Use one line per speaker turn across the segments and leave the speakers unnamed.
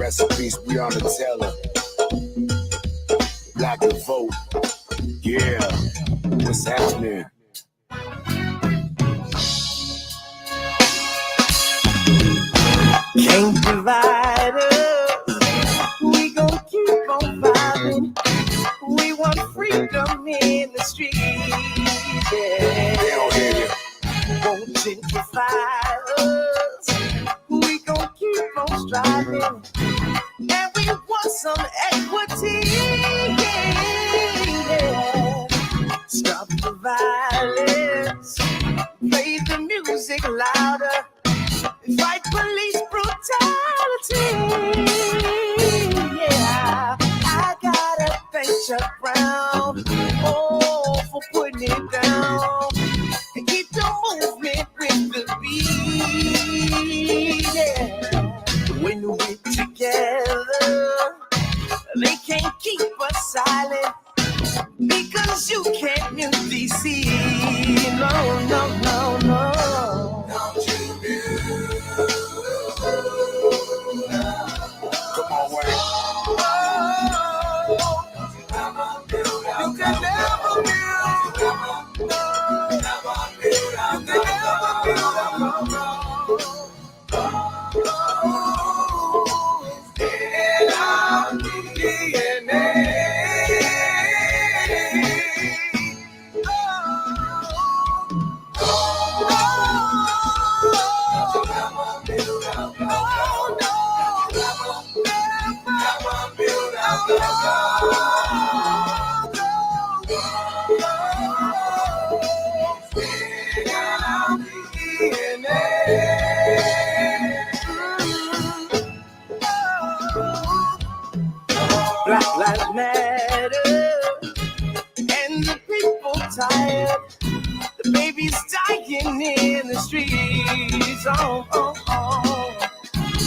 Rest in peace, Breonna Taylor. Black to vote. Yeah, what's happening?
Can't divide us. We gon' keep on vibing. We want freedom in the street. Yeah.
They don't hear you.
Won't gentrify us. We gon' keep on striving. And we want some equity. Yeah. Stop the violence. Play the music louder. Fight police brutality. Yeah, I gotta thank Chuck Brown, oh, for putting it down and keep the movement with the beat. Yeah, when we're together, they can't keep us silent because you can't mute DC. No, no, no, no. Don't you mute.
Come on, Wayne.
You can never build. You can never build. In our DNA. Black Lives Matter, and the people tired. The babies dying in the streets. Oh, oh, oh.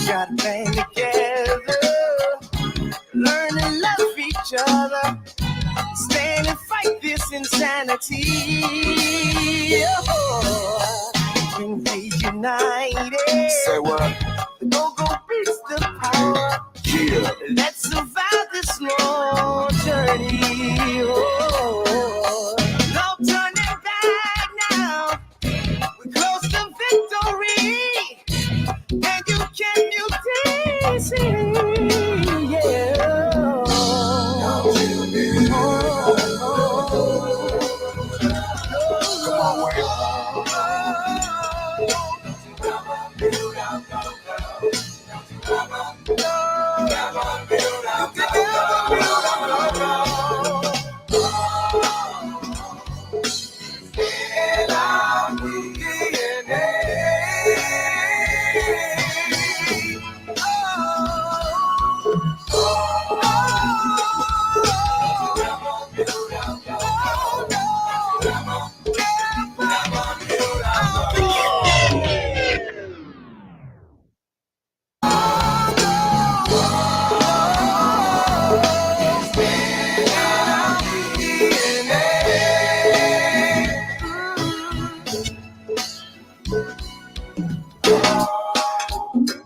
Gotta band together, learn to love each other, stand and fight this insanity. Oh, when they united,
Say what?
go beats the power.
Yeah.
Let's survive this long journey. Oh, no turning back now. We're close to victory, and you can see. Yeah.
Come on, Wayne.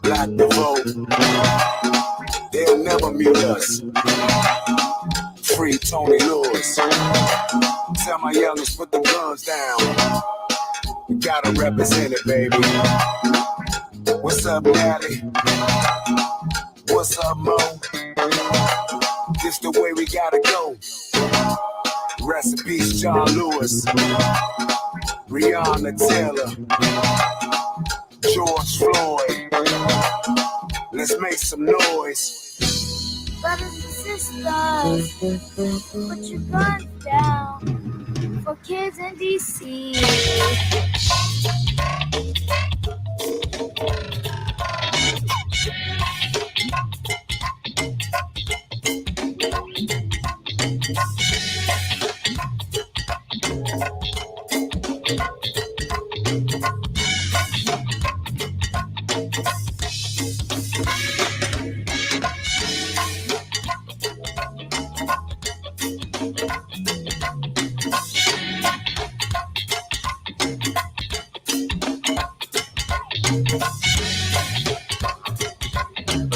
Black to vote. They'll never mute us. Free Tony Lewis. Tell my youngest put the guns down. We gotta represent it, baby. What's up, Daddy? What's up, Mo? This the way we gotta go. Rest in peace, John Lewis. Breonna Taylor. George Floyd. Let's make some noise.
Brothers and sisters, put your guns down for kids in DC.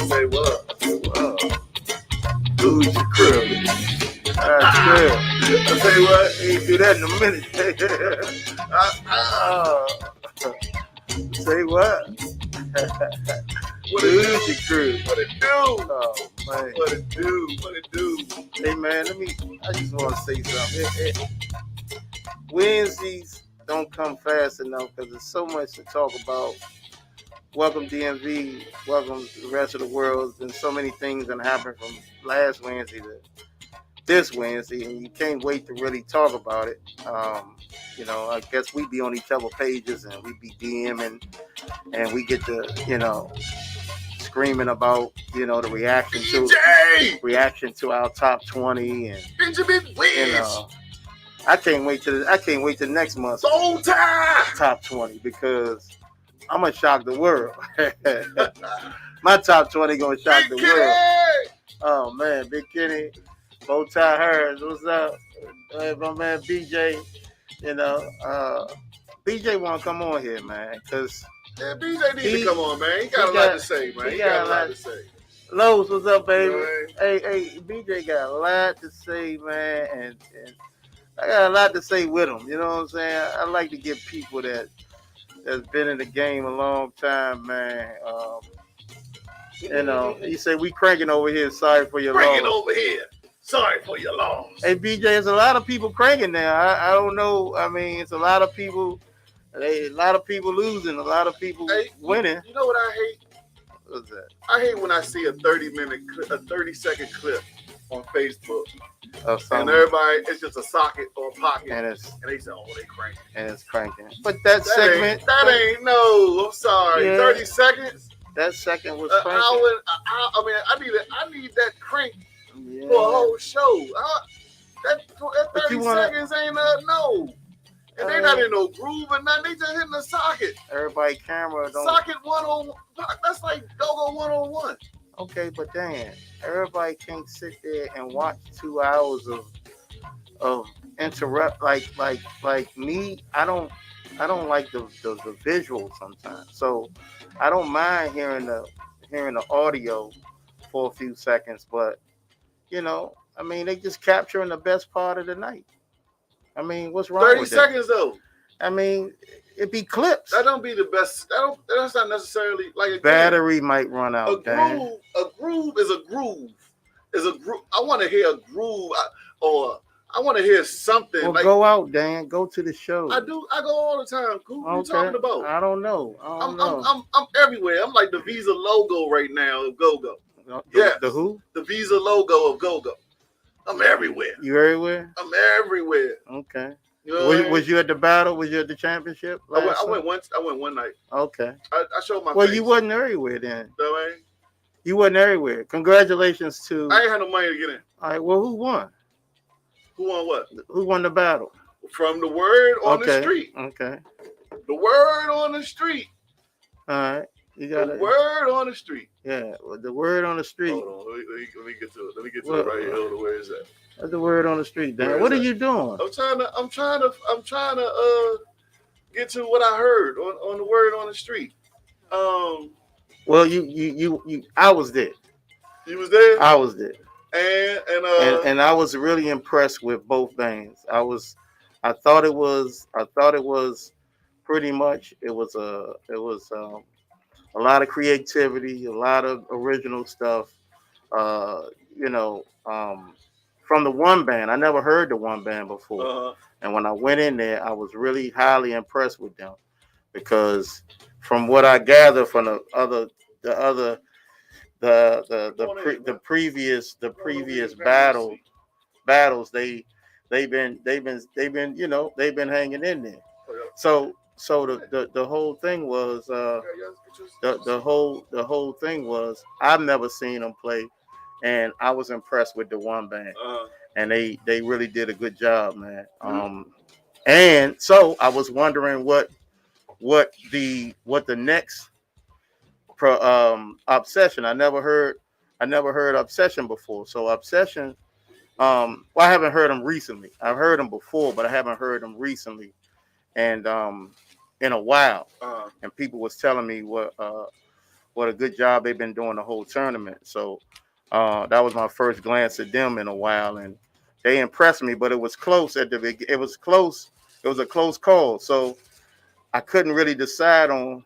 Say what?
tell you what, he ain't do that in a minute. Say what?
What it
Music crew.
What it do?
Oh man.
What it do? What it do?
Hey man, I just want to say something. Wednesdays don't come fast enough because there's so much to talk about. Welcome DMV, welcome to the rest of the world. There's been so many things that happened from last Wednesday to this Wednesday, and you can't wait to really talk about it. I guess we be on each other's pages and we be DMing, and we get to, screaming about, the reaction to our top 20, and
Benjamin Wins.
I can't wait to next month's
Soul time.
top 20 because I'm gonna shock the world. My top 20 gonna shock the world. Oh man, Big Kenny, bow tie hers. What's up? My man BJ. BJ wanna come on here, man, cause
Yeah, BJ needs to come on, man. He got a lot to say, man. He got a lot to say.
Lowe's, what's up, baby?
Right.
Hey, BJ got a lot to say, man, and I got a lot to say with him. You know what I'm saying? I like to get people that's been in the game a long time, man. He said we cranking over here. Sorry for your loss.
Cranking over here. Sorry for your loss.
Hey, BJ, there's a lot of people cranking now. I don't know. I mean, it's a lot of people. A lot of people losing. A lot of people winning.
You know what I hate?
What's that?
I hate when I see a 30-second clip on Facebook. And everybody, it's just a socket or a pocket. And they say, oh, they cranking.
And it's cranking. But that segment.
I'm sorry.
Yeah.
30 seconds?
That second was
An
cranking.
hour, I need that crank for a whole show. That 30 seconds ain't no. And they not in no groove and nothing. They just hitting the socket.
Everybody camera don't.
Socket 101. That's like go 101.
Okay, but Dan, everybody can't sit there and watch 2 hours of interrupt like me. I don't like the visuals sometimes. So I don't mind hearing the audio for a few seconds, but they just capturing the best part of the night. I mean, what's wrong
30
with
seconds
that?
though.
I mean, it be clips.
That don't be the best. That's not necessarily like a
battery might run out.
A groove is a groove. I want to hear a groove, or I want to hear something.
Well, go out, Dan. Go to the show.
I do. I go all the time. Who are you talking about?
I don't know.
I'm everywhere. I'm like the Visa logo right now of Go-Go.
The who?
The Visa logo of Go-Go. I'm everywhere.
You everywhere?
I'm everywhere.
Okay.
You know
was you at the battle? Was you at the championship?
I went one night.
Okay.
I showed my.
Well,
face.
you wasn't everywhere then.
That way.
You wasn't everywhere. Congratulations to.
I ain't had no money to get in.
All right. Well, who won?
Who won what?
Who won the battle?
From the word on the street.
Okay.
The word on the street.
All right. You got
the word on the street.
Yeah, the word on the street.
Hold on, let me get to it. Let me get to it right here. Hold on, where is that?
That's the word on the street, Dan. What are you doing?
I'm trying to get to what I heard on the word on the street.
Well, you I was there.
You was there?
I was there.
And
I was really impressed with both bands. I thought it was pretty much it was a lot of creativity, a lot of original stuff. From the one band, I never heard the one band before, and when I went in there, I was really highly impressed with them because, from what I gather from the previous battles, they've been hanging in there. So the whole thing was the whole thing was I've never seen them play, and I was impressed with the one band, and they really did a good job, man. And so I was wondering what the next Obsession. I never heard Obsession before. So Obsession, I haven't heard them recently. I've heard them before, but I haven't heard them recently, and in a while. And people was telling me what a good job they've been doing the whole tournament. So that was my first glance at them in a while, and They impressed me, but it was close at the beginning. It was close. It was a close call. So I couldn't really decide on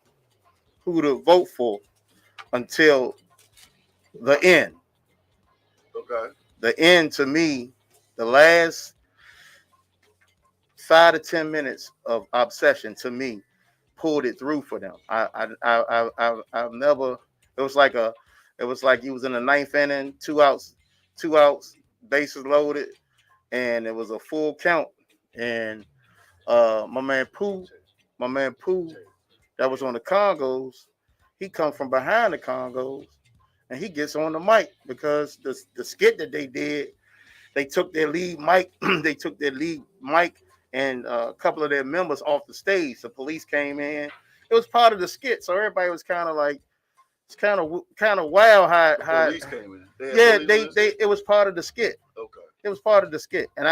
who to vote for until the end.
Okay.
The end to me, the last 5 to 10 minutes of Obsession to me pulled it through for them. I've never. It was like he was in the ninth inning, 2 outs, 2 outs, bases loaded, and it was a full count. And my man Pooh, that was on the Congos, he come from behind the Congos, and he gets on the mic because the skit that they did, they took their lead mic, and a couple of their members off the stage. The police came in. It was part of the skit, so everybody was kind of like, it's kind of wild how
Police came in.
It was part of the skit.
Okay.
It was part of the skit, and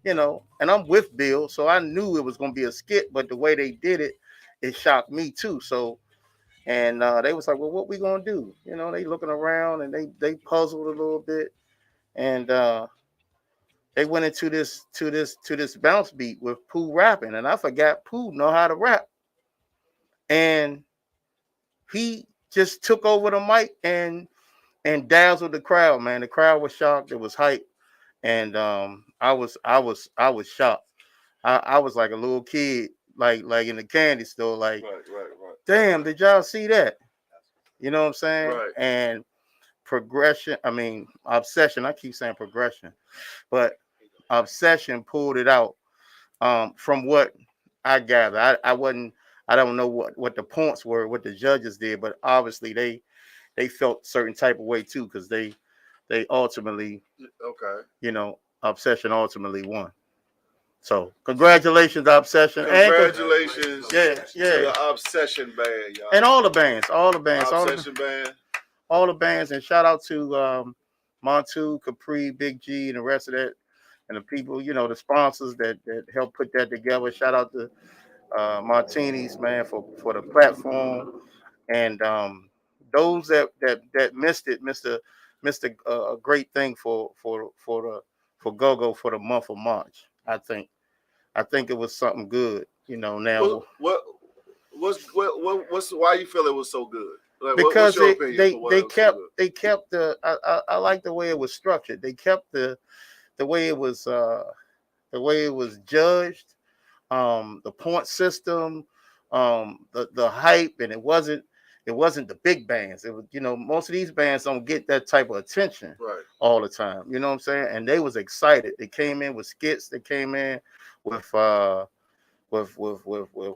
and I'm with Bill, so I knew it was gonna be a skit, but the way they did it, it shocked me too. So, and they was like, well, what we gonna do? They looking around and they puzzled a little bit, and they went into this bounce beat with Pooh rapping, and I forgot Pooh know how to rap, and he just took over the mic and dazzled the crowd. Man, the crowd was shocked. It was hype, and I was shocked. I was like a little kid, like in the candy store, like,
right.
Damn, did y'all see that? You know what I'm saying?
Right.
And Obsession. I keep saying progression, but Obsession pulled it out. From what I gather, I don't know what the points were, what the judges did, but obviously they felt certain type of way too, because they ultimately, Obsession ultimately won. So congratulations, Obsession.
Congratulations
to
the Obsession band, y'all.
And all the bands.
Obsession band.
All the bands, and shout out to Montu, Capri, Big G, and the rest of that, and the people, the sponsors that helped put that together. Shout out to Martinis, man, for the platform, and those that missed it, missed a great thing for Go-Go for the month of March. I think it was something good, now.
What's why you feel it was so good? Like,
because
they
kept the I like the way it was structured. They kept the way it was judged, the point system, the hype, and it wasn't the big bands. It was, most of these bands don't get that type of attention all the time. You know what I'm saying? And they was excited. They came in with skits. They came in with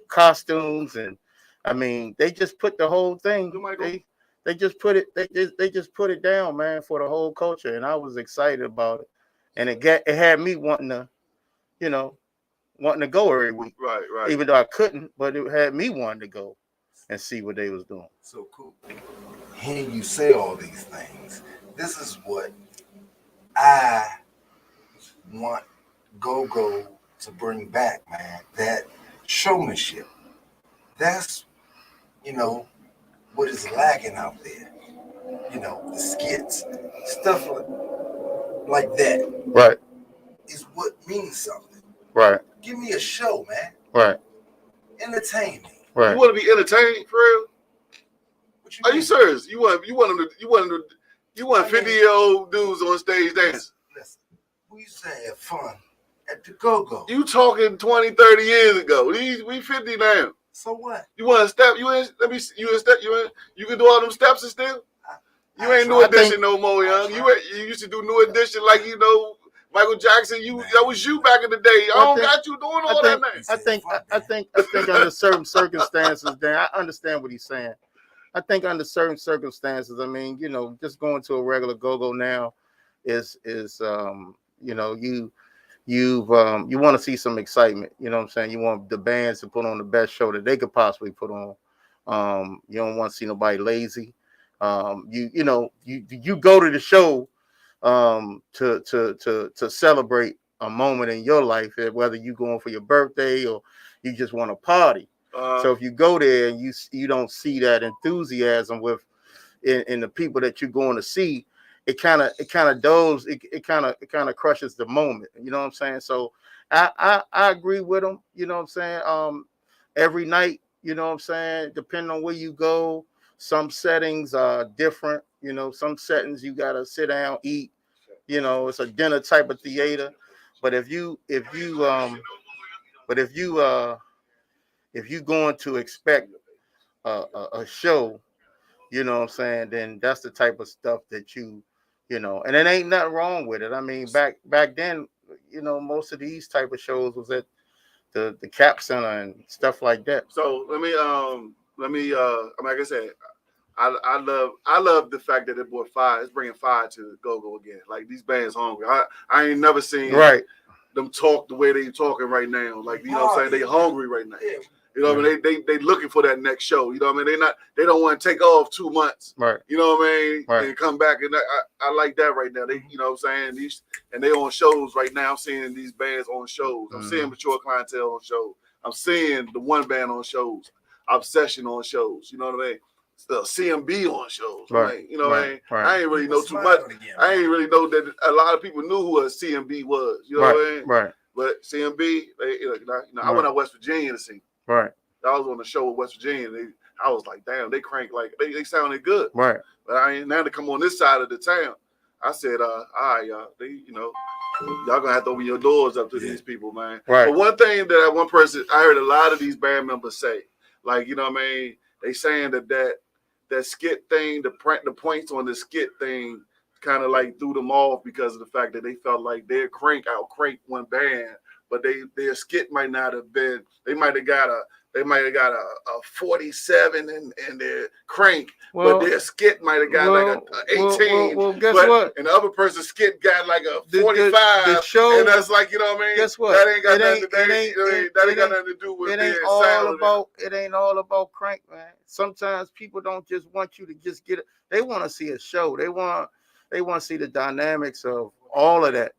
costumes, and I mean, they just put the whole thing. They just put it down, man, for the whole culture, and I was excited about it, and it had me wanting to go every week,
right.
Even though I couldn't, but it had me wanting to go and see what they was doing.
So cool. Hearing you say all these things, this is what I want Go-Go to bring back, man. That showmanship. That's, what is lacking out there. The skits, stuff like that.
Right.
Is what means something.
Right.
Give me a show, man.
Right.
Entertain me.
Right.
You want to be entertained, for real? Are you serious? You want 50-year-old dudes on stage dancing?
Listen, we used to have fun at the Go-Go.
You talking 20, 30 years ago. We 50 now.
So what?
You want to step? You can do all them steps and still? You ain't New Edition no more, young. You used to do New Edition like, Michael Jackson. That was you back in the day. I don't got you doing all that, man.
I think under certain circumstances, Dan, I understand what he's saying. I think under certain circumstances, I mean, just going to a regular Go-Go now is you want to see some excitement. You know what I'm saying? You want the bands to put on the best show that they could possibly put on. You don't want to see nobody lazy. You go to the show to celebrate a moment in your life, whether you going for your birthday or you just want to party. So if you go there and you don't see that enthusiasm in the people that you're going to see, it kind of crushes the moment. You know what I'm saying? So I agree with him. You know what I'm saying? Every night, you know what I'm saying? Depending on where you go, some settings are different. You know, some settings you gotta sit down, eat. You know, it's a dinner type of theater. But if you going to expect a show, you know what I'm saying, then that's the type of stuff that you know, and it ain't nothing wrong with it. I mean, back then, you know, most of these type of shows was at the Cap Center and stuff like that.
So like I said, I love the fact that it brought fire. It's bringing fire to go again. Like these bands hungry. I ain't never seen them talk the way they talking right now. Like you know what I'm saying, they hungry right now. You know what I mean? They looking for that next show. You know what I mean? They don't want to take off 2 months.
Right.
You know what I mean?
Right.
And come back. And I like that right now. They you know what I'm saying? And they on shows right now. I'm seeing these bands on shows. I'm seeing Mature Clientele on shows. I'm seeing the one band on shows. Obsession on shows. You know what I mean? CMB on shows.
Right.
Right? You know
right.
what I mean? I ain't really know too much. I ain't really know that a lot of people knew who a CMB was. You know what I mean?
Right.
But CMB, I went out West Virginia to see.
Right.
I was on the show with West Virginia. I was like, damn, they crank like they sounded good.
Right.
But I ain't now to come on this side of the town. I said, all right, y'all, y'all gonna have to open your doors up to these people, man.
Right.
But one thing that one person I heard a lot of these band members say, like, you know what I mean, they saying that skit thing, the points on the skit thing kind of like threw them off because of the fact that they felt like their out crank one band, but their skit might not have been. They might have got a 47 and their crank, but their skit might have got like a 18.
Well, guess what?
And the other person's skit got like a 45.
The show,
and that's like, you know what I mean?
Guess what?
That ain't got nothing to do with
it ain't all about crank, man. Sometimes people don't just want you to just get it. They want to see a show. They want to see the dynamics of all of that.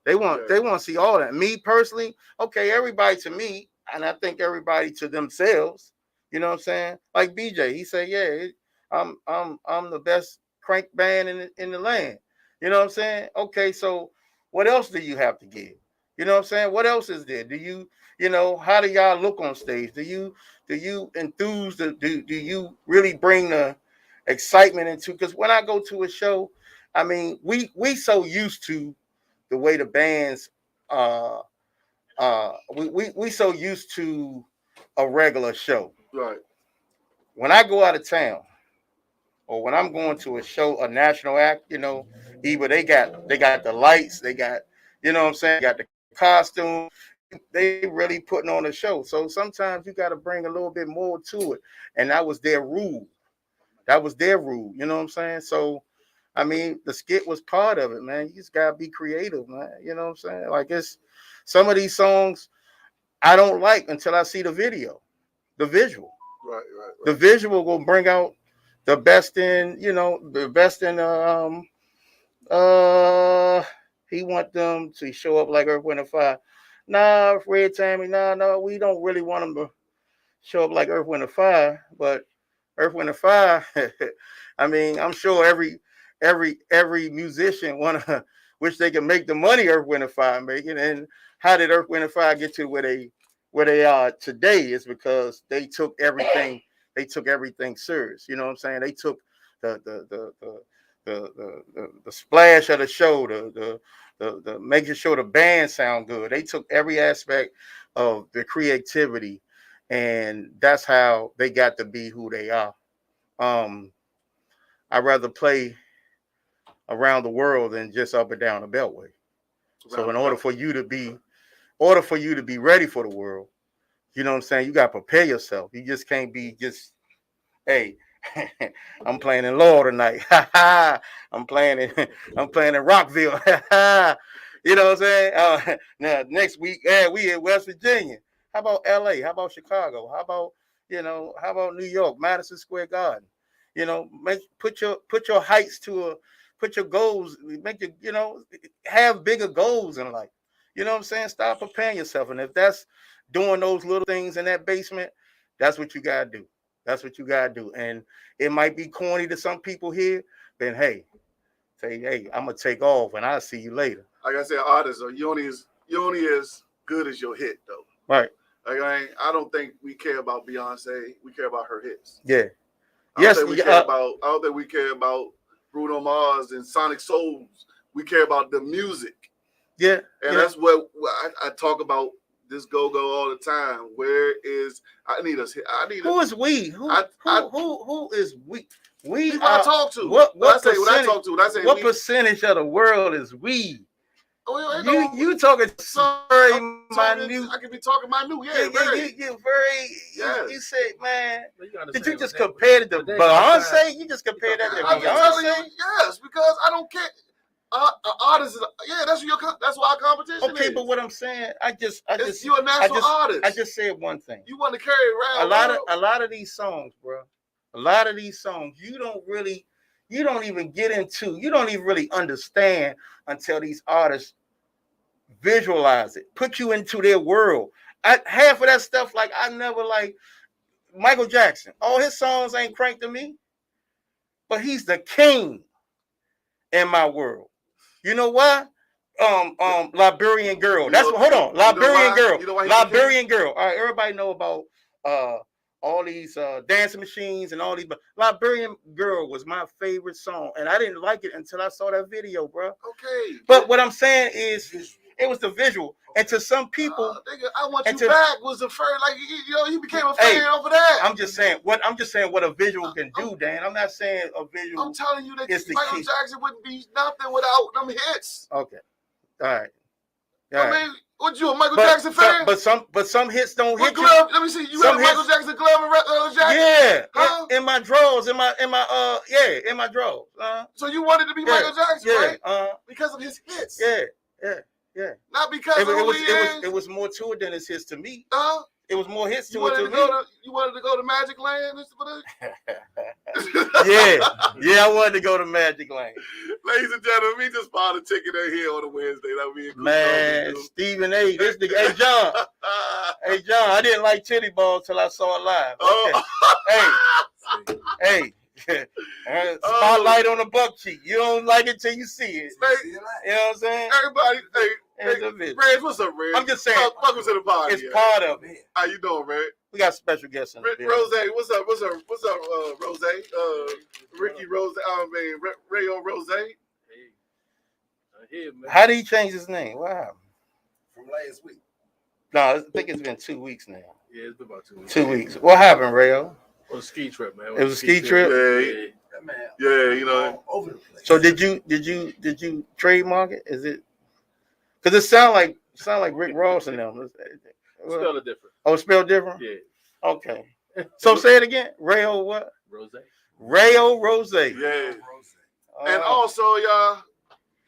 They want to see all that. Me personally, okay, everybody to me. And I think everybody to themselves, you know what I'm saying? Like BJ, he said, "Yeah, I'm the best crank band in the land." You know what I'm saying? Okay, so what else do you have to give? You know what I'm saying? What else is there? Do you know, how do y'all look on stage? Do you enthuse? Do you really bring the excitement into? Because when I go to a show, I mean, we so used to the way the bands we so used to a regular show.
Right.
When I go out of town or when I'm going to a show, a national act, you know, either they got the lights, they got, you know what I'm saying, got the costume, they really putting on a show. So sometimes you got to bring a little bit more to it. And that was their rule. You know what I'm saying? So I mean, the skit was part of it, man. You just gotta be creative, man. You know what I'm saying? Like it's some of these songs I don't like until I see the video, the visual.
Right.
The visual will bring out the best in, he want them to show up like Earth, Wind, and Fire. Nah, Red Tammy, no, we don't really want them to show up like Earth, Wind, and Fire, but Earth, Wind, and Fire, I mean, I'm sure every musician wanna wish they can make the money Earth, Wind, and Fire making. And how did Earth, Wind, and Fire get to where they are today? Is because they took everything serious. You know what I'm saying? They took the splash of the show, the making sure the band sound good. They took every aspect of the creativity, and that's how they got to be who they are. I'd rather play around the world than just up and down the Beltway. So in order for you to be ready for the world, you know what I'm saying, you got to prepare yourself. You just can't be just, hey, I'm playing in Law tonight. I'm playing in Rockville. You know what I'm saying? Now next week, we in West Virginia. How about LA? How about Chicago? How about New York, Madison Square Garden? You know, put your heights put your goals, have bigger goals in life. You know what I'm saying? Start preparing yourself. And if that's doing those little things in that basement, that's what you gotta do. That's what you gotta do. And it might be corny to some people here, but hey, Say, hey, I'm gonna take off, and I'll see you later.
Like I said, artists are you only as good as your hit, though.
Right.
Like I don't think we care about Beyonce. We care about her hits.
Yeah.
I don't think we care about Bruno Mars and Sonic Souls. We care about the music.
Yeah.
And that's what I talk about this go-go all the time. Who is we? Who
is we? We
people I talk to.
What
percentage
of the world is we?
Oh,
you talking very minute.
I could be talking minute.
You very.
Yes.
You say, man. Did you just compare it to Beyonce? You just compare that to Beyonce?
Yes, because I don't care. Artists, that's why our competition.
Okay, but what I'm saying,
you're a national artist.
I just said one thing.
You want to carry around
a lot of these songs, bro. A lot of these songs, you don't even get into. You don't even really understand until these artists visualize it, put you into their world. Half of that stuff, like I never like Michael Jackson. All his songs ain't crank to me, but he's the king in my world. You know why? Liberian Girl. Liberian Girl. Liberian Girl. All right, everybody know about all these dancing machines and all these, but Liberian Girl was my favorite song, and I didn't like it until I saw that video, bro.
Okay.
But what I'm saying is, it was the visual, and to some people,
I Want You Back was the first. Like you became a fan over that.
I'm just saying what a visual can do, Dan. I'm not saying a visual.
I'm telling you that Michael Jackson wouldn't be nothing without them hits.
Okay. All right.
I mean, what you a Michael Jackson fan?
But some hits don't hit
you. Let me see. You had a Michael Jackson glove and jacket?
Yeah.
Huh?
In my drawers. In my drawers.
So you wanted to be Michael Jackson, right? Because of his hits.
Yeah.
Not because of who he is.
It was more to it than his hits to me. It was more hits to
it
to me.
You wanted to go to Magic Land?
Yeah, I wanted to go to Magic Land.
Ladies and gentlemen, we just bought a ticket in here on a Wednesday.
Man, Stephen A. This nigga. Hey, John. I didn't like Titty Ball till I saw it live. Okay. Hey. Spotlight on the buck cheek. You don't like it till you see it. You know what I'm saying?
Everybody, Reg, what's up, Reg?
I'm just saying.
Welcome to the party.
It's part of it.
How you doing, Reg?
We got special guests in the building.
Rose, what's up, Rose? Ricky Rose, Rayo Rose.
Hey, here, man.
How did he change his name? What happened?
From last week.
No, I think it's been 2 weeks now.
Yeah, it's been about 2 weeks.
2 weeks. What happened, Rayo?
It was a ski trip, man.
It was a ski trip?
Yeah, you know.
Over the place.
So did you trademark it? Is it? Because it sound like Rick Ross and them.
Spelled it different.
Oh, spelled different?
Yeah.
Okay. So say it again. Rayo what?
Rose.
Rayo Rose.
Yeah. And also, y'all,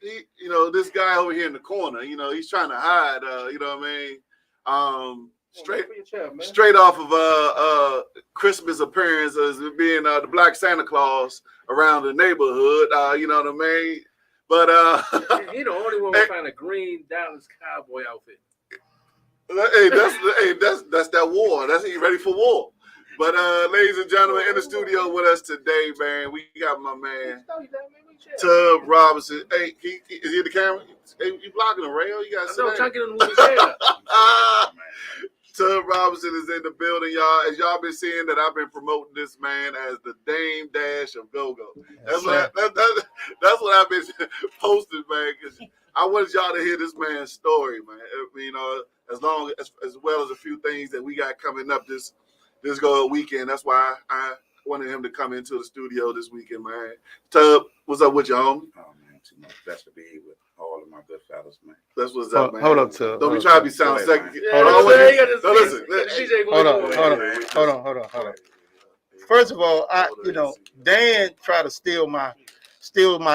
this guy over here in the corner, he's trying to hide, you know what I mean? Straight off of Christmas appearance as being the Black Santa Claus around the neighborhood, you know what I mean? But
he the only one who found a green Dallas Cowboy outfit.
That's that war. That's he ready for war. But ladies and gentlemen, in the studio with us today, man, we got my man Tubb Robinson. Hey, is he at the camera? Hey, you blocking him, Rayo? You got to
trying to get him to move his head up.
Tubb Robinson is in the building, y'all. As y'all been seeing that I've been promoting this man as the Dame Dash of Go-Go. That's what I've been posting, man, because I wanted y'all to hear this man's story, man. As well as a few things that we got coming up this go weekend. That's why I wanted him to come into the studio this weekend, man. Tubb, what's up with you, homie?
Oh, man, too much best to be with all of my good fellas, man.
That's what's up, man.
Hold up, Tubb.
Don't be trying to be sound second.
Hold on. First of all, Dan tried to steal my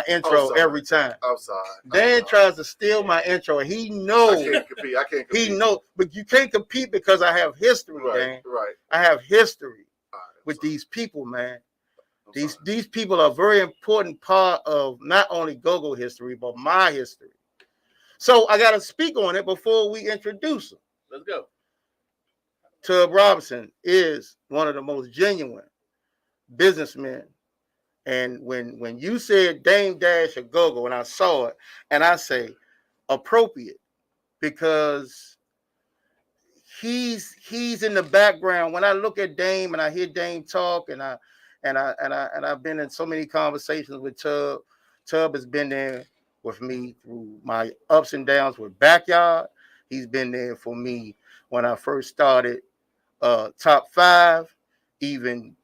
intro every time.
I'm sorry.
Dan tries to steal my intro, and he knows.
I can't compete.
He knows, but you can't compete because I have history, Dan.
Right.
I have history with these people, man. These people are a very important part of not only go-go history, but my history. So I got to speak on it before we introduce them.
Let's go.
Tubb Robinson is one of the most genuine businessmen And when you said Dame Dash a go-go, and I saw it, and I say appropriate because he's in the background. When I look at Dame and I hear Dame talk, and I've been in so many conversations with Tubb. Tubb has been there with me through my ups and downs with Backyard. He's been there for me when I first started Top 5, even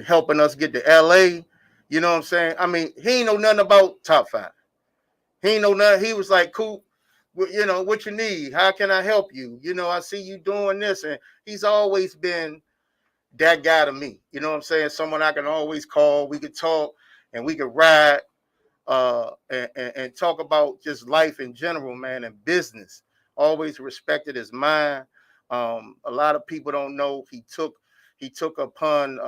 helping us get to LA. You know what I'm saying? I mean, he ain't know nothing about Top 5. He ain't know nothing. He was like, cool, you know, what you need? How can I help you? You know, I see you doing this. And he's always been that guy to me. You know what I'm saying? Someone I can always call. We could talk and we could ride and talk about just life in general, man, and business. Always respected his mind. A lot of people don't know he took upon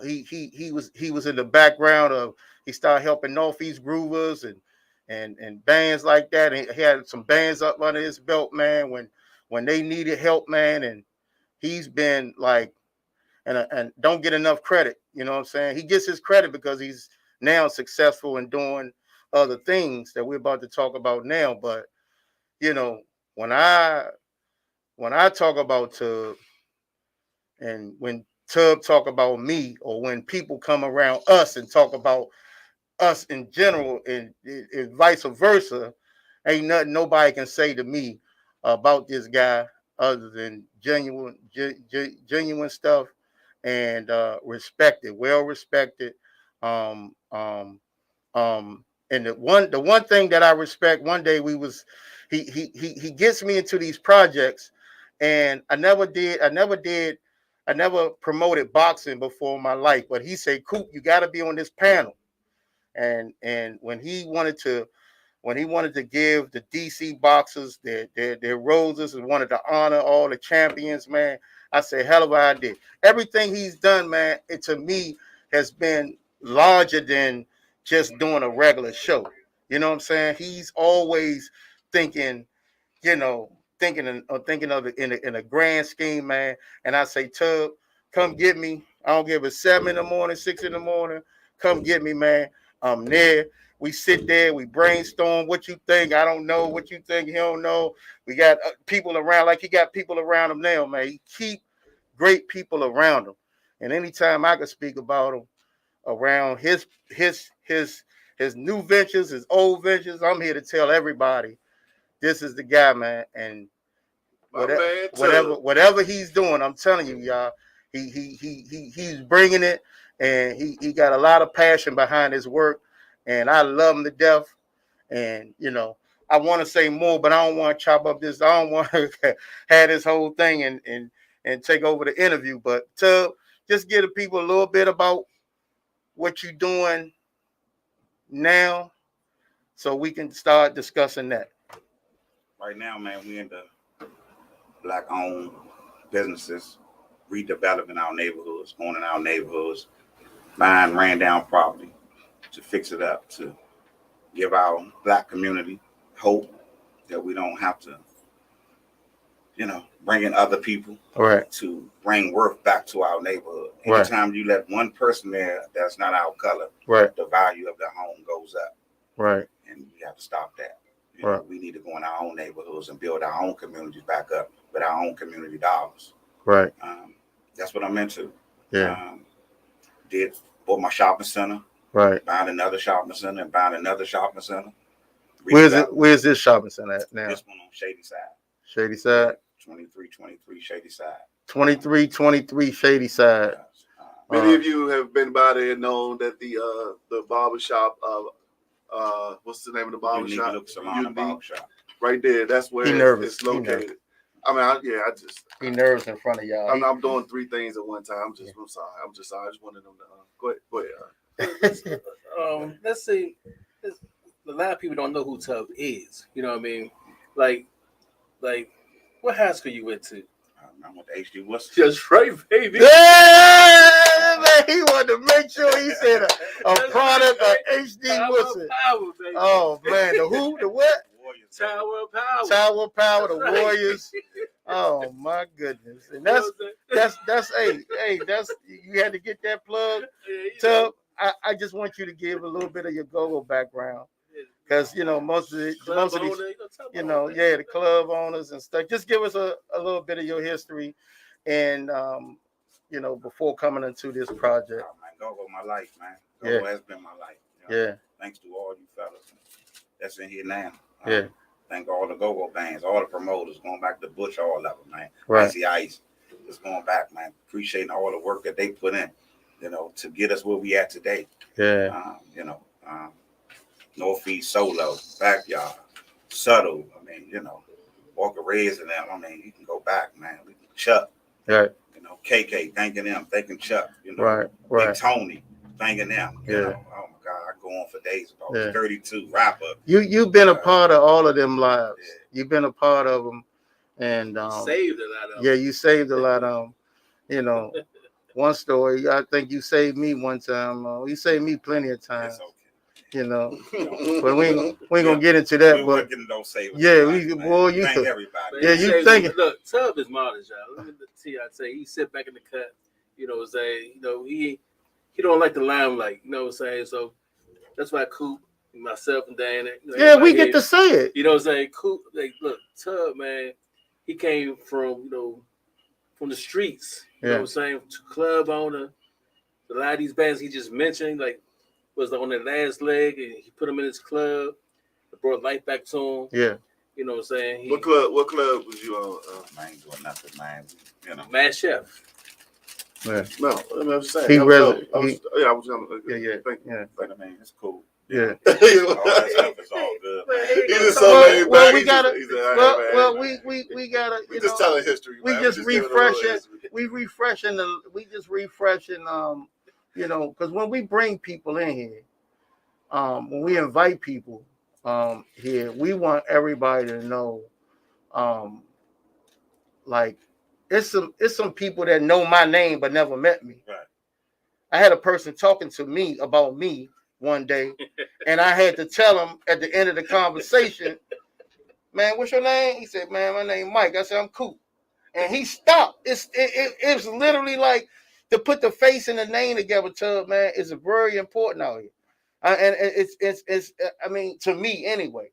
he was in the background of, he started helping Northeast Groovers and bands like that. And he had some bands up under his belt, man, when they needed help, man. And he's been like, and don't get enough credit. You know what I'm saying? He gets his credit because he's now successful in doing other things that we're about to talk about now. But you know, when I talk about Tubb, and when Tubb talk about me, or when people come around us and talk about us in general, and vice versa, ain't nothing nobody can say to me about this guy other than genuine stuff, and respected, well respected. And the one thing that I respect, one day he gets me into these projects, and I never promoted boxing before in my life, but he said, Coop, you got to be on this panel. And when he wanted to give the DC boxers their roses and wanted to honor all the champions, man, I said, hell of an idea. Everything he's done, man, it to me has been larger than just doing a regular show. You know what I'm saying? He's always thinking, thinking of it in a grand scheme, man. And I say, Tubb, come get me. I don't give a 7 in the morning, 6 in the morning. Come get me, man. I'm there. We sit there, we brainstorm what you think. I don't know what you think. He don't know. We got people around, like he got people around him now, man. He keep great people around him. And anytime I can speak about him around his new ventures, his old ventures, I'm here to tell everybody this is the guy, man. And whatever he's doing, I'm telling you, y'all, he's bringing it, and he got a lot of passion behind his work, and I love him to death. And I want to say more, but I don't want to chop up this. I don't want to have this whole thing and take over the interview. But Tubb, just give the people a little bit about what you're doing now, so we can start discussing that.
Right now, man, we in the Black-owned businesses, redeveloping our neighborhoods, going in our neighborhoods, buying ran down property to fix it up, to give our Black community hope that we don't have to, bring in other people,
right,
to bring worth back to our neighborhood. Anytime you let one person there that's not our color,
right,
the value of the home goes up.
Right.
And we have to stop that.
Right.
We need to go in our own neighborhoods and build our own communities back up with our own community dollars.
Right.
That's what I'm into.
Yeah.
Bought my shopping center.
Right.
Buying another shopping center and buying another shopping center.
Where's this shopping center at now?
This one on Shady Side.
Shady Side?
2323 Shady Side.
2323 Shady Side.
Many of you have been by there and known that the barbershop, what's the name of the barbershop?
Unique Salon and Barbershop.
Right there. That's where it's located. I mean,
he nervous in front of y'all.
I'm doing 3 things at one time. I'm sorry. I just wanted them to go ahead.
Let's see. A lot of people don't know who Tubb is. You know what I mean? Like, what high school you went to?
I went to HD Wilson.
Just right, baby.
Yeah, man, he wanted to make sure he said a product of HD Wilson.
Power, baby.
Oh man, the who, the what?
Warriors.
Tower of Power.
Tower of Power, the Warriors. Oh my goodness. And that's you had to get that plug. Tubb, I just want you to give a little bit of your go-go background. Because most of these, the club owners and stuff. Just give us a little bit of your history and before coming into this project.
Oh, man, go my life, man. Go has been my life. Thanks to all you fellas that's in here now. Thank all the go-go bands, all the promoters, going back to Bush, all of them, man.
Right.
Icy Ice, just going back, man. Appreciating all the work that they put in, to get us where we at today.
Yeah.
Northeast Solo, Backyard, Subtle. I mean, Walker Reyes and them. I mean, you can go back, man. Chuck.
Right.
KK, thanking them, thanking Chuck.
Right.
Big Tony, thanking them.
Yeah.
Oh my God, I go on for days about 32 rapper.
You've been a part of all of them lives. Yeah. You've been a part of them, and
saved a lot of them.
Yeah, you saved a lot of them. One story, I think you saved me one time. You saved me plenty of times.
It's okay.
But we ain't gonna get into that. But
don't say
you
thank everybody.
Yeah, you thinking.
Look, Tubb is modest, y'all. Let me tell you, he sit back in the cut. He don't like the limelight. You know what I'm saying? So that's why Coop, myself, and Diana.
We get to say it.
You know what I'm saying? Coop, look, Tubb, man, he came from from the streets. You know what I'm saying? Club owner. A lot of these bands he just mentioned, was on their last leg, and he put them in his club. It brought life back to him.
Yeah.
You know what I'm saying?
What club was you on?
I ain't doing nothing, man.
Mad Chef.
Yeah.
No, I'm just saying.
I was
But I mean, it's cool.
Yeah.
All that stuff is all good.
We gotta.
We just telling history.
We just refreshing. We just refreshing. Because when we bring people in here, when we invite people here, we want everybody to know, it's some people that know my name but never met me.
Right.
I had a person talking to me about me one day, and I had to tell him at the end of the conversation, man, what's your name? He said, man, my name Mike. I said, I'm Coop. And he stopped. It's literally like to put the face and the name together, Tubb, man, is very important out here. And it's I mean, to me anyway,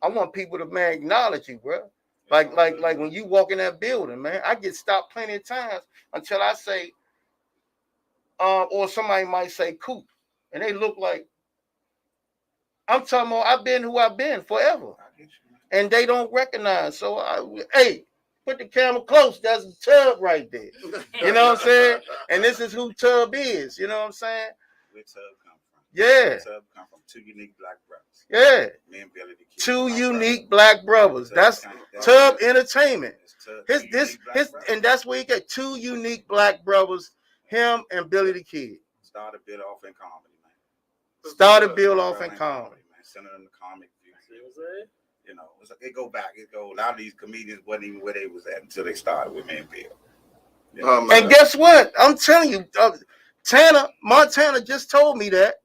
I want people to, man, acknowledge you, bro. Like when you walk in that building, man, I get stopped plenty of times until I say, or somebody might say Coop, and they look like, I'm talking about I've been who I've been forever, and they don't recognize. So put the camera close. That's Tubb right there. You know what I'm saying? And this is who Tubb is. You know what I'm saying?
Where Tubb come from?
Yeah.
Tubb come from two unique black brothers.
Yeah.
Me and Billy the Kid.
Two unique black brothers. That's Tubb Entertainment. And that's where you get two unique black brothers. Him and Billy the Kid.
Started build off in comedy, man. Center in the comic view.
See what I'm saying?
It's like a lot of these comedians wasn't even where they was at until they started with me and Bill.
And guess what? I'm telling you, Montana just told me that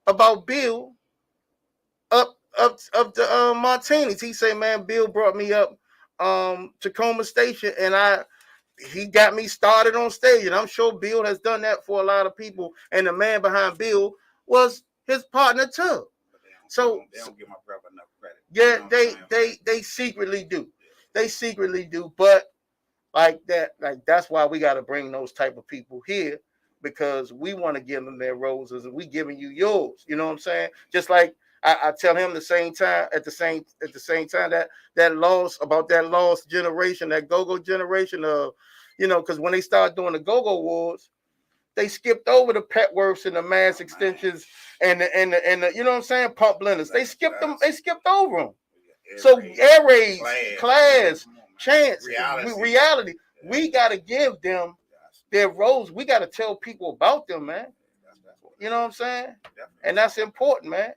about Bill up the Martinis. He said, man, Bill brought me up Tacoma Station, and he got me started on stage. And I'm sure Bill has done that for a lot of people. And the man behind Bill was his partner Tubb. So
they don't give my brother enough credit.
Yeah, they secretly do. They secretly do, but that's why we got to bring those type of people here, because we want to give them their roses and we giving you yours. You know what I'm saying? Just like I tell him at the same time that lost generation, that go-go generation of, because when they started doing the go-go wars, they skipped over the Petworths and the Mass Extensions and the you know what I'm saying, Pump Blenders. They skipped them. They skipped over them. So Air Raids, Class, Chance, Reality. We got to give them their roles. We got to tell people about them, man. You know what I'm saying? And that's important, man.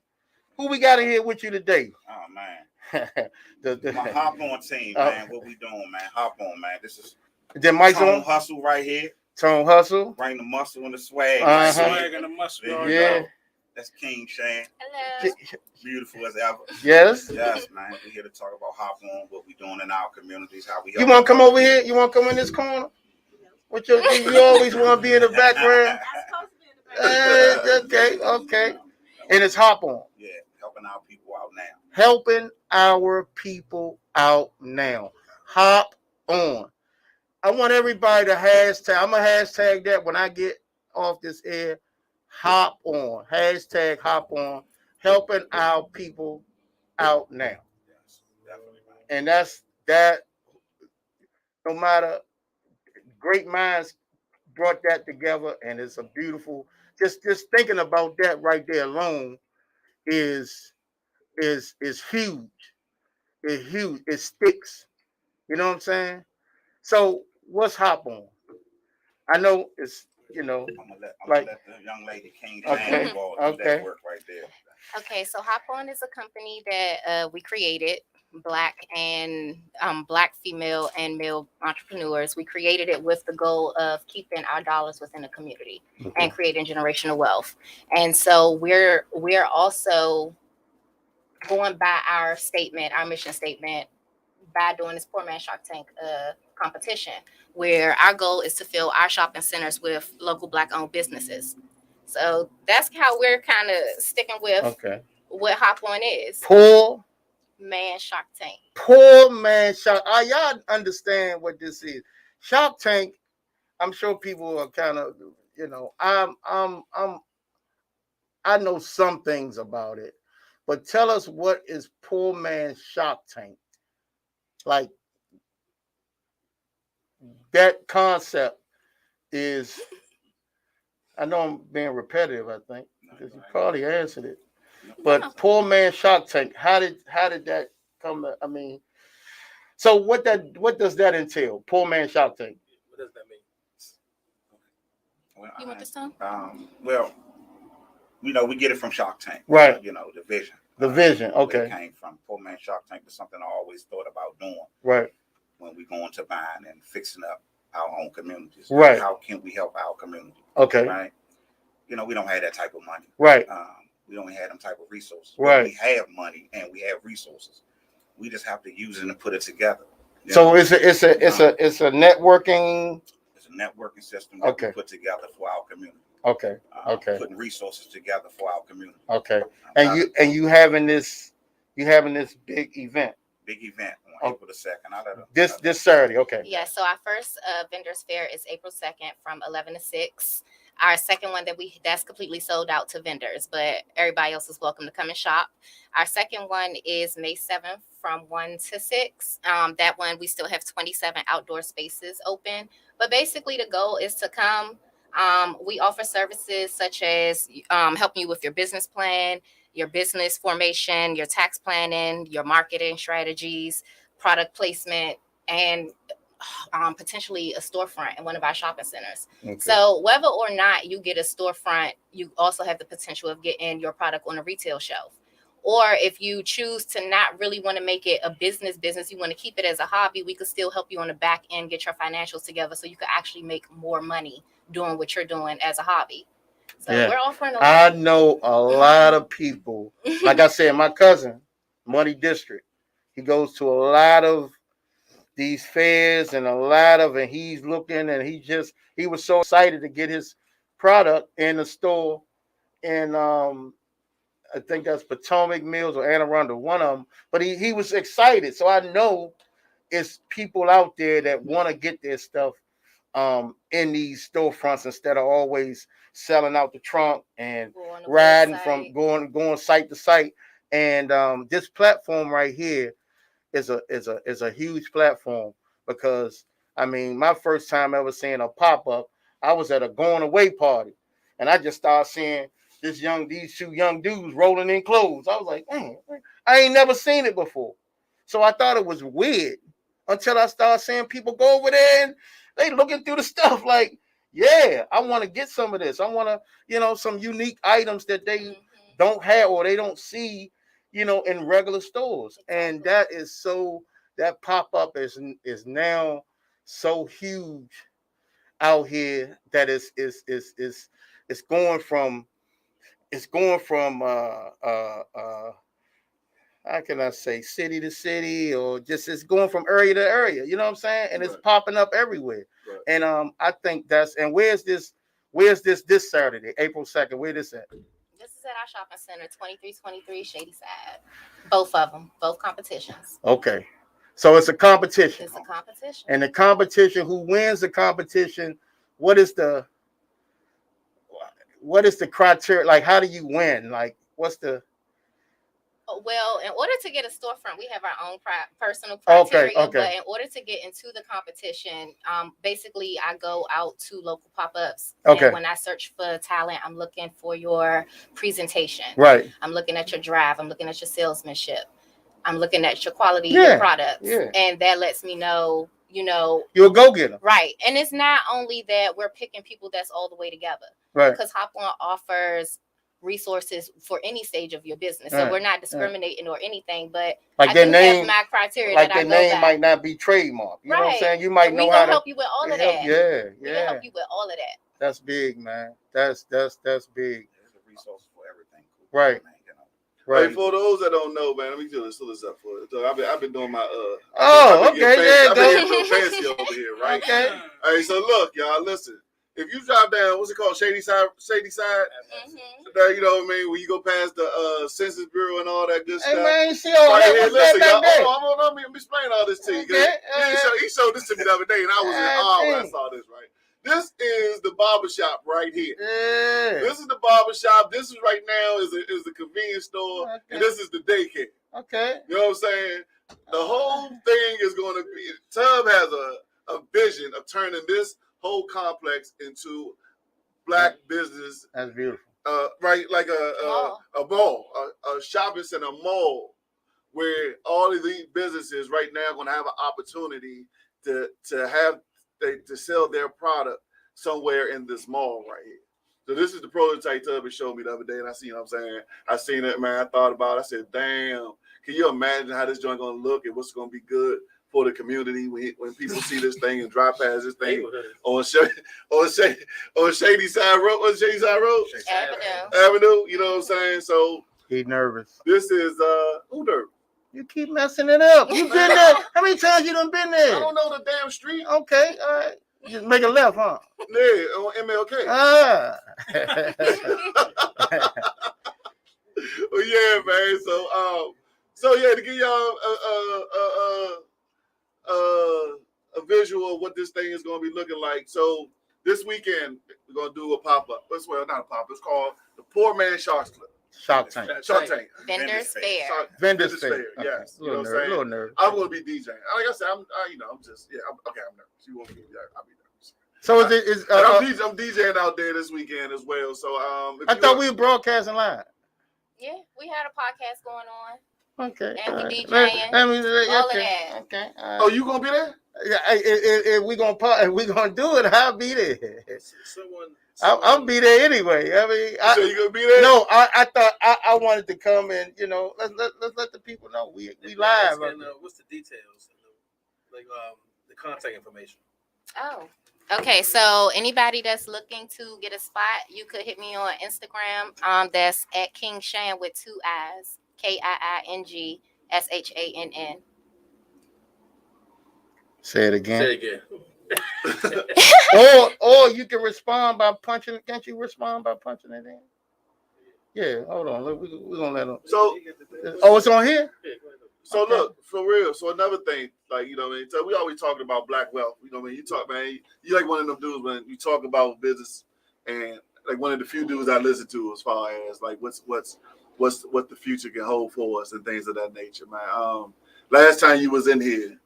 Who we got in here with you today?
Oh man, my Hop On team, man. What we doing, man? Hop On, man. This is Tone Hustle right here.
Tone Hustle.
Bring the muscle and the swag.
Swag and the muscle.
Yeah.
That's King Shane.
Hello.
Beautiful as ever.
Yes.
Yes, man. We're here to talk about Hop On, what we're doing in our communities, how we.
You want to come over here? You want to come in this corner? What you always want to be in the background? Okay. And it's Hop On.
Yeah, helping our people out now.
Helping our people out now. Hop On. I want everybody to hashtag. I'm going to hashtag that when I get off this air. Hop On. Hashtag Hop On. Helping our people out now.
Yes, definitely, man.
And that's that. No matter, great minds brought that together, and it's a beautiful. Just thinking about that right there alone is huge. It's huge. It sticks. You know what I'm saying? So what's Hop On? I know it's
I'm gonna let the young lady King
Okay,
Shane do
okay.
that work right there.
Okay, so Hop On is a company that we created, black female and male entrepreneurs. We created it with the goal of keeping our dollars within the community and creating generational wealth. And so we're also going by our mission statement, by doing this Poor Man Shark Tank competition, where our goal is to fill our shopping centers with local Black-owned businesses. So that's how we're kind of sticking with what Hop On is.
Poor
Man Shark Tank.
Poor Man Shark. Y'all understand what this is? Shark Tank. I'm sure people are kind of, I know some things about it, but tell us, what is Poor Man Shark Tank? Like, that concept is, I know I'm being repetitive, I think, because you probably answered it. But Poor Man Shark Tank, how did that come? I mean, so what does that entail? Poor Man Shark Tank.
What does that mean?
Well,
You want this song?
Well, we get it from Shark Tank,
right?
The vision.
The vision, okay.
Where it came from. Poor Man Shark Tank was something I always thought about doing.
Right.
When we go into buying and fixing up our own communities.
Right.
How can we help our community?
Okay.
Right. We don't have that type of money.
Right.
We don't have them type of resources.
Right.
We have money and we have resources. We just have to use it and put it together.
So it's a networking.
It's a networking system that we put together for our community.
Okay.
Putting resources together for our community.
Okay. And you having this big event.
Big event on April the 2nd.
This Saturday, okay.
Yeah, so our first vendors fair is April 2nd from 11 to 6. Our second one that's completely sold out to vendors, but everybody else is welcome to come and shop. Our second one is May 7th from 1 to 6. That one, we still have 27 outdoor spaces open. But basically the goal is to come. We offer services such as helping you with your business plan, your business formation, your tax planning, your marketing strategies, product placement, and potentially a storefront in one of our shopping centers. Okay. So whether or not you get a storefront, you also have the potential of getting your product on a retail shelf. Or if you choose to not really want to make it a business, you want to keep it as a hobby, we could still help you on the back end, get your financials together so you could actually make more money doing what you're doing as a hobby. So we're offering a lot.
I know a lot of people. Like I said, my cousin, Money District, he goes to a lot of these fairs and he's looking, and he was so excited to get his product in the store. And I think that's Potomac Mills or Anne Arundel, one of them. But he was excited. So I know it's people out there that want to get their stuff in these storefronts instead of always selling out the trunk and riding from going site to site. And this platform right here is a huge platform, because I mean, my first time ever seeing a pop-up, I was at a going away party, and I just started seeing these two young dudes rolling in clothes. I was like, man, I ain't never seen it before. So I thought it was weird until I started seeing people go over there and they looking through the stuff like, yeah, I want to get some of this. I want to, some unique items that they don't have or they don't see, in regular stores. And that pop-up is now so huge out here that it's going from it's going from how can I say, city to city, or just it's going from area to area. You know what I'm saying? And it's popping up everywhere.
Right.
And I think that's, and where's this this Saturday, April 2nd? Where this at?
This is at our shopping center, 2323 Shady Side. Both of them, both competitions.
Okay. So it's a competition.
It's a competition.
And the competition, who wins the competition, what is the criteria? Like, how do you win? Like, what's the...
Well, in order to get a storefront, we have our own personal criteria.
Okay.
But in order to get into the competition, basically, I go out to local pop-ups.
Okay.
And when I search for talent, I'm looking for your presentation.
Right.
I'm looking at your drive. I'm looking at your salesmanship. I'm looking at your quality of your products.
Yeah.
And that lets me know,
you're a go-getter.
Right. And it's not only that we're picking people that's all the way together.
Right.
Because Hop On offers resources for any stage of your business. So we're not discriminating or anything, but
like
I
their
do
name,
have my criteria
like
that
their
I go
name
by.
might not be trademarked. You know what I'm saying? You might know how to
help you with all of that.
Yeah.
We can help you with all of that.
That's big, man. That's big.
There's a resource for everything.
Right.
Right. Hey, for those that don't know, man, let me fill this up for it. So I've been doing my
I've been
getting real fancy over here, right?
Okay.
All right, so look, y'all, listen. If you drive down, what's it called, Shady Side? There, you know what I mean? When you go past the Census Bureau and all that good stuff.
Hey man, you see all
right,
that?
Listen, y'all, let me explain all this to you.
Okay.
He showed this to me the other day, and I was in awe when I saw this. Right, this is the barbershop right here.
Yeah.
This is the barbershop. This is right now is the convenience store, and this is the daycare.
Okay.
You know what I'm saying? The whole thing is going to be. Tubb has a vision of turning this whole complex into black business.
That's beautiful.
Right, like a mall, a shopping center mall, where all of these businesses right now are going to have an opportunity to sell their product somewhere in this mall right here. So this is the prototype Tubb showed me the other day, and I seen, you know what I'm saying, I seen it, man. I thought about it. I said, damn, can you imagine how this joint going to look and what's going to be good for the community when people see this thing and drive past this thing on Shady Side Road, Avenue, you know what I'm saying? So
he nervous.
This is who nervous?
You keep messing it up. You been there? How many times you done been there?
I don't know the damn street.
Okay, all right. Just make a left, huh?
Yeah, on MLK. Well, yeah, man. So yeah, to give y'all a visual of what this thing is going to be looking like. So this weekend we're going to do a pop-up. Well, not a pop-up. It's called the Poor Man Sharks Club.
Shark Tank.
Vendors Fair.
Vendors Fair.
Yes.
Okay.
You know what I'm saying?
Little nervous.
I'm going to be DJing. Like I said, I'm nervous. You won't be. I'll be nervous.
So
I'm DJing out there this weekend as well. So
I thought we were broadcasting live.
Yeah, we had a podcast going on.
Okay.
And we DJing. All of that.
Okay.
Oh, you gonna be there?
Yeah. If we gonna do it, I'll be there. I'll be there anyway. I mean,
so you gonna be there?
No, I thought I wanted to come and let's let the people know we live.
What's the details? Like the contact information.
Oh. Okay, so anybody that's looking to get a spot, you could hit me on Instagram. That's at King Shan with 2 I's, KIING SHANN.
Say it again.
Say it again.
or you can respond by punching. Can't you respond by punching it in? Yeah, hold on. We're gonna let them.
So,
it's on here.
So look, for real. So another thing, like, you know what I mean? So we always talking about black wealth. You know what I mean? You talk, man, you like one of them dudes when you talk about business, and like one of the few dudes I listen to as far as like what the future can hold for us and things of that nature, man. Last time you was in here,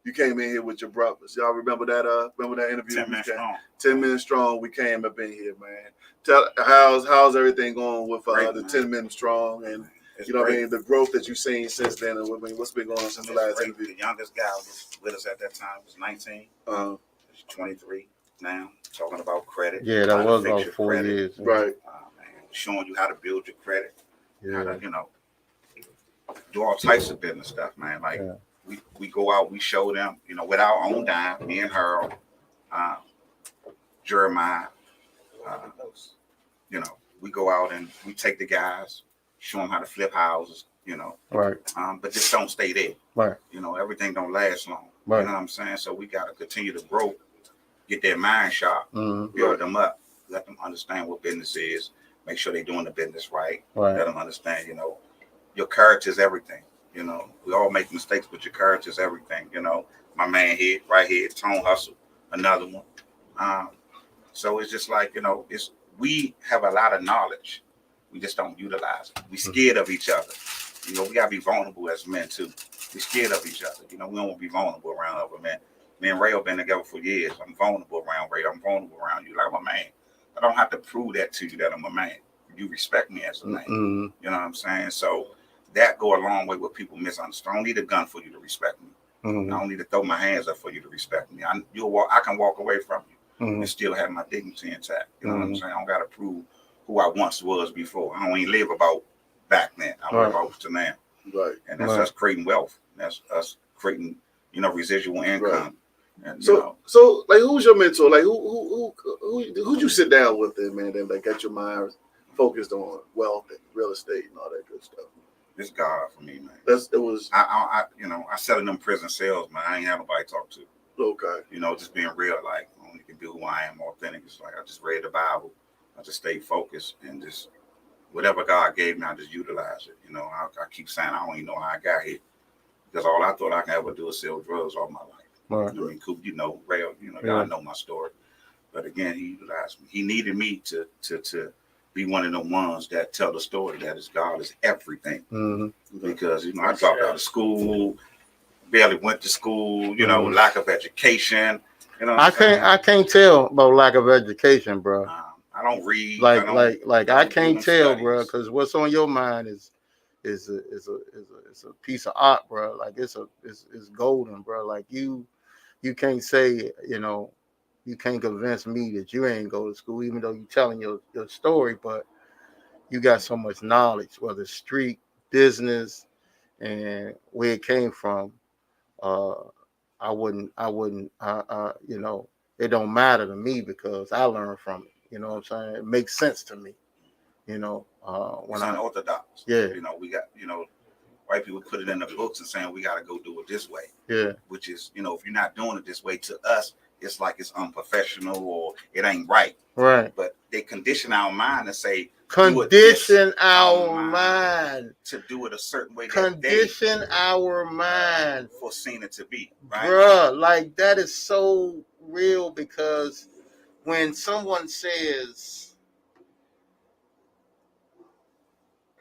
you came in here with your brothers. Y'all remember that? Remember that interview?
10 minutes strong.
10 minutes strong. We came up in here, man. Tell how's everything going with the 10 minutes strong and. It's what I mean, the growth that you've seen since then, and what's been going on since the last interview.
The youngest guy was with us at that time was 19. He's 23 now. Talking about credit.
Yeah, that was about 4 years.
Right.
Man, showing you how to build your credit. Yeah. How to, do all types of business stuff, man. Like we go out, we show them, with our own dime, me and Harold, Jeremiah, we go out and we take the guys, show them how to flip houses, you know.
Right.
But just don't stay there.
Right.
You know, everything don't last long.
Right.
You know what I'm saying? So we got to continue to grow, get their mind sharp,
Mm-hmm.
build them up, let them understand what business is, make sure they're doing the business right.
Right.
Let them understand, you know, your character is everything. You know, we all make mistakes, but your character is everything. You know, my man here, right here, Tone Hustle, another one. So it's just like, you know, we have a lot of knowledge. We just don't utilize it. We scared of each other. You know, we gotta be vulnerable as men too. We scared of each other. You know, we don't want to be vulnerable around other men. Me and Ray have been together for years. I'm vulnerable around Ray. I'm vulnerable around you. Like my man. I don't have to prove that to you that I'm a man. You respect me as a man.
Mm-hmm.
You know what I'm saying? So that go a long way with people misunderstand. I don't need a gun for you to respect me.
Mm-hmm.
I don't need to throw my hands up for you to respect me. I can walk away from you and still have my dignity intact. You know what I'm saying? I don't got to prove who I once was before. I don't even live about back then. I live about to now.
Right.
And that's us creating wealth. That's us creating, you know, residual income.
Right.
And,
so like, who's your mentor? Like, who'd you sit down with then, man? That got your mind focused on wealth and real estate and all that good stuff.
It's God for me, man. I sat in them prison cells, man. I ain't have nobody to talk to.
Okay.
You know, just being real, like, I only can be who I am, authentic. It's like I just read the Bible. I just stayed focused and just whatever God gave me, I just utilize it. You know, I keep saying I don't even know how I got here because all I thought I could ever do is sell drugs all my life.
Right.
I mean, Coop, you know, Ray, you know, y'all know my story. But again, he utilized me. He needed me to be one of the ones that tell the story that is God is everything. Mm-hmm. Because, you know, I dropped out of school, barely went to school, you know, lack of education. You know, I
can't tell about lack of education, bro.
I don't read.
I can't tell, bro, because what's on your mind is a piece of art, bro. Like it's golden, bro. Like you can't say, you know, you can't convince me that you ain't go to school, even though you're telling your story, but you got so much knowledge, whether street, business, and where it came from. I wouldn't, you know, it don't matter to me because I learned from it. You know what I'm saying? It makes sense to me. You know,
when I'm unorthodox.
Yeah.
You know, we got, you know, white people put it in the books and saying we got to go do it this way.
Yeah.
Which is, you know, if you're not doing it this way, to us, it's like it's unprofessional or it ain't right.
Right.
But they condition our mind to say,
condition our mind
to do it a certain way.
Condition our mind.
Foreseen it to be. Right?
Bruh, like that is so real because when someone says,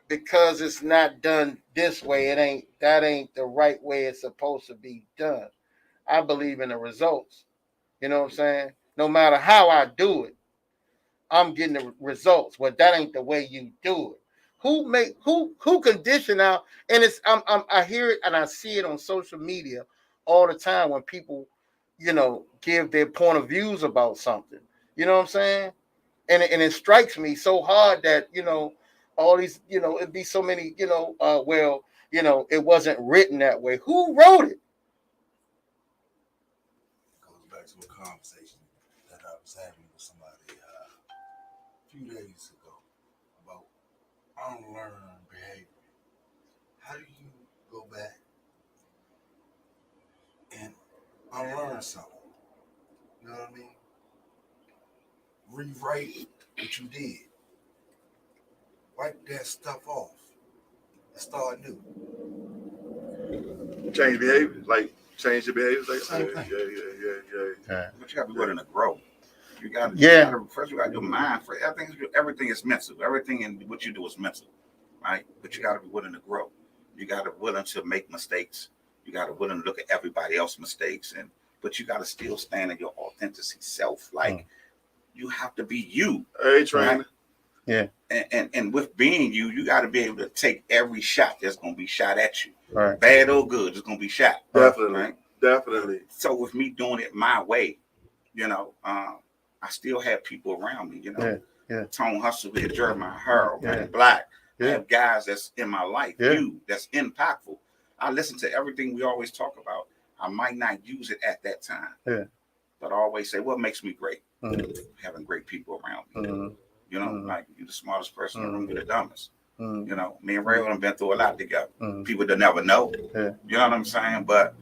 because it's not done this way, that ain't the right way it's supposed to be done. I believe in the results. You know what I'm saying? No matter how I do it, I'm getting the results. But that ain't the way you do it. Who condition out? And it's I hear it and I see it on social media all the time when people, you know, give their point of views about something. You know what I'm saying? And it strikes me so hard that, you know, all these, you know, it'd be so many, you know, well, you know, it wasn't written that way. Who wrote it?
Goes back to a conversation that I was having with somebody a few days ago about unlearned behavior. How do you go back and unlearn something? You know what I mean? Rewrite what you did. Wipe that stuff off and start new.
Change behavior, like change your behavior. Like,
Same thing.
Yeah.
But you got to be willing to grow. You got to.
Yeah.
First, you got your mind for everything is mental. Everything in what you do is mental, right? But you got to be willing to grow. You got to be willing to make mistakes. You got to be willing to look at everybody else's mistakes, but you got to still stand in your authenticity self. Like you have to be you.
Hey, trainer.
Right?
Yeah.
And with being you, you got to be able to take every shot that's going to be shot at you.
Right.
Bad or good, it's going to be shot.
Definitely.
Right?
Definitely.
So with me doing it my way, you know, I still have people around me, you know.
Yeah.
Tone Hustle here, Jeremiah Harold, man, Black.
Yeah.
I have guys that's in my life, that's impactful. I listen to everything we always talk about. I might not use it at that time.
Yeah.
But I always say, what makes me great?
Mm-hmm.
Having great people around me.
Mm-hmm.
You know, like you the smartest person in the room, you're the dumbest.
Mm.
You know, me and Ray have been through a lot together.
Mm.
People that never know.
Yeah.
You know what I'm saying? But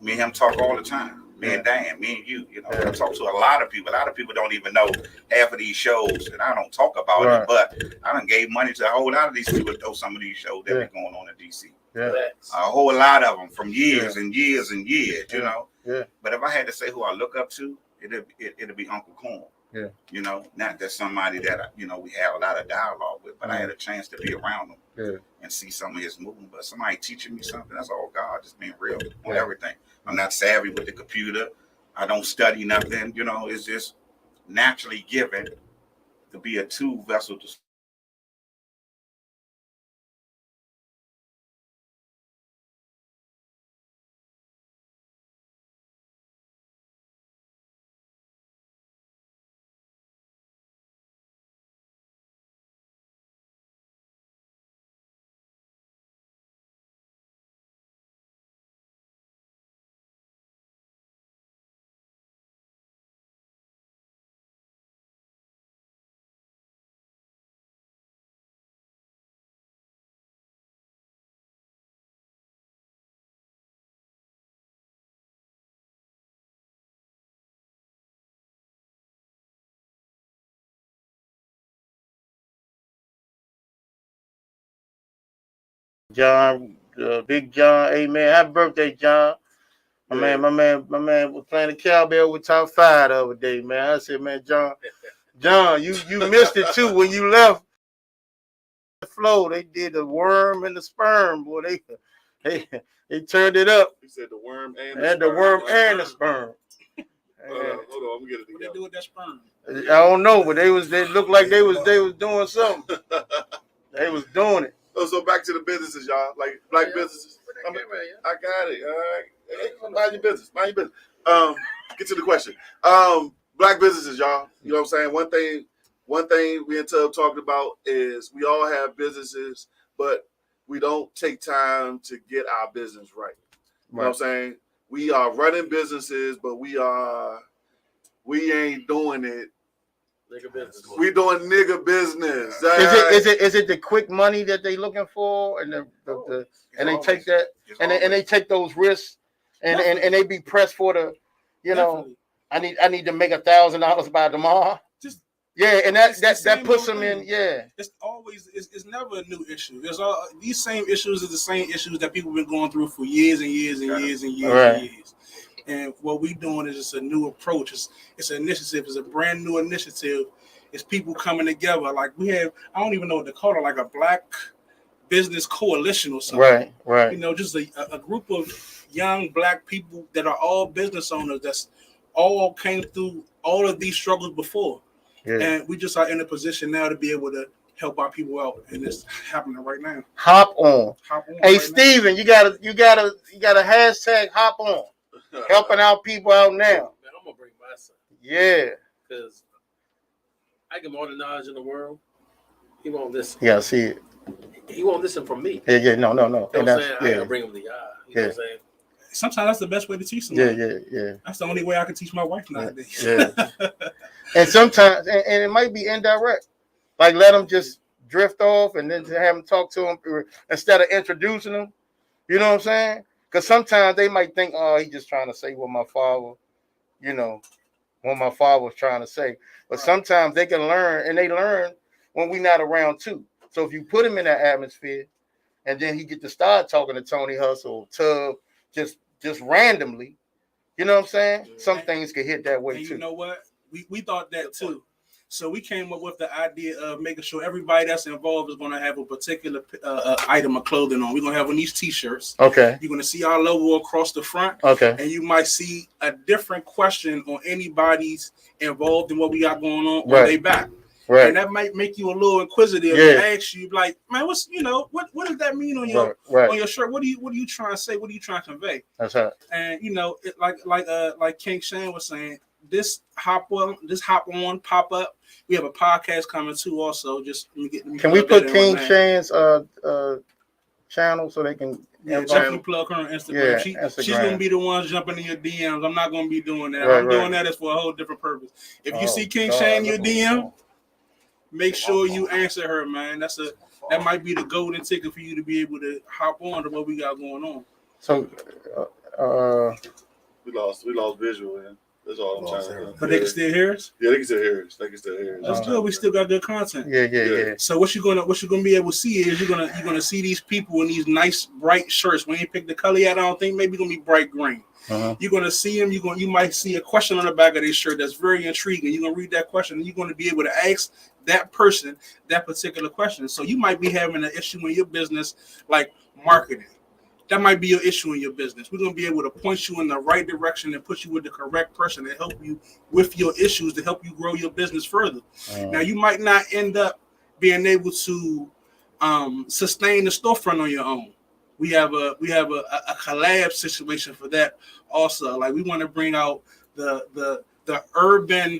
me and him talk all the time. Me and Dan, me and you. You know, I talk to a lot of people. A lot of people don't even know half of these shows, and I don't talk about it. But I done gave money to a whole lot of these people to know some of these shows that be going on in DC.
Yeah.
A whole lot of them from years and years and years. You know.
Yeah.
But if I had to say who I look up to, it'd be Uncle Corn.
Yeah.
You know, not that somebody that we have a lot of dialogue with, but I had a chance to be around him and see some of his movement. But somebody teaching me something, that's all God, just being real on everything. I'm not savvy with the computer. I don't study nothing. You know, it's just naturally given to be a tool vessel to.
John, Big John, amen. Happy birthday, John. My man was playing the cowbell with top 5 the other day, man. I said, man, John, you missed it too when you left the flow. They did the worm and the sperm, boy. They turned it up.
You said the worm and
The worm and the sperm.
Hold on, I'm gonna get it together.
What they do with that sperm?
I don't know, but they looked like they was doing something. They was doing it.
So back to the businesses, y'all. Like black businesses. I got it. All right. Hey, mind your business. Get to the question. Black businesses, y'all. You know what I'm saying? One thing we and Tubb talked about is we all have businesses, but we don't take time to get our business right. You know what I'm saying? We are running businesses, but we ain't doing it.
Nigga business.
We doing nigga business.
Is it the quick money that they looking for, and they take that and they take those risks and they be pressed for the, you know, I need to make $1,000 by tomorrow. And that puts them in. Yeah,
it's always it's never a new issue. There's all these same issues are the same issues that people have been going through for years and years and years and years and years. And what we're doing is just a new approach. It's an initiative. It's a brand new initiative. It's people coming together. Like we have, I don't even know what to call it, like a black business coalition or something.
Right.
You know, just a group of young black people that are all business owners that's all came through all of these struggles before. Yeah. And we just are in a position now to be able to help our people out, and it's happening right now.
Hop on. Hey, right, Steven, you gotta hashtag hop on. Helping out people out now.
Man, I'm gonna bring my son.
Yeah.
Because I give him all the knowledge in the world. He won't listen.
Yeah, see it.
He won't listen from me.
Yeah, no.
You know what I'm saying? I gotta bring him the eye. You know what I'm saying?
Sometimes that's the best way to teach somebody.
Yeah.
That's the only way I can teach my wife nowadays.
Yeah. And sometimes, and it might be indirect. Like let them just drift off and then have them talk to them instead of introducing them. You know what I'm saying? Because sometimes they might think, oh, he's just trying to say what my father was trying to say. But sometimes they can learn, and they learn when we're not around too. So if you put him in that atmosphere, and then he get to start talking to Tony Hustle, Tubb, just randomly, you know what I'm saying? Some things can hit that way
and
too.
You know what? We thought that too. So we came up with the idea of making sure everybody that's involved is going to have a particular item of clothing on. We're going to have one of these T-shirts.
Okay.
You're going to see our logo across the front.
Okay.
And you might see a different question on anybody's involved in what we got going on their back.
Right.
And that might make you a little inquisitive and ask you, like, man, what does that mean on your on your shirt? What are you trying to say? What are you trying to convey?
That's right.
And like King Shane was saying, this hop on pop up. We have a podcast coming too. Also,
can we put King Shane's channel so they can
definitely plug her on Instagram.
Yeah,
She's gonna be the ones jumping in your DMs. I'm not gonna be doing that. I'm doing that as for a whole different purpose. If you see King Shane in your DM, make sure you answer her, man. That might be the golden ticket for you to be able to hop on to what we got going on.
So,
we lost visual, man. That's all I'm trying to do.
But they can still hear us?
Yeah, they can still hear us.
That's good. We still got good content.
Yeah.
So what you're gonna be able to see is you're gonna see these people in these nice bright shirts. When you pick the color yet, I don't think maybe it's gonna be bright green. You're gonna see them. You might see a question on the back of their shirt that's very intriguing. You're gonna read that question, and you're gonna be able to ask that person that particular question. So you might be having an issue in your business, like marketing. That might be your issue in your business. We're going to be able to point you in the right direction and put you with the correct person to help you with your issues, to help you grow your business further. Now, you might not end up being able to sustain the storefront on your own. We have a collab situation for that also. Like, we want to bring out the urban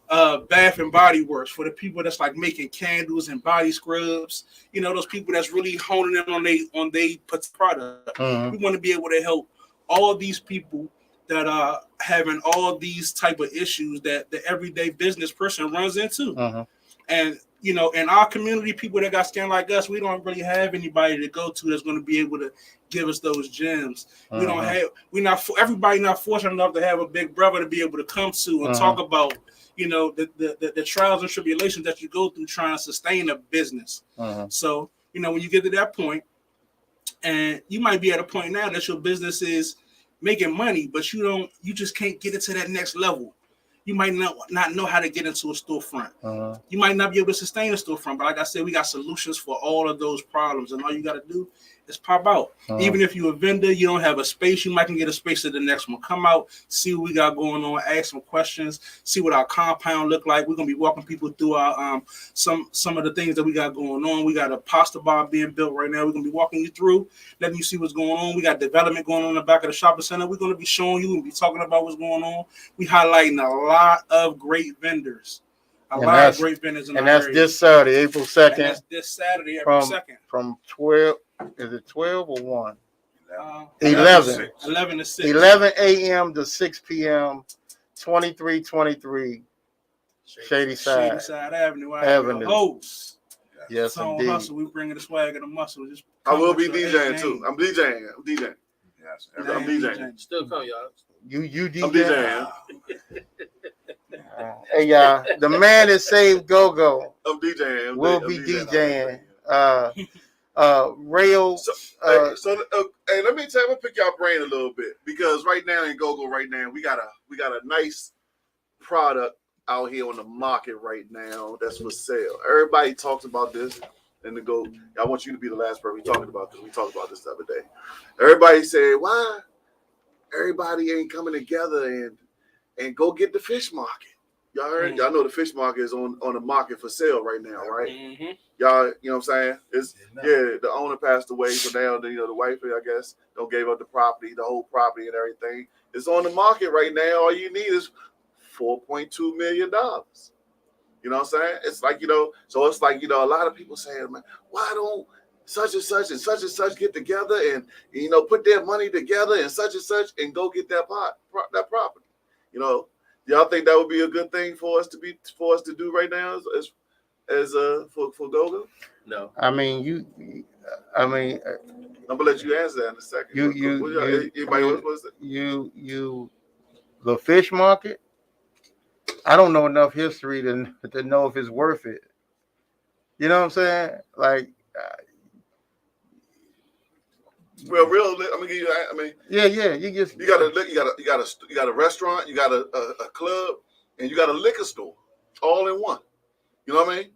Bath and Body Works for the people that's like making candles and body scrubs. You know, those people that's really honing in on they product. We want to be able to help all these people that are having all these type of issues that the everyday business person runs into. And you know, in our community, people that got scammed like us, we don't really have anybody to go to that's going to be able to give us those gems. Everybody not fortunate enough to have a big brother to be able to come to and talk about, you know, the trials and tribulations that you go through trying to sustain a business. So, you know, when you get to that point, and you might be at a point now that your business is making money, but you just can't get it to that next level. You might not know how to get into a storefront. You might not be able to sustain a storefront, but like I said, we got solutions for all of those problems, and all you got to do is pop out. Even if you're a vendor, you don't have a space, you might can get a space to the next one. Come out, see what we got going on, ask some questions, see what our compound look like. We're gonna be walking people through our some of the things that we got going on. We got a pasta bar being built right now. We're gonna be walking you through, letting you see what's going on. We got development going on in the back of the shopping center. We're gonna be showing you and be talking about what's going on. We highlighting a lot of great vendors. A lot of great vendors in the area.
And that's this Saturday, April 2nd.
That's this Saturday, April 2nd.
From 12, is it 12 or 1?
11 to 6.
11 a.m. to 6 p.m. 2323 Shady Side
Avenue.
Host. Yes, indeed.
Hustle. We bringing the swag and the muscle.
I will be DJing too. I'm DJing. Yes, I'm DJing.
Still come, y'all.
You DJ.
I'm DJing.
Hey, y'all. The man that saved Go-Go.
I'm DJing.
We'll be DJing. Rail.
Hey, let me pick y'all brain a little bit, because right now in Go-Go, we got a nice product out here on the market right now that's for sale. Everybody talks about this, and I want you to be the last person talking about this. We talked about this the other day. Everybody said, why everybody ain't coming together and go get the fish market? Y'all heard? Y'all know the fish market is on the market for sale right now, right? Y'all, you know what I'm saying? The owner passed away, so now the wife, I guess, don't gave up the property, the whole property and everything. It's on the market right now. All you need is $4.2 million. You know what I'm saying? It's like, so it's like, a lot of people saying, man, why don't such and such and such get together and put their money together and such go get that property? Y'all think that would be a good thing for us to do right now as for Go-Go?
No.
I'm gonna
let you answer that in a second.
The fish market. I don't know enough history to know if it's worth it. You know what I'm saying? Like,
well, real. I'm gonna give you.
Yeah.
You got a restaurant, you got a club, and you got a liquor store, all in one. You know what I mean?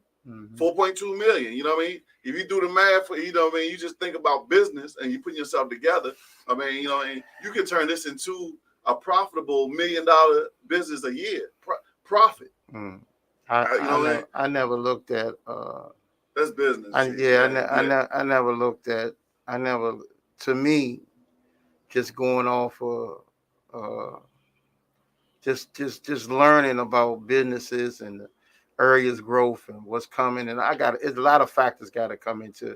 4.2 million. You know what I mean? If you do the math, you just think about business and you put yourself together. And you can turn this into a profitable $1 million business a year. Profit.
I never looked at.
That's business.
I never looked at. To me, just going off of just learning about businesses and the area's growth and what's coming, and it's a lot of factors got to come into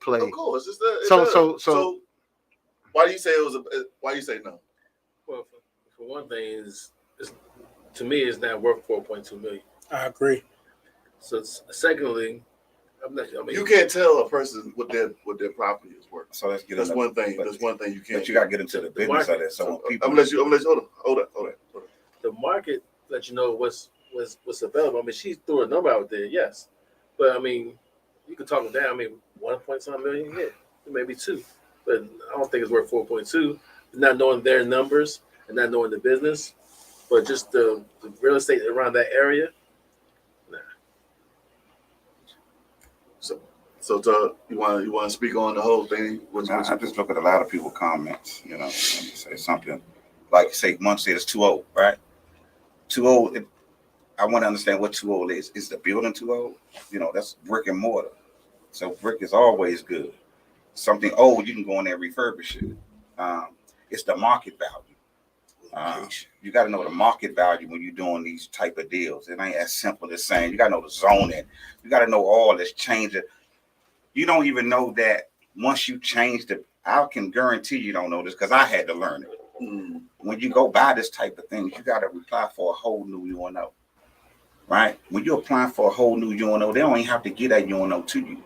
play.
Of course,
so
why do you say why do you say no?
Well, for one thing, to me, it's not worth $4.2 million.
I agree.
So secondly,
you can't tell a person what their property is worth.
So let's get
That's
into
one thing. That's one thing you can't.
But you got to get into the business
market.
of that. So when people,
I'm gonna let you. Hold on.
The market let you know what's available. I mean, she threw a number out there, yes, but I mean, you could talk it down. I mean, 1.7 million, yeah, maybe 2, but I don't think it's worth 4.2. Not knowing their numbers and not knowing the business, but just the real estate around that area. Nah.
So you want to speak on the whole thing?
I just look at a lot of people comments. You know, and say something like, say, one said it's too old, right? Too old. I want to understand what too old is. Is the building too old? You know, that's brick and mortar. So brick is always good. Something old, you can go in there and refurbish it. It's the market value. You got to know the market value when you're doing these type of deals. It ain't as simple as saying you got to know the zoning. You got to know all this changing. You don't even know that once you change the. I can guarantee you don't know this because I had to learn it. When you go buy this type of things, you got to apply for a whole new UNO. Right? When you're applying for a whole new UNO, they don't even have to get that UNO to you.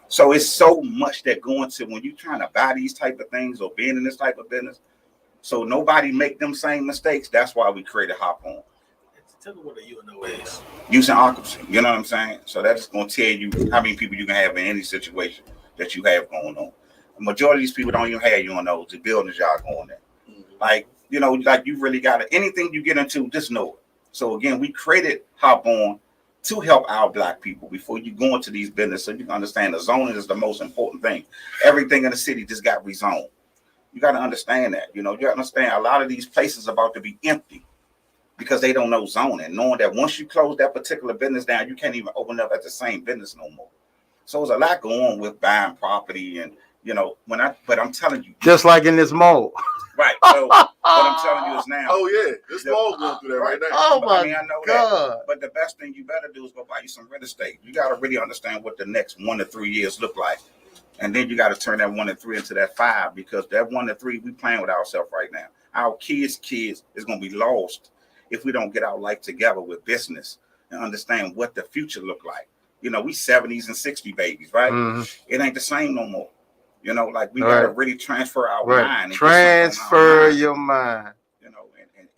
So it's so much that go into when you're trying to buy these type of things or being in this type of business. So nobody make them same mistakes. That's why we created Hop On.
Tell me what a UNO is.
Using occupancy. You know what I'm saying? So that's going to tell you how many people you can have in any situation that you have going on. The majority of these people don't even have UNOs. The buildings y'all going there. Like, you know, like you really got to, anything you get into, just know it. So again, we created Hop On to help our Black people before you go into these businesses, so you can understand the zoning is the most important thing. Everything in the city just got rezoned. You got to understand that. You know, you got to understand a lot of these places are about to be empty because they don't know zoning, knowing that once you close that particular business down, you can't even open up at the same business no more. So there's a lot going on with buying property, and you know, but I'm telling you,
just like in this mall.
Right. So what I'm telling you is now.
Oh yeah, this mall's going through that right now.
Oh my
I know
God.
that. But the best thing you better do is go buy you some real estate. You got to really understand what the next 1 to 3 years look like, and then you got to turn that 1 to 3 into that 5, because that 1 to 3 we playing with ourselves right now. Our kids is gonna be lost if we don't get our life together with business and understand what the future look like. You know, we 70s and 60 babies, right? Mm-hmm. It ain't the same no more. You know, like we gotta really transfer our mind. And
transfer your mind. You know,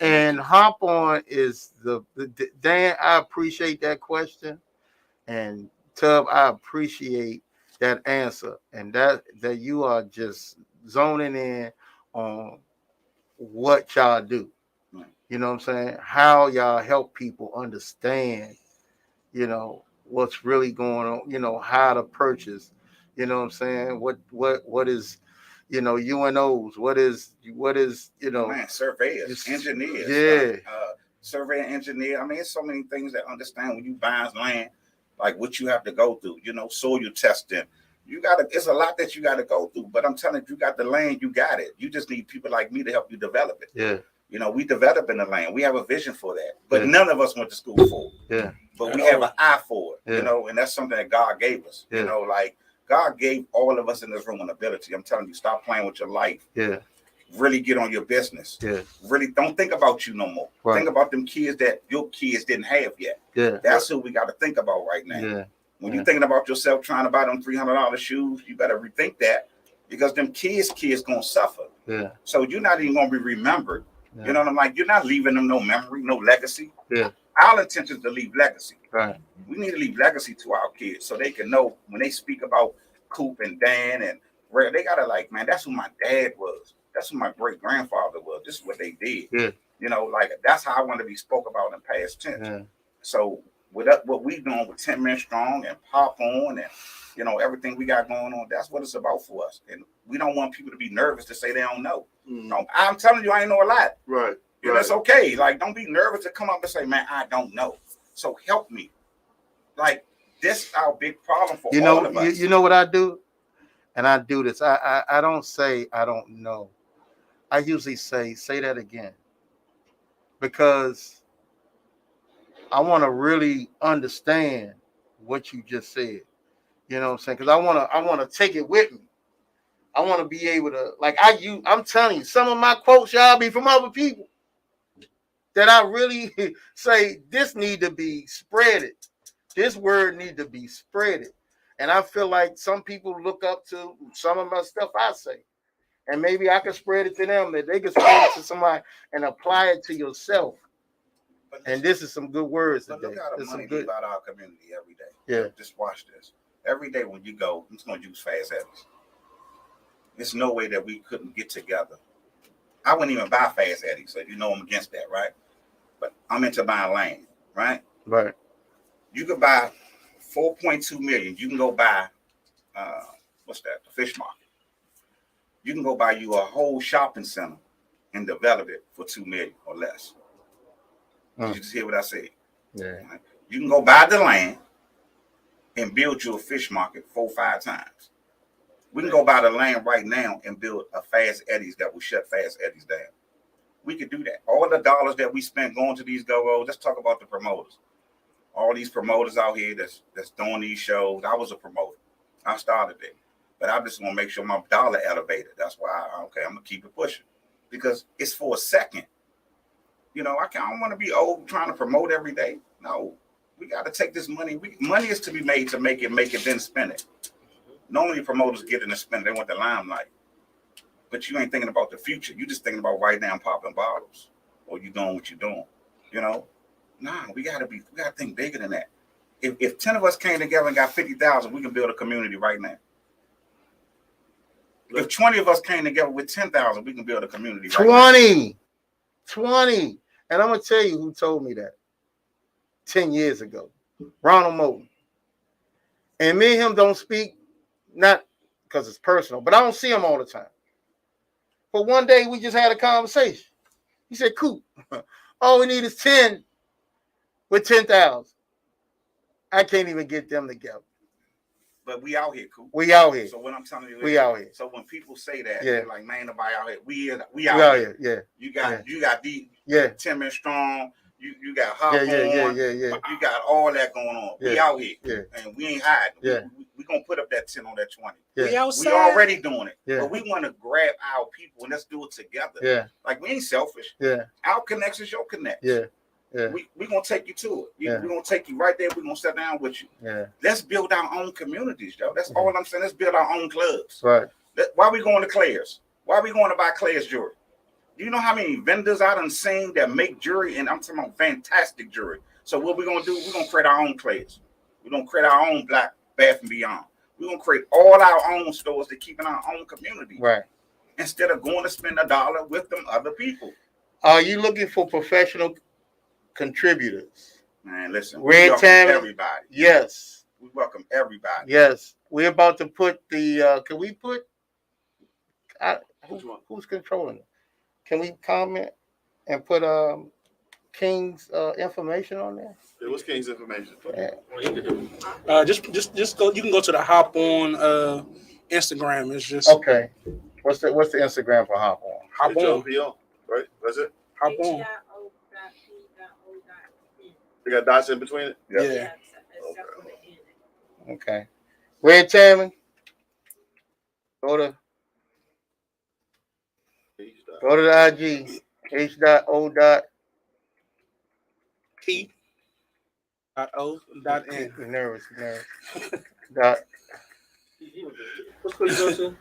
and Hop On is the Dan. I appreciate that question, and Tubb, I appreciate that answer, and that you are just zoning in on what y'all do. You know what I'm saying? How y'all help people understand, you know, what's really going on, you know, how to purchase, you know what I'm saying? What is, you know, UNOs, what is, you know,
man, surveyors, engineers, surveyor, engineer. I mean, it's so many things that understand when you buy land, like what you have to go through, you know, soil testing. It's a lot that you got to go through, but I'm telling you, you got the land, you got it. You just need people like me to help you develop it.
Yeah.
You know, we develop in the land. We have a vision for that, but none of us went to school for it.
Yeah.
But we have an eye for it, you know, and that's something that God gave us. You know, like God gave all of us in this room an ability. I'm telling you, stop playing with your life.
Yeah.
Really get on your business.
Yeah.
Really don't think about you no more. Right. Think about them kids that your kids didn't have yet.
Yeah.
That's who we got to think about right now.
Yeah.
When you're thinking about yourself trying to buy them $300 shoes, you better rethink that, because them kids gonna suffer.
Yeah.
So you're not even gonna be remembered. Yeah. You know what I'm like? You're not leaving them no memory, no legacy.
Yeah.
Our intention is to leave legacy.
Right.
We need to leave legacy to our kids so they can know when they speak about Coop and Dan and Ray, they gotta like, man, that's who my dad was. That's who my great grandfather was. This is what they did.
Yeah.
You know, like that's how I want to be spoke about in past tense. Yeah. So with what we doing with 10 Men Strong and Hop On and you know everything we got going on, that's what it's about for us. And we don't want people to be nervous to say they don't know. No, I'm telling you, I ain't know a lot.
Right.
You know, that's okay. Like, don't be nervous to come up and say, man, I don't know. So help me. Like, this is our big problem for all of us.
You know what I do? And I do this. I don't say I don't know. I usually say that again. Because I want to really understand what you just said. You know what I'm saying? Because I want to take it with me. I want to be able to, like, I'm telling you, some of my quotes, y'all, be from other people that I really say this need to be spreaded This word need to be spreaded. And I feel like some people look up to some of my stuff I say. And maybe I can spread it to them, that they can spread it to somebody and apply it to yourself. And this is some good words
But
today.
look how the
This
money
some good.
leave out our community every day.
Yeah.
Just watch this. Every day when you go, I'm just going to use fast eddies. There's no way that we couldn't get together. I wouldn't even buy fast eddies, so you know I'm against that, right? But I'm into buying land, right?
Right.
You could buy 4.2 million. You can go buy, what's that? The fish market. You can go buy you a whole shopping center and develop it for 2 million or less. Did you just hear what I said?
Yeah.
Right? You can go buy the land and build you a fish market 4 or 5 times. We can go buy the land right now and build a fast eddies that will shut fast eddies down. We could do that. All the dollars that we spent going to these go-go's, let's talk about the promoters. All these promoters out here that's doing these shows. I was a promoter. I started it. But I just want to make sure my dollar elevated. That's why, I'm going to keep it pushing. Because it's for a second. You know, I don't want to be old trying to promote every day. No. We got to take this money. Money is to be made to make it, then spend it. Normally promoters get in and spend it. They want the limelight. But you ain't thinking about the future. You just thinking about right now popping bottles. Or you doing what you're doing. You know? Nah, we gotta think bigger than that. If 10 of us came together and got 50,000, we can build a community right now. If 20 of us came together with 10,000, we can build a community right now.
20. And I'm gonna tell you who told me that 10 years ago. Ronald Moulton. And me and him don't speak, not because it's personal, but I don't see him all the time. But one day we just had a conversation. He said, Coop, all we need is 10 with 10,000. I can't even get them together.
But we out here, Coop.
We out here.
So what I'm telling you,
We out here.
So when people say that,
Yeah.
they're like, man, nobody out here. We out here.
Yeah.
You got these 10 men strong. You got Hop on.
Yeah.
You got all that going on.
Yeah.
We out here.
Yeah.
And we ain't hiding.
Yeah.
We gonna put up that 10 on that 20.
Yeah.
We outside.
We already doing it.
Yeah.
But we want to grab our people and let's do it together.
Yeah.
Like we ain't selfish.
Yeah.
Our connections is your connect.
Yeah. Yeah.
We gonna take you to it.
Yeah.
We're gonna take you right there. We're gonna sit down with you.
Yeah.
Let's build our own communities, yo. That's all I'm saying. Let's build our own clubs.
Right.
Why are we going to Claire's? Why are we going to buy Claire's jewelry? Do you know how many vendors I done seen that make jewelry? And I'm talking about fantastic jewelry. So what we're going to do, we're going to create our own Claire's. We're going to create our own Black Bath and Beyond. We're going to create all our own stores to keep in our own community.
Right.
Instead of going to spend $1 with them other people.
Are you looking for professional contributors?
Man, listen.
Red
we welcome
Tammy?
everybody.
Yes.
We welcome everybody.
Yes. We're about to put the, can we put, who's controlling it? Can we comment and put King's information on there?
Yeah, what's King's information?
Yeah.
Just go. You can go to the Hop On Instagram. It's just
Okay. What's the Instagram for Hop On?
Hop On.
Right? That's it.
Hop On.
You got dots in between it?
Yeah.
Okay. Red Tammy. Go to the IG. H.O.
P.O.N.
Nervous. Dot.
What's going on?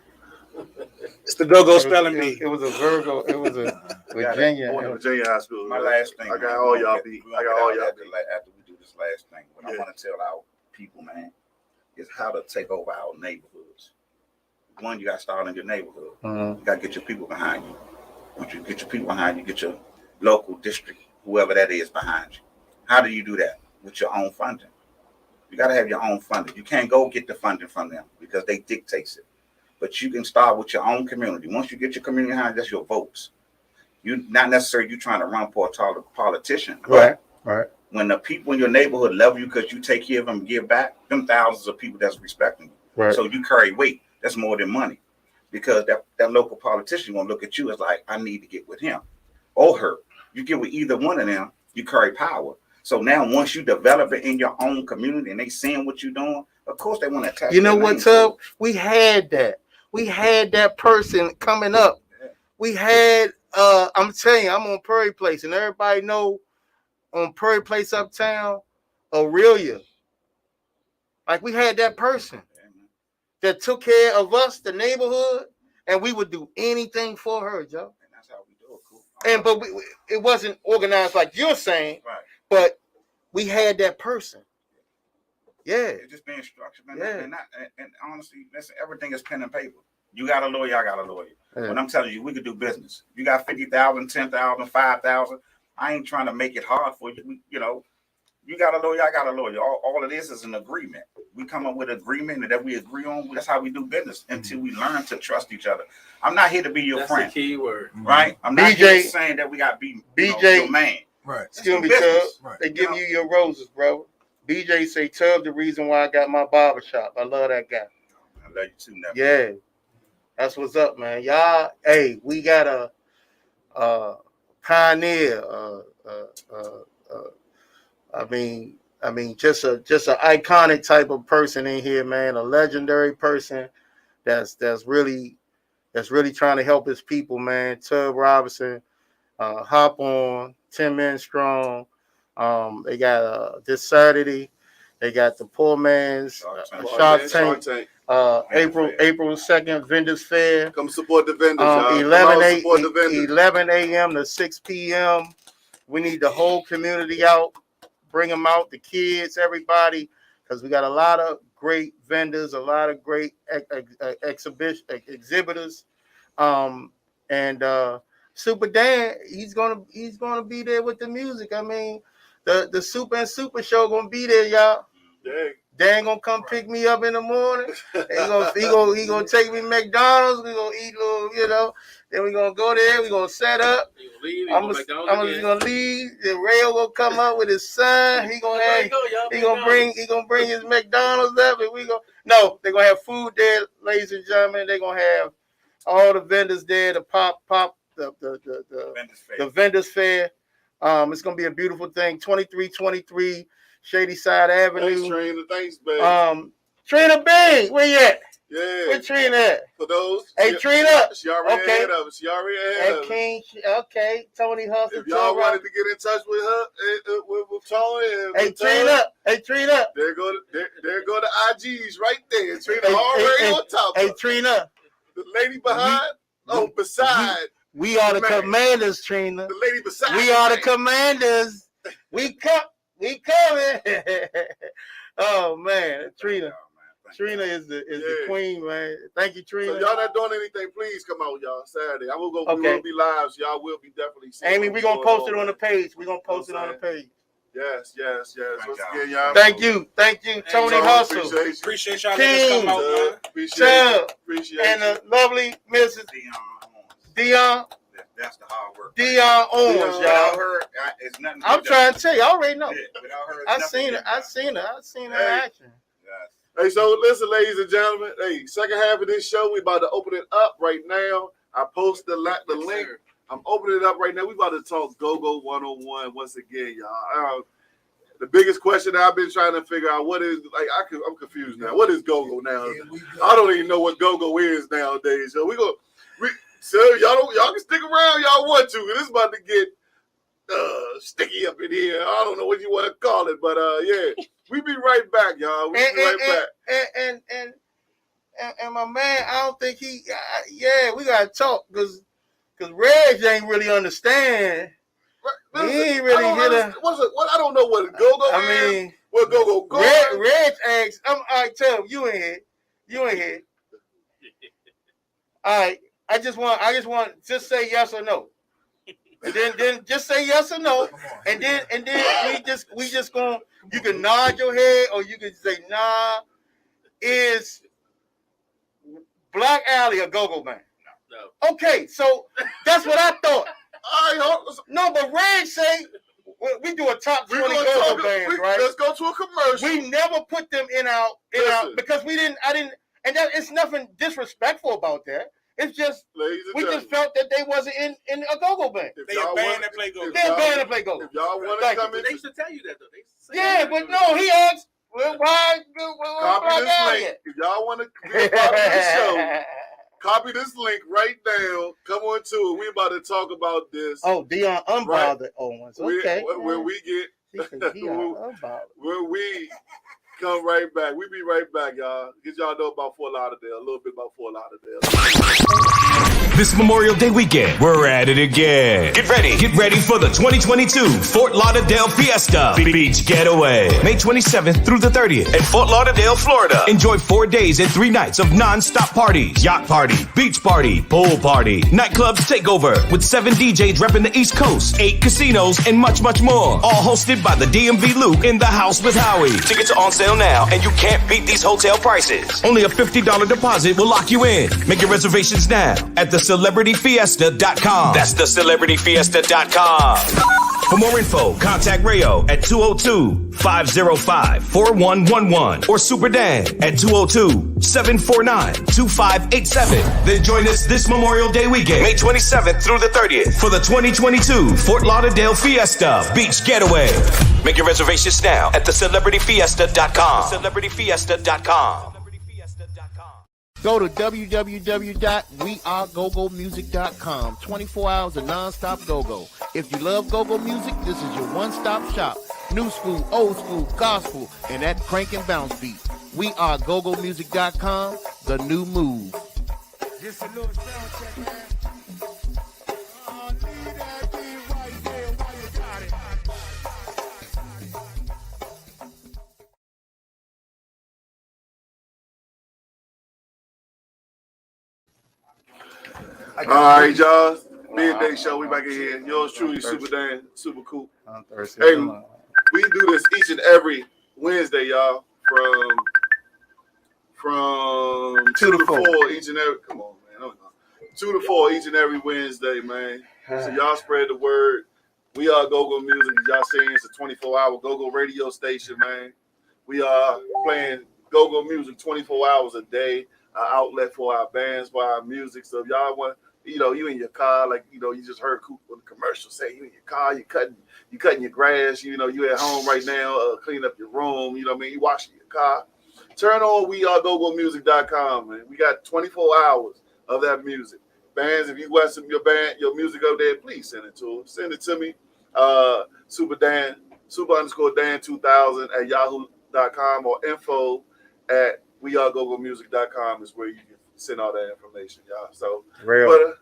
It's the go-go spelling bee.
It was a Virgo. It was a Virginia.
I went to Virginia High School.
My last thing.
I got all y'all beat. I got all y'all beat.
After we do this last thing, what I want to tell our people, man, is how to take over our neighborhoods. One, you got to start in your neighborhood. You got to get your people behind you. Once you get your people behind you, get your local district, whoever that is, behind you. How do you do that? With your own funding. You got to have your own funding. You can't go get the funding from them because they dictate it. But you can start with your own community. Once you get your community behind, that's your votes. You not necessarily you trying to run for a politician.
Right.
When the people in your neighborhood love you because you take care of them and give back, them thousands of people that's respecting you.
Right.
So you carry weight. That's more than money. Because that local politician gonna look at you as like, I need to get with him or her. You get with either one of them, you carry power. So now once you develop it in your own community and they seeing what you're doing, of course they want to attack.
You know what, Tubb? We had that. We had that person coming up. We had I'm telling you, I'm on Prairie Place, and everybody know on Prairie Place uptown, Aurelia Like we had that person that took care of us, the neighborhood, and we would do anything for her, Joe.
And that's how we do it. Cool.
And but it wasn't organized like you're saying,
Right.
but we had that person. Yeah.
It's just being structured, man.
Yeah.
And honestly, listen, everything is pen and paper. You got a lawyer, I got a lawyer.
Yeah.
When I'm telling you, we could do business. You got 50,000, 10,000, 5,000. I ain't trying to make it hard for you. You know, you got a lawyer, I got a lawyer. All of this is an agreement. We come up with an agreement and that we agree on. That's how we do business until we learn to trust each other. I'm not here to be your friend.
That's the key word.
Right? I'm not here saying that we got to be your man.
Right.
Excuse me, Tubb. Right. They give you your roses, bro. BJ say, Tubb, the reason why I got my barber shop. I love that guy.
I love you too, Never.
Yeah. That's what's up, man. Y'all, hey, we got a pioneer. I mean, just an iconic type of person in here, man. A legendary person that's really trying to help his people, man. Tubb Robinson, Hop On, 10 Men Strong. They got this Saturday. They got the Poor Man's Shark Tank. April 2nd, Vendors Fair.
Come support the vendors, y'all.
11 a.m. to 6 p.m. We need the whole community out. Bring them out, the kids, everybody, because we got a lot of great vendors, a lot of great exhibitors. And Supa Dan, he's gonna be there with the music. I mean, the Supa and Supa show gonna be there, y'all.
Dang.
Dan gonna come pick me up in the morning. He gonna take me to McDonald's. We gonna eat a little, you know. Then we gonna go there. We gonna set up. I'm just gonna leave. The Rail gonna come up with his son. He gonna bring his McDonald's up, and they're gonna have food there, ladies and gentlemen. They're gonna have all the vendors there to pop the vendors fair. It's gonna be a beautiful thing. 2323 Shady Side Avenue.
Thanks, babe.
Trina Bing, where you at?
Yeah.
Where Trina at?
For those.
Hey, Trina.
She already ahead of us.
King, okay. Tony Hustle.
If y'all wanted to get in touch with her, with Tony and
Trina.
There go the IGs right there. Trina already on top.
Hey, Trina.
The lady behind. Beside.
We are the commanders, Trina.
The lady beside.
We are the commanders. We coming. Oh man, Trina. Trina is the queen, man. Thank you, Trina.
So y'all not doing anything, please come out, y'all. Saturday. We will be live, so y'all will be definitely seeing.
Amy, we're gonna post it on the page. We're gonna post it on the page.
Yes. Once again, y'all.
Thank you, Tony Hustle.
Appreciate y'all letting us come out, man.
Appreciate
and the lovely Mrs. Dion.
That's the hard work.
Dion Owens, y'all.
It's nothing.
I'm trying to tell you, I already know.
I
seen her in action.
Hey, so listen, ladies and gentlemen. Hey, second half of this show, we about to open it up right now. I posted the link. I'm opening it up right now. We about to talk Go-Go 101 once again, y'all. The biggest question that I've been trying to figure out, I'm confused now. What is Go-Go now? I don't even know what Go-Go is nowadays. So so y'all can stick around, y'all want to. This is about to get sticky up in here. I don't know what you want to call it, but yeah. We be right back, y'all. We be right back.
And my man, I don't think we gotta talk because Reg ain't really understand.
Listen,
he ain't really hit a.
I don't know what Go-Go is. What Go-Go go?
Reg asked. All right, tell him you ain't here. All right, I just want just say yes or no. And then just say yes or no, and then we just gonna. You can nod your head or you can say nah. Is Black Alley a go-go band? No. Okay, so that's what I thought. No, but Reg say we do a top 20 go-go bands, right?
Let's go to a commercial.
We never put them in our because I didn't, and that it's nothing disrespectful about that. It's just we just felt that they wasn't in a go-go band.
They a band that play go-go.
They're a band that play go-go.
If y'all want to come in,
they used to tell you that though.
But no, he asked. Well, why?
Copy this link. If y'all want to be a part of this show, copy this link right now. Come on to it. We about to talk about this.
Oh, Dion Unbothered Owens. Okay.
Where we get where we Come right back. We be right back, y'all. Get y'all know about Fort Lauderdale, a little bit about Fort Lauderdale.
This Memorial Day weekend, we're at it again. Get ready for the 2022 Fort Lauderdale Fiesta Beach Getaway. May 27th through the 30th in Fort Lauderdale, Florida. Enjoy 4 days and 3 nights of non-stop parties, yacht party, beach party, pool party, nightclubs takeover with 7 DJs repping the East Coast, 8 casinos, and much, much more. All hosted by the DMV Luke in the house with Howie. Tickets are on sale now, and you can't beat these hotel prices. Only a $50 deposit will lock you in. Make your reservations now at thecelebrityfiesta.com. That's thecelebrityfiesta.com. For more info, contact Rayo at 202-505-4111 or Super Dan at 202-749-2587. Then join us this Memorial Day weekend, May 27th through the 30th for the 2022 Fort Lauderdale Fiesta Beach Getaway. Make your reservations now at thecelebrityfiesta.com. Celebrityfiesta.com.
Go to www.wearegogomusic.com. 24 hours of non-stop go-go. If you love go-go music, this is your one-stop shop. New school, old school, gospel, and that crank and bounce beat. Wearegogomusic.com, the new move.
Just a little sound check, man. Oh, leave that beat right there while you got it.
All right, y'all. Midday show. We back in here. Yours truly, Super Dan, Super Cool. Hey, we do this each and every Wednesday, y'all. From 2 to 4 each and every. Come on, man. 2 to 4 each and every Wednesday, man. So y'all spread the word. We are Go-Go Music. Y'all saying it's a 24-hour Go-Go radio station, man. We are playing Go-Go music 24 hours a day. Outlet for our bands, for our music. So if y'all want, you in your car, like, you just heard Coop on the commercial say you in your car, you cutting your grass, you at home right now, clean up your room, you washing your car. Turn on wearegogomusic.com, man. We got 24 hours of that music. Bands, if you want some your music up there, please send it to us. Send it to me. Super_Dan2000 at yahoo.com or info at wearegogomusic.com is where you can send all that information, y'all. So,
Rail,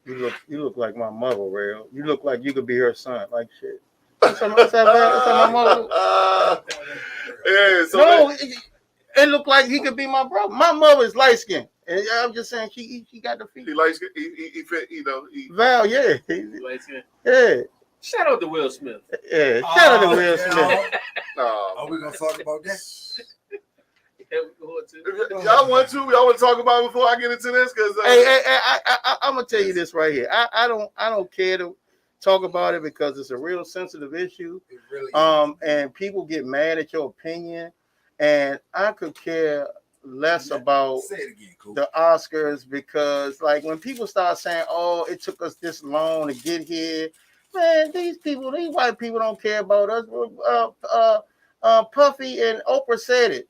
you look like my mother, Rail. You look like you could be her son, like shit. That's my mother.
Yeah, so
no, it looked like he could be my brother. My mother is light skinned, and I'm just saying she got the feet.
He light skinned. He fit,
Val, yeah,
Light skin.
yeah.
Shout out to Will Smith.
Yeah, shout out to Will Smith.
Are we gonna talk about that?
Y'all want to talk about it before I get into this? Because
I'm gonna tell you this right here. I don't care to talk about it because it's a real sensitive issue.
It really
and people get mad at your opinion, and I could care less about the Oscars because, like, when people start saying, "Oh, it took us this long to get here," man, these white people don't care about us. Puffy and Oprah said it.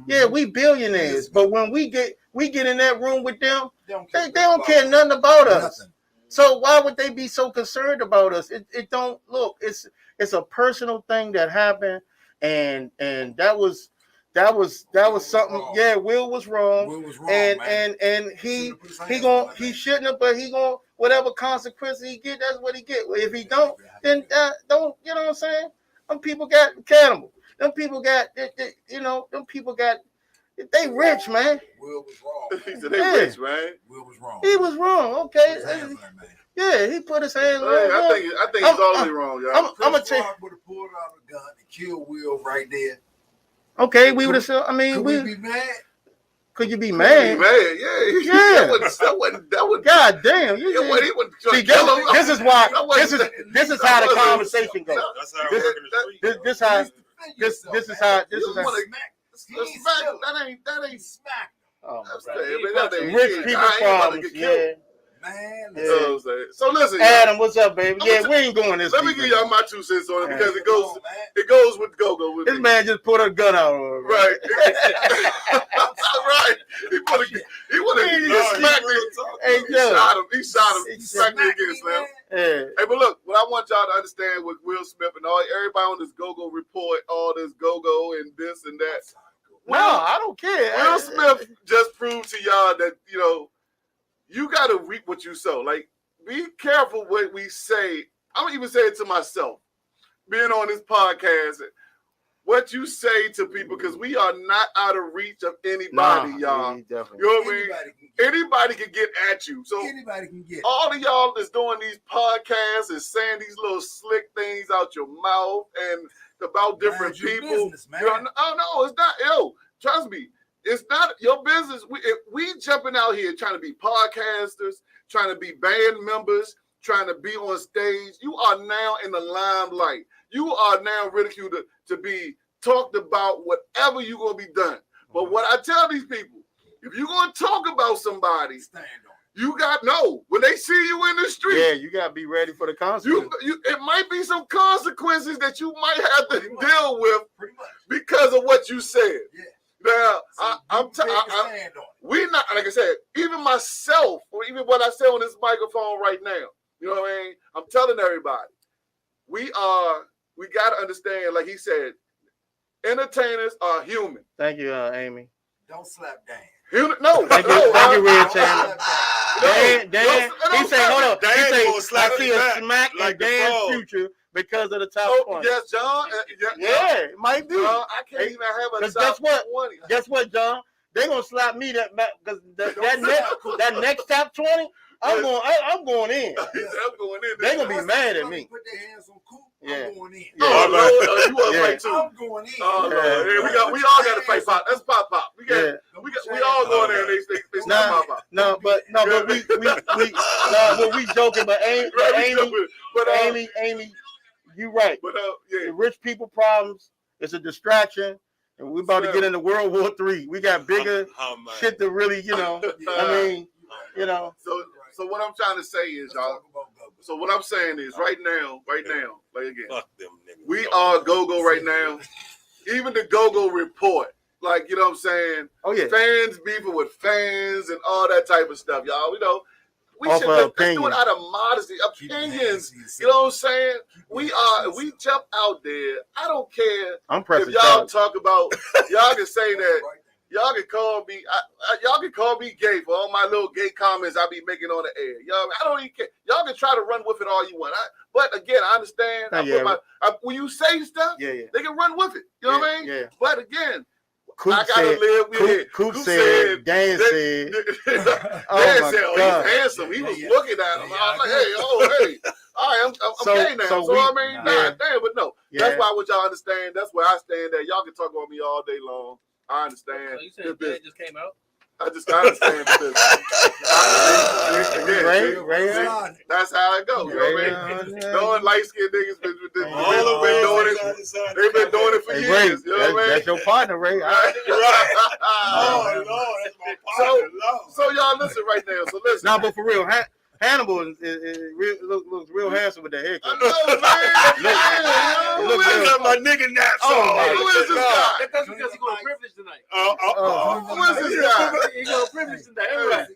Yeah, we billionaires, but when we get in that room with them, they don't care nothing about us. So why would they be so concerned about us? It don't look. It's a personal thing that happened, and that was something. Wrong. Yeah, Will was wrong. And he shouldn't have, but he gonna whatever consequences he get, that's what he get. If he don't, then don't. You know what I'm saying? Them people got cannibal. Them people got, they rich, man.
Will was wrong.
He said they rich, man.
Will was wrong.
He was wrong. Okay. Yeah, he put his hands on.
I think he's totally wrong, y'all.
I'm gonna take. Would have pulled out a gun and killed Will right there.
Okay, we would have. I mean,
could we be mad?
Could you be mad?
Yeah. That wasn't.
God damn. This is why. This is how the conversation goes. This is how. That ain't smack. Oh, rich people problems, yeah.
Man,
so listen,
Adam, what's up, baby? Yeah, we ain't going this.
Let me give y'all my 2 cents on it because it goes with go-go.
This man just put a gun out on him.
Right. Right. He wanna smack me. He shot him. He smacked me again, Slam. Hey, but look, what I want y'all to understand with Will Smith and everybody on this go-go report, all this go-go and this and that.
No, I don't care.
Will Smith just proved to y'all that, you got to reap what you sow. Like, be careful what we say. I'm going to even say it to myself, being on this podcast, what you say to people, because we are not out of reach of anybody, y'all. You know what I mean? Anybody can get at you. So
anybody can get
all of y'all that's doing these podcasts and saying these little slick things out your mouth and about different people.
Business, man.
No, it's not. Yo, trust me. It's not your business. We jumping out here trying to be podcasters, trying to be band members, trying to be on stage. You are now in the limelight. You are now ridiculed to be talked about whatever you're going to be done. But what I tell these people, if you're going to talk about somebody,
stand on it.
You got when they see you in the street.
Yeah, you got to be ready for the consequences.
It might be some consequences that you might have to deal with because of what you said.
Yeah.
Now,
so
we not, like I said, even myself, or even what I say on this microphone right now, you know what I mean? I'm telling everybody, we got to understand, like he said, entertainers are human.
Thank you, Amy.
Don't slap Dan.
No.
Thank you, Red Channel. Dan, he said, hold on. He said, I see a smack like Dan's future because of the top 20.
Yes, John.
Yeah, it might be.
John, I can't even have a top 20.
Guess what, John? They gonna slap me because that next top 20, I'm going in. They gonna be mad at me.
Put their hands on Coop.
Yeah.
I'm going in.
Oh, Lord, you want to fight too?
I'm going in.
Oh, Lord. We all got to fight pop. That's pop. We all going there. They stop pop.
No, but we joking. But Amy, you right. But the rich people problems is a distraction, and we're about to get into World War III. We got bigger shit to really,
So what I'm trying to say is, y'all. So what I'm saying is, right now, like again, we are go-go right now. Even the go-go report, like, you know what I'm saying?
Oh yeah.
Fans beefing with fans and all that type of stuff, y'all. We should do it out of modesty, opinions. You know what I'm saying? We jump out there. I don't care if y'all talk about. Y'all can say that. Y'all can call me. Y'all can call me gay for all my little gay comments I be making on the air. I don't even care. Y'all can try to run with it all you want. But again, I understand. When you say stuff, they can run with it. You know what I mean? Yeah. But again, I gotta live with it.
Coop said, Dan said,
oh, he's handsome. He was looking at him. I was like, hey, all right, I'm gay now. So I mean, damn, but no. That's why I want y'all understand. That's where I stand at. Y'all can talk on me all day long. I understand.
So you said that just came out?
I understand this. That's how it goes. You know what I mean? Knowing light-skinned niggas been doing it. They've been doing it for years. You know what I mean?
That's your partner, Ray.
Right. Oh, Lord. That's my partner. So y'all listen right now. So listen.
No, but for real, Hannibal looks real handsome with that haircut.
I know, man. Who is that? My nigga naps on. Who is this guy?
That's because he's going to privilege tonight.
Who is this guy?
He's going to privilege tonight.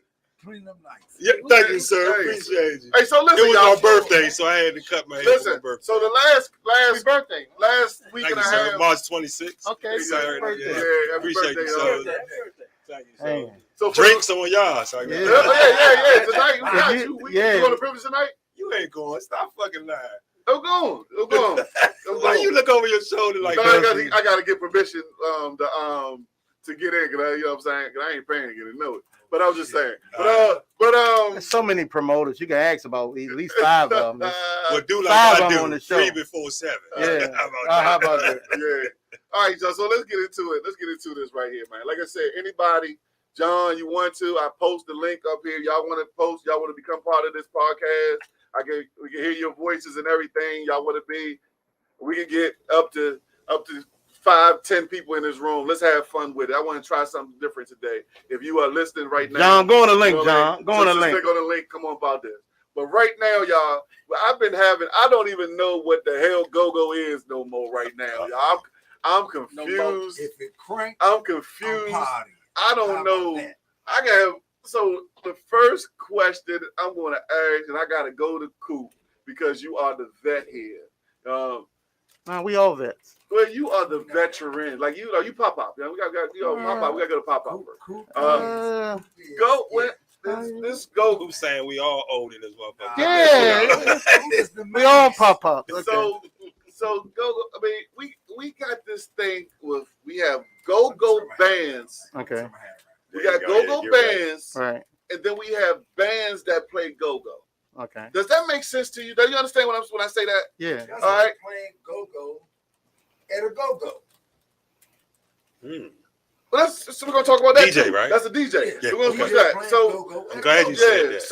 Clean them nights.
Yeah, thank you, sir. Appreciate you.
Hey, so listen,
it was my birthday, so I had to cut my hair for my birthday.
So the last week and a half,
March 26th.
Okay,
Saturday.
Yeah,
appreciate you, sir. Thank you, sir.
So
drinks on y'all. So
yeah. Tonight we got you. You going to privilege tonight?
You ain't going. Stop fucking lying.
I'm going.
Why you look over your shoulder like
that? I got to get permission to get in, because you know what I'm saying? Because I ain't paying to get in. No. But I was just saying.
There's so many promoters. You can ask about at least 5 of them.
Well, do like I do. On the show. 3 before 7.
Yeah.
How about that? Yeah. All right, so let's get into it. Let's get into this right here, man. Like I said, anybody, John, you want to? I post the link up here. Y'all want to post? Y'all want to become part of this podcast? We can hear your voices and everything. Y'all want to be? We can get up to 5-10 people in this room. Let's have fun with it. I want to try something different today. If you are listening right now,
John, go on the link, John. Go on the link.
Click on the link. Come on about this. But right now, y'all, I don't even know what the hell go-go is no more right now, y'all. I'm confused.
If it crank,
I'm confused. I don't know. So the first question I'm going to ask, and I got to go to Coop, because you are the vet here.
Man, we all vets.
Well, you are the veteran. Like you pop up. Yeah, we got pop up. We got to go to pop up first. Go with this go.
Who's saying we all old in this motherfucker?
Yeah, we all pop up. Okay.
So go. I mean, we got this thing with we have go-go bands.
Okay.
We got go-go bands,
right?
And then we have bands that play go-go.
Okay.
Does that make sense to you? Do you understand when I say that?
Yeah.
That's
all right.
Playing go-go at a go-go.
Well, so we're gonna talk about that
DJ,
too.
right?
That's a DJ.
Yeah.
We're gonna push that. So
I'm glad you said that.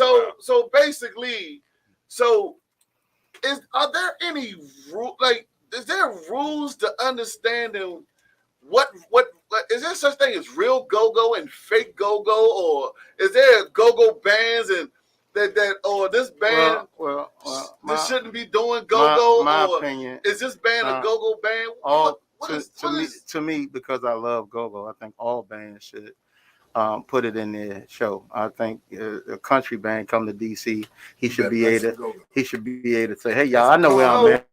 So basically, are there any is there rules to understanding what is there such thing as real go-go and fake go-go, or is there go-go bands and that or this band this shouldn't be doing go-go?
My
or
opinion.
Is this band a go-go band?
To me, because I love go-go, I think all bands should put it in their show. I think a country band come to DC, he should be able to say, "Hey, y'all, I know where I'm at."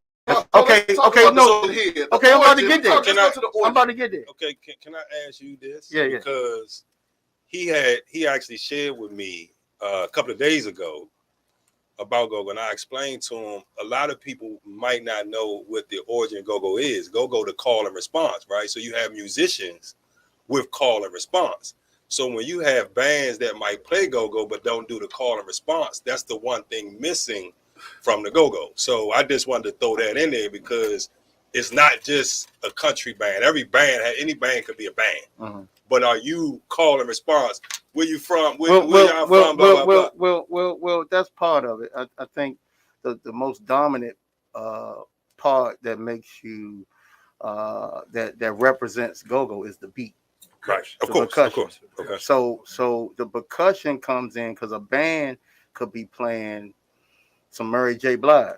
Okay, I'm about to get there. I'm about to get there.
Okay, can I ask you this?
Yeah.
Because he actually shared with me a couple of days ago about go-go, and I explained to him a lot of people might not know what the origin of go-go is. Go-go to call and response, right? So you have musicians with call and response. So when you have bands that might play go-go but don't do the call and response, that's the one thing missing from the go-go. So I just wanted to throw that in there because it's not just a country band. Every band, any band could be a band.
Uh-huh.
But are you call and response? Where you from? Where y'all from? Blah, blah, blah.
Well, that's part of it. I think the most dominant part that makes you that represents go-go is the beat.
Right. Of course. Okay.
So the percussion comes in because a band could be playing some Mary J. Blige,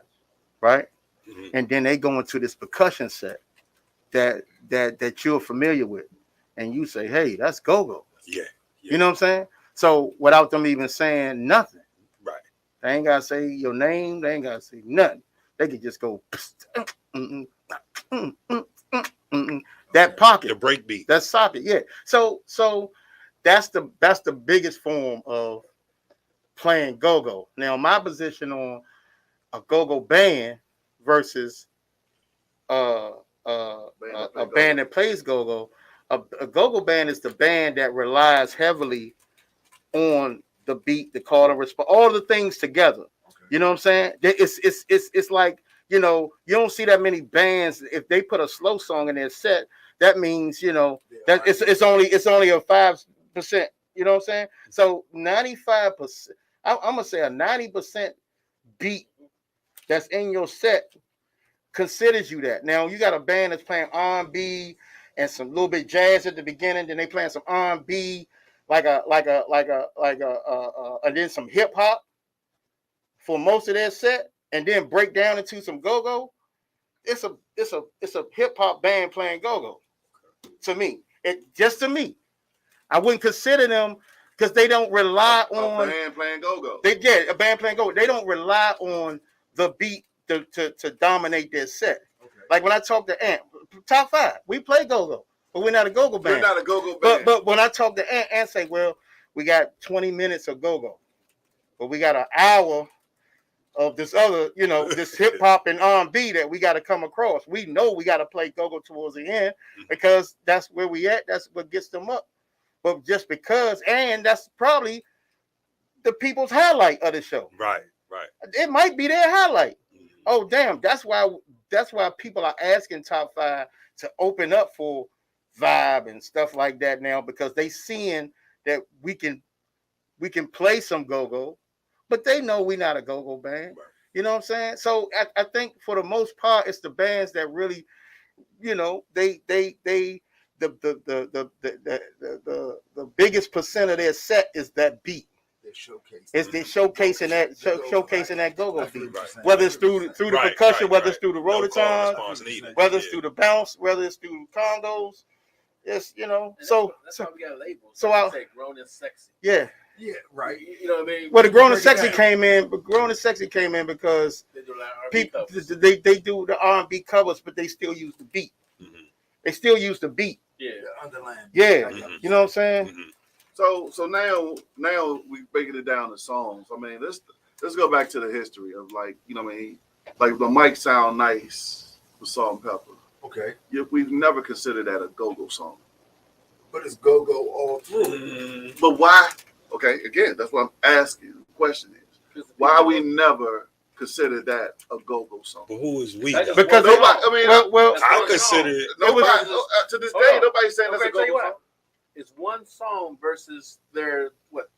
right? Mm-hmm. And then they go into this percussion set that you're familiar with, and you say, "Hey, that's go-go."
Yeah.
You know what I'm saying? So without them even saying nothing,
right?
They ain't gotta say your name. They ain't gotta say nothing. They could just go that pocket,
the break beat,
that socket. Yeah. So that's the biggest form of playing go-go. Now, my position on a go-go band versus a band that plays go-go. A go-go band is the band that relies heavily on the beat, the call and response, all the things together. Okay. You know what I'm saying? It's like, you don't see that many bands. If they put a slow song in their set, that means that it's only a 5%. You know what I'm saying? So 95%. I'm gonna say a 90% beat that's in your set considers you that. Now you got a band that's playing R&B and some little bit jazz at the beginning, then they playing some R&B, and then some hip hop for most of their set, and then break down into some go-go. It's a hip hop band playing go-go. To me, to me, I wouldn't consider them because they don't rely on
a band playing go-go.
A band playing go-go. They don't rely on the beat to dominate their set. Okay. Like when I talk to Ant, top 5, we play go-go, but we're not a go-go band.
We're not a go-go band.
But when I talk to Ant say, well, we got 20 minutes of go-go, but we got an hour of this other, this hip hop and R&B that we got to come across. We know we got to play go-go towards the end because that's where we at. That's what gets them up. But just because, and that's probably the people's highlight of the show.
Right.
It might be their highlight. Oh, damn. That's why people are asking Top 5 to open up for Vibe and stuff like that now, because they seeing that we can play some go-go, but they know we're not a go-go band. Right. You know what I'm saying? So I think for the most part, it's the bands that really, the biggest percent of their set is that beat. They're showcasing that go-go beat. Right. Whether it's through the percussion, whether it's through the rototom, whether it's through the bounce, whether it's through congos. Yes, so
that's why we got a label.
So I
say grown and sexy.
Yeah.
Yeah, right.
You know what I mean?
Well, the Grown and Sexy came in, but Grown and Sexy came in because
They do like R&B
people
covers.
they do the R&B covers, but they still use the beat. They still use the beat.
Yeah.
The underlying.
Yeah, you know what I'm saying?
So now we breaking it down to songs. I mean, let's go back to the history of, like, you know what I mean, like the Mic Sound Nice with Salt and Pepper.
Okay.
We've never considered that a go-go song.
But it's go-go all through.
But why? Okay, again, that's what I'm asking. The question is, why we never considered that a go-go song?
But who is we?
Because
nobody, I mean,
well,
I consider it.
nobody to this day, nobody's saying that's a go-go song.
It's one song versus their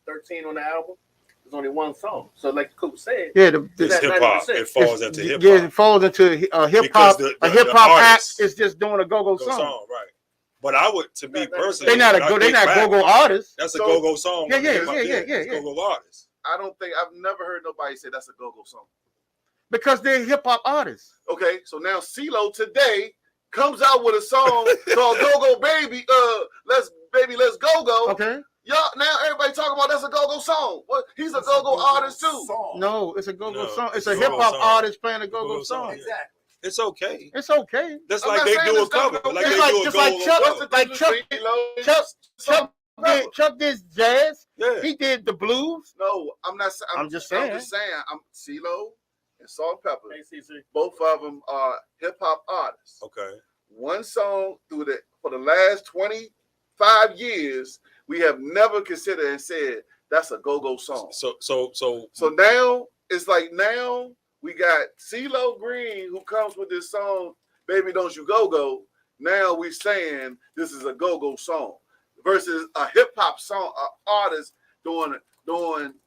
13 on the album. There's only one song. So like Coop said,
yeah,
It's hip hop. It falls into hip hop.
Yeah, it falls into a hip hop. A hip hop act is just doing a go-go song.
Right. But I would, to me personally,
They're not go-go artists.
That's a go-go song.
Yeah.
Go-go artists.
I don't think I've never heard nobody say that's a go-go song.
Because they're hip hop artists.
Okay, so now CeeLo today comes out with a song called "Go-Go Baby." Let's go-go.
Okay.
Y'all now everybody talking about that's a go-go song. Well, he's a go-go artist too.
No, it's a go-go song. It's a hip hop artist playing a go-go song.
Exactly.
It's okay.
It's okay.
That's
I'm
like
not
they
saying
do a
it's not
cover.
okay.
Like they
It's like-
do a
just like
go-go
Chuck-
cover.
Chuck did jazz.
Yeah.
He did the blues.
No, I'm not.
I'm just saying.
I'm just saying. I'm CeeLo and Salt and Pepper.
ACC.
Both of them are hip hop artists.
Okay.
One song for the last 25 years, we have never considered and said that's a go-go song.
So
now it's like now we got CeeLo Green who comes with this song, "Baby Don't You Go-Go." Now we saying this is a go-go song versus a hip hop song, an artist doing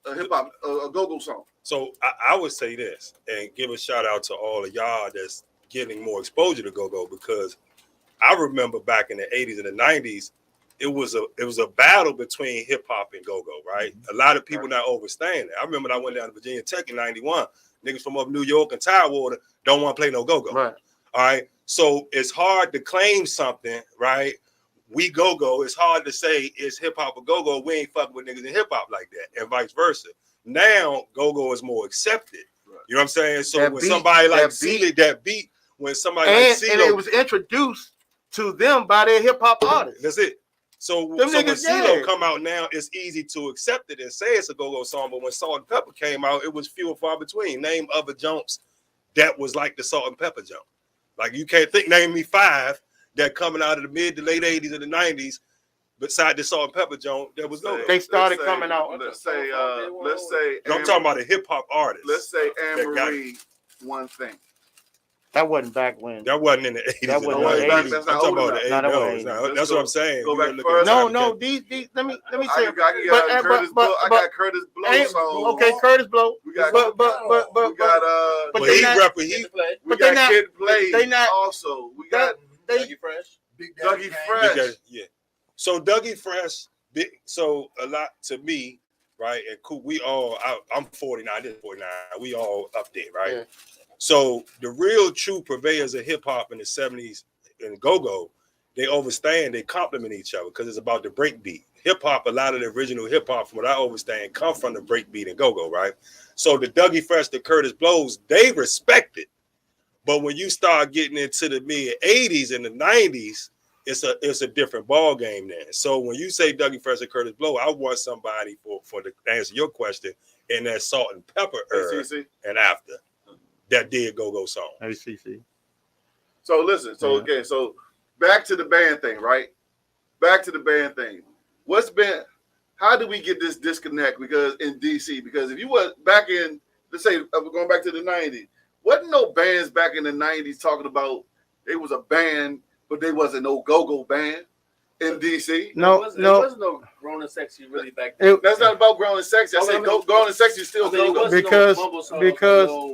a hip hop a go-go song.
So I would say this and give a shout out to all of y'all that's getting more exposure to go-go, because I remember back in the 80s and the 90s, it was a battle between hip hop and go-go, right? A lot of people not understand that. I remember I went down to Virginia Tech in 91. Niggas from up New York and Tidewater don't want to play no go-go.
Right.
All right. So it's hard to claim something, right? We go-go. It's hard to say it's hip hop or go-go. We ain't fucking with niggas in hip hop like that, and vice versa. Now go-go is more accepted. Right. You know what I'm saying? So
That
when
beat,
somebody like
that beat.
when somebody
And,
like
and
CeeLo,
it was introduced to them by their hip hop artists.
that's it. So when
niggas,
CeeLo
yeah.
come out now, it's easy to accept it and say it's a go-go song. But when Salt and Pepper came out, it was few and far between. Name other jumps that was like the Salt and Pepper jump. Like you can't name me 5 that coming out of the mid to late 80s and the 90s beside the Salt and Pepper jump that was go-go.
They started coming out.
Let's say
I'm talking about a hip hop artist.
Let's say
that got
Anne-Marie, One Thing.
That wasn't back when.
That wasn't in the 80s.
That
and the
wasn't in the
90s.
80s.
That's
I'm
not
talking
old
about the
enough.
80s.
No, that
No,
wasn't.
it's not.
Let's
That's
go-
what I'm saying.
go
We
back
gotta look at
further.
the
No,
time.
let me
I
say.
got Curtis Blow. I got Curtis Blow
ain't-
song.
Okay, Curtis Blow.
We got
but
we
but
got
but
Well,
they
he
not-
rep- he
we
but
got
they not-
Kid Play.
they not-
Also we got
they
Dougie Fresh.
Big Daddy
Dougie
Kane.
Fresh.
because, yeah. So Dougie Fresh, so a lot to me, right? And cool, we all, I'm 49, this is 49. We all up there, right?
Yeah.
So the real true purveyors of hip hop in the 70s and go-go, they understand, they complement each other because it's about the break beat. Hip hop, a lot of the original hip hop, from what I understand, come from the break beat and go-go, right? So the Dougie Fresh, the Curtis Blows, they respect it. But when you start getting into the mid 80s and the 90s, it's a different ball game then. So when you say Dougie Fresh and Curtis Blow, I want somebody for to answer your question in that Salt and Pepper era and after that did go song.
ACC.
So listen, again, so back to the band thing, right? Back to the band thing. How did we get this disconnect? Because in DC, because if you were back in, let's say, we're going back to the 90s, wasn't no bands back in the 90s talking about they was a band, but they wasn't no go-go band in DC.
No,
There was no Grown and Sexy really back then.
That's not about Grown and Sexy. I said Grown and Sexy is still go-go.
because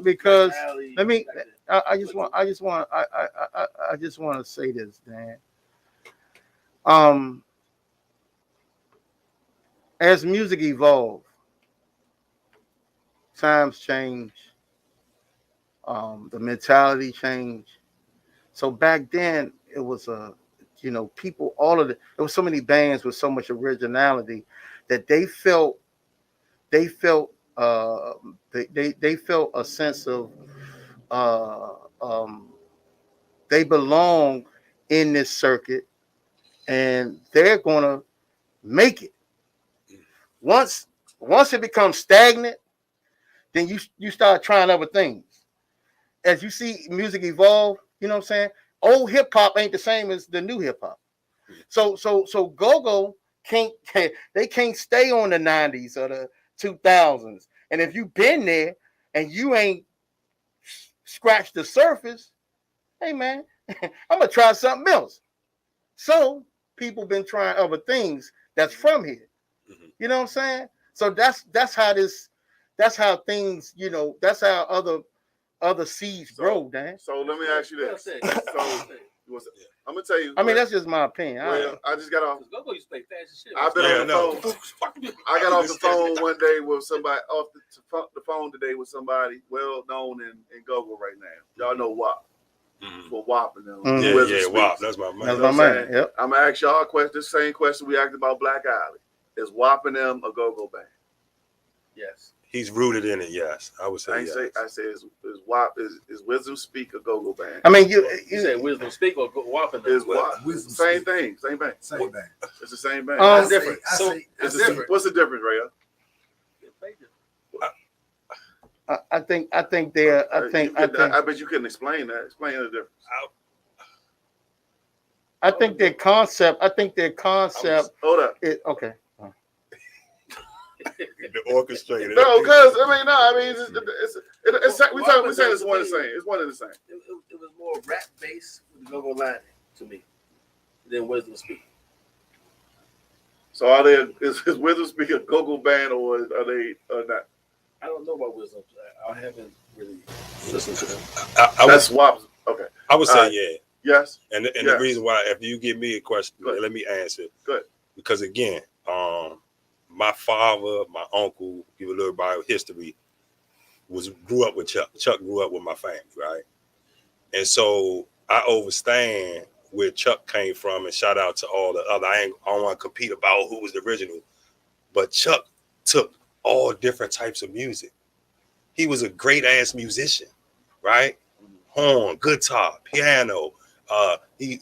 Because
let me. I just want to say this, Dan. As music evolved, times change. The mentality changed. So back then it was people, there was so many bands with so much originality that they felt they felt they felt a sense of they belong in this circuit, and they're gonna make it. Once it becomes stagnant, then you start trying other things. As you see music evolve, you know what I'm saying? Old hip hop ain't the same as the new hip hop. So go-go can't stay on the 90s or the 2000s. And if you've been there and you ain't scratched the surface, hey man, I'm gonna try something else. So people been trying other things that's from here. You know what I'm saying? So that's how things, you know, that's how other seeds grow, Dan.
So let me ask you this. I'm gonna tell you.
I mean, that's just my opinion.
Well, I just got off.
Go used to play fast shit.
I've been on the phone. I got off the phone one day with somebody, off the phone today with somebody well known in go-go right now. Y'all know WAP. For WAP and them.
Yeah, WAP. That's my man.
That's my man. Yep.
I'm gonna ask y'all a question. The same question we asked about Black Alley. Is WAP and them a go-go band? Yes.
He's rooted in it. Yes, I would say.
I say is WAP is Wisdom Speak a go-go band?
I mean, you
say Wisdom Speak or WAP and them?
Is WAP same
Speak.
thing? Same band.
Same band.
It's the same band.
It's
different.
It's different.
What's the difference, Ray?
I think they're.
I bet you couldn't explain that. Explain the difference.
I think their concept.
Hold up.
Okay.
The orchestrator.
No, because I mean, it's we saying it's one and the same. It's one and the same.
It was more rap based with the go-go line to me than Wisdom Speak.
So is Wisdom Speak a go-go band or are they not?
I don't know about Wisdom. I haven't really listened to them.
That's WAP. Okay.
I would say yeah.
Yes.
And
yes.
The reason why, if you give me a question, let me answer.
Good.
Because again, my father, my uncle, give a little bio history, grew up with Chuck. Chuck grew up with my family, right? And so I understand where Chuck came from, and shout out to all the other. I don't want to compete about who was the original, but Chuck took all different types of music. He was a great ass musician, right? Horn, guitar, piano, he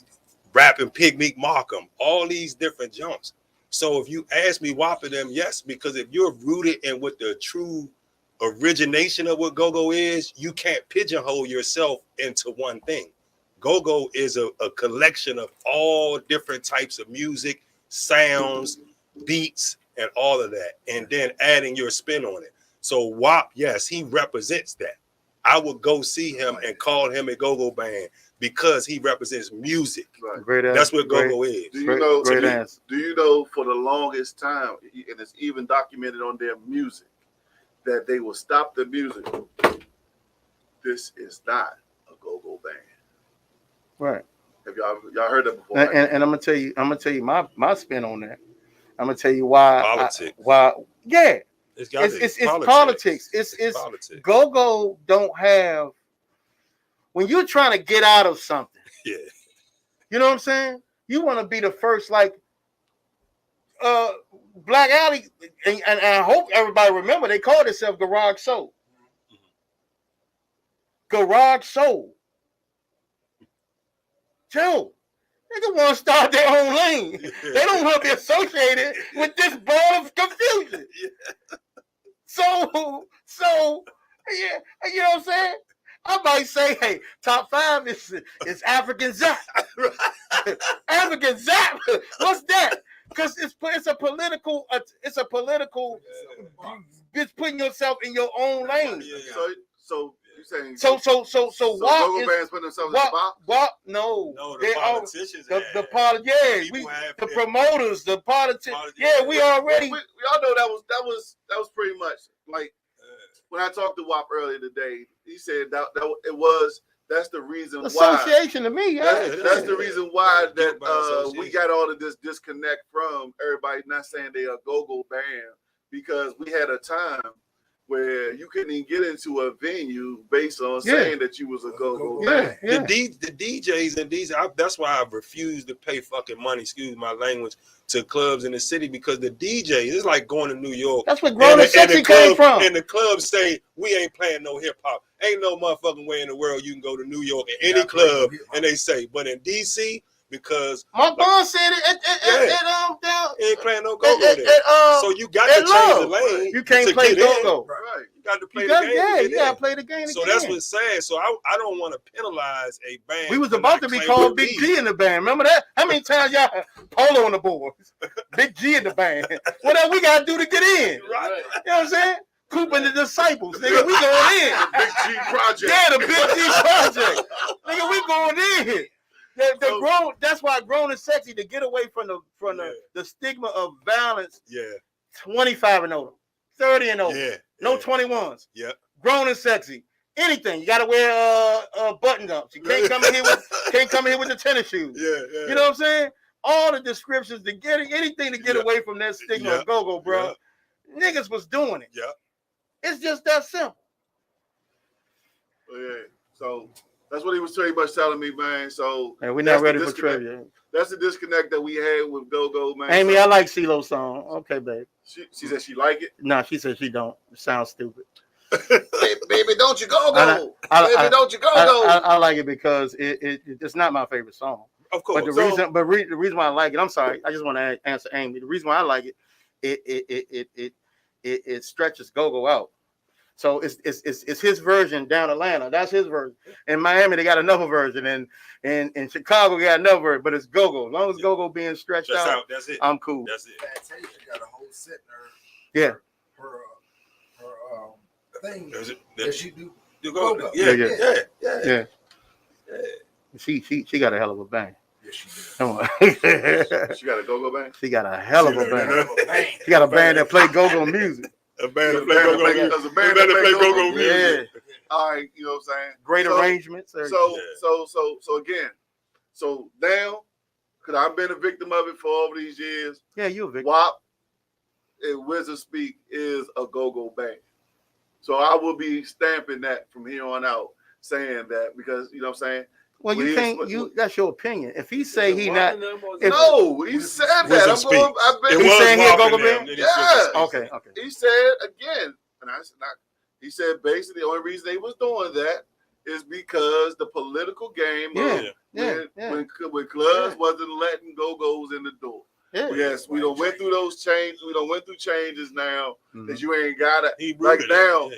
rapping Pig Meek Markham, all these different jumps. So if you ask me WAP them, yes, because if you're rooted in what the true origination of what go-go is, you can't pigeonhole yourself into one thing. Go-go is a collection of all different types of music, sounds, beats, and all of that, and then adding your spin on it. So WAP, yes, he represents that. I would go see him and call him a go-go band because he represents music.
Right.
That's what go-go is.
Do you know for the longest time, and it's even documented on their music, that they will stop the music. This is not a go-go band.
Right.
Have y'all heard that before?
And I'm gonna tell you my spin on that. I'm gonna tell you why.
Politics. It's
politics. It's politics. Go-go don't have, when you're trying to get out of something.
Yeah.
You know what I'm saying? You want to be the first, like Black Alley, and I hope everybody remember they called themselves Garage Soul. Garage Soul. Joe, they want to start their own lane. They don't want to be associated with this ball of confusion. So, yeah, you know what I'm saying? I might say, hey, top 5 is African Zap. African Zap. What's that? Because it's a political. It's putting yourself in your own lane.
So you saying
so
go-go bands put themselves in the box?
No,
the politicians.
The promoters, the politics. Yeah, we already.
We all know that was pretty much like when I talked to WAP earlier today. He said that it was. That's the reason why.
Association to me. Yeah.
That's the reason why that we got all of this disconnect from everybody not saying they a go-go band, because we had a time where you couldn't even get into a venue based on saying that you was a go-go band.
The DJs and DJs, that's why I refuse to pay fucking money, excuse my language, to clubs in the city, because the DJs, it's like going to New York.
That's where Grown and Sexy came from.
And the clubs say, we ain't playing no hip-hop. Ain't no motherfucking way in the world you can go to New York at any club, and they say, but in D.C., because
Mark Bond said it
ain't playing no go-go there. So you got to change the lane.
You can't play go-go.
Right. You got to play the game.
Yeah, you got to play the game.
So that's what's sad. So I don't want to penalize a band.
We was about to be called Big G in the band. Remember that? How many times y'all Polo on the boards? Big G in the band. What else we got to do to get in?
Right.
You know what I'm saying? Coop and the Disciples. Nigga, we going in.
The Big G Project.
Yeah, the Big G Project. Nigga, we going in. That's why Grown and Sexy, to get away from the stigma of violence. 25 and older, 30 and older, no 21s. Grown and Sexy, anything. You gotta wear button ups. You can't come in here with the tennis shoes. You know what I'm saying? All the descriptions to get anything to get away from that stigma of go-go, bro. Niggas was doing it. It's just that simple.
So that's what he was pretty much telling me, man. So
we're not ready for trivia.
That's the disconnect that we had with go-go, man.
Amy, I like CeeLo's song. Okay, babe.
She said she like it?
No, she said she don't. It sounds stupid.
baby, don't you go-go. Baby, don't you go-go.
I like it because it's not my favorite song.
Of course.
But the reason why I like it, I'm sorry, I just want to answer Amy. The reason why I like it, it stretches go-go out. So it's his version down Atlanta. That's his version. In Miami, they got another version, and in Chicago, they got another version. But it's go-go. As long as go-go being stretched out,
that's it.
I'm cool.
That's it.
Fantasia got a whole set
in
her thing that she do.
Go-go.
Yeah. She got a hell of a bang.
Yes, she did.
Come on.
She got a go-go band?
She got a hell of a band. She got a band that play go-go music.
A band that play go-go music.
Yeah.
All right, you know what I'm saying?
Great arrangements.
So again, so now, because I've been a victim of it for all these years.
Yeah, you're a victim.
WAP and Wizard Speak is a go-go band. So I will be stamping that from here on out, saying that, because, you know what I'm saying?
Well, you can't. That's your opinion. If he say he not,
no, he said that. He's
saying he a go-go band.
Yeah.
Okay.
He said again, and I said not. He said basically the only reason they was doing that is because the political game when clubs wasn't letting go-go's in the door. Yes, we don't went through those changes. We don't went through changes now that you ain't got it. Like now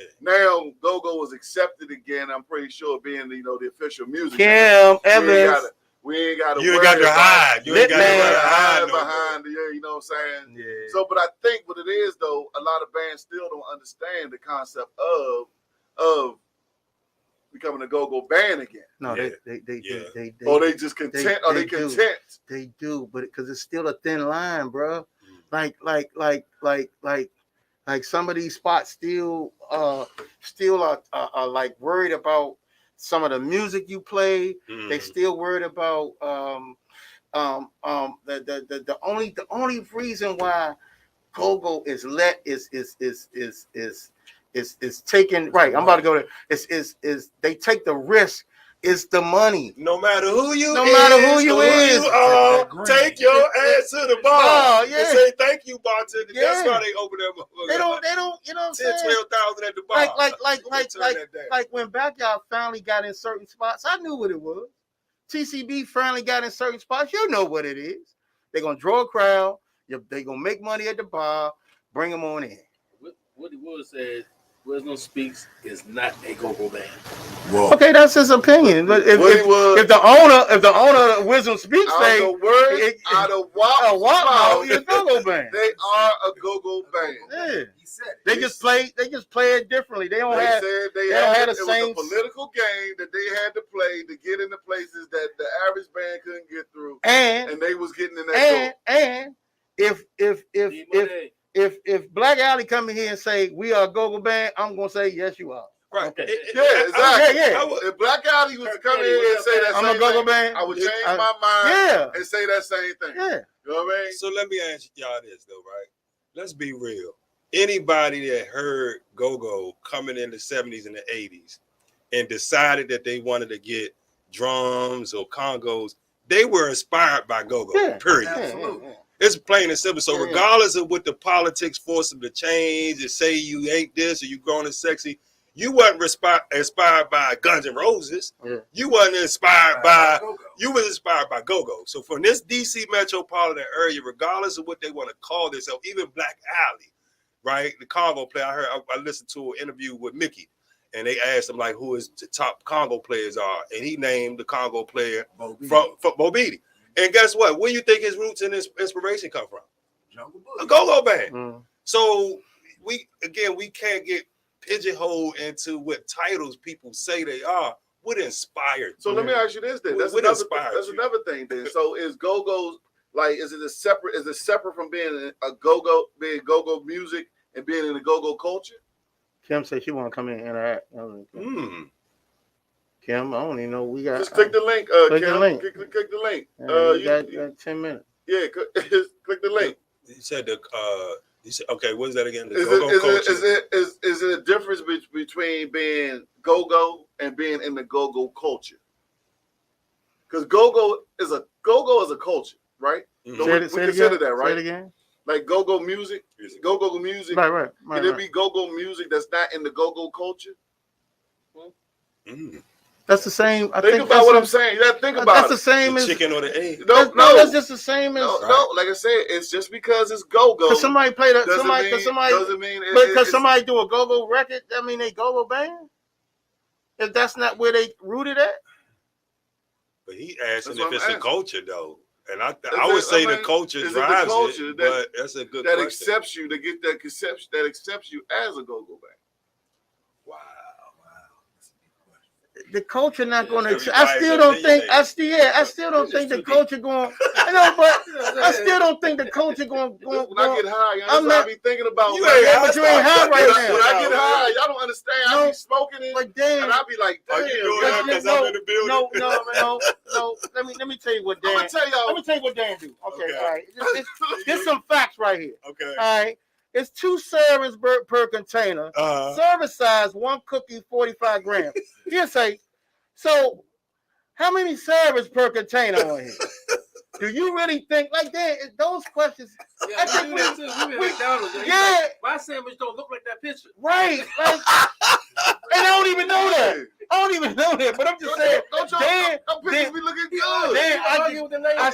go-go was accepted again. I'm pretty sure being the official music.
Kim Evans.
We ain't got to.
You ain't got to hide. You ain't got to hide
behind. You know what I'm saying? Yeah. So, but I think what it is though, a lot of bands still don't understand the concept of becoming a go-go band again.
No, they
or they just content. Are they content?
They do, but because it's still a thin line, bro. Like some of these spots still are like worried about some of the music you play. They still worried about the only reason why go-go is taken right. I'm about to go there. Is they take the risk. It's the money.
No matter who you
are,
take your ass to the bar and say thank you, bartender.
Yeah.
That's why they open that motherfucker.
They don't. You know what I'm saying?
12,000 at the bar.
Like when Backyard finally got in certain spots, I knew what it was. TCB finally got in certain spots. You know what it is. They're gonna draw a crowd. They're gonna make money at the bar. Bring them on in.
What he would say. Wisdom Speaks is not a go-go band.
Whoa. Okay, that's his opinion. But if the owner of Wisdom Speaks say
out of WAP,
a go-go band.
They are a go-go band.
Yeah. He said it. They just play it differently. They don't have the same.
It was a political game that they had to play to get into places that the average band couldn't get through. And they was getting in that door. And if Black Alley come in here and say we are a go-go band, I'm gonna say yes, you are.
Right.
Okay.
Exactly. If Black Alley was to come in here and say that
I'm
same
a go-go
thing,
band,
I would change my mind and say that same thing.
Yeah.
You know what I mean?
So let me ask y'all this though, right? Let's be real. Anybody that heard go-go coming in the 70s and the 80s and decided that they wanted to get drums or congos, they were inspired by go-go, period.
Absolutely.
It's plain and simple. So regardless of what the politics force them to change and say you ain't this or you grown and sexy, you wasn't inspired by Guns N' Roses. Yeah. You wasn't inspired by you was inspired by go-go. So from this DC metropolitan area, regardless of what they want to call themselves, even Black Alley, right? The Congo player, I listened to an interview with Mickey, and they asked him like who his top Congo players are, and he named the Congo player from Bo Beatty. And guess what? Where do you think his roots and his inspiration come from? A go-go band. So we can't get pigeonholed into what titles people say they are. What inspired?
So let me ask you this then. That's another thing then. So is go-go's like is it separate from being a go-go, being go-go music and being in the go-go culture?
Kim said she want to come in and interact. Kim, I don't even know we got.
Just click the link.
Click
Kim.
the link.
Click the link.
You got 10 minutes.
Yeah, click the link.
You said okay. What is that again? The
go-go
culture.
Is it a difference between being go-go and being in the go-go culture? Because go-go is a culture, right?
Mm-hmm.
So we consider that, right?
Say it again.
Like go-go music.
Right.
Can there be go-go music that's not in the go-go culture?
That's the same.
Think about what I'm saying. You got to think about
that's the same as
chicken or the egg.
No,
that's just the same as
no. Like I said, it's just because it's go-go.
Because somebody played a somebody because somebody do a go-go record. That mean they go-go band. If that's not where they rooted at.
But he asking if it's a culture though, and I would say the culture drives it. But that's a good
that
question.
accepts you to get that conception that accepts you as a go-go band.
The culture not going to. I still don't think the culture going. I know, but I still don't think the culture going.
When I get high, I be thinking about.
You ain't high right now.
When I get high, y'all don't understand. I be smoking it, and I be like,
"Are you doing that because I'm in the building?"
No. Let me tell you what Dan.
I'm gonna tell y'all.
Let me tell you what Dan do. Okay. All right. There's some facts right here.
Okay.
All right. It's 2 servings per container. Service size, 1 cookie, 45 grams. He'll say, so how many servings per container on here? Do you really think like that? Those questions.
Yeah, I think we at McDonald's.
Yeah.
My sandwich don't look like that picture.
Right. Like, and I don't even know that. But I'm just saying.
Dan, we looking good.
I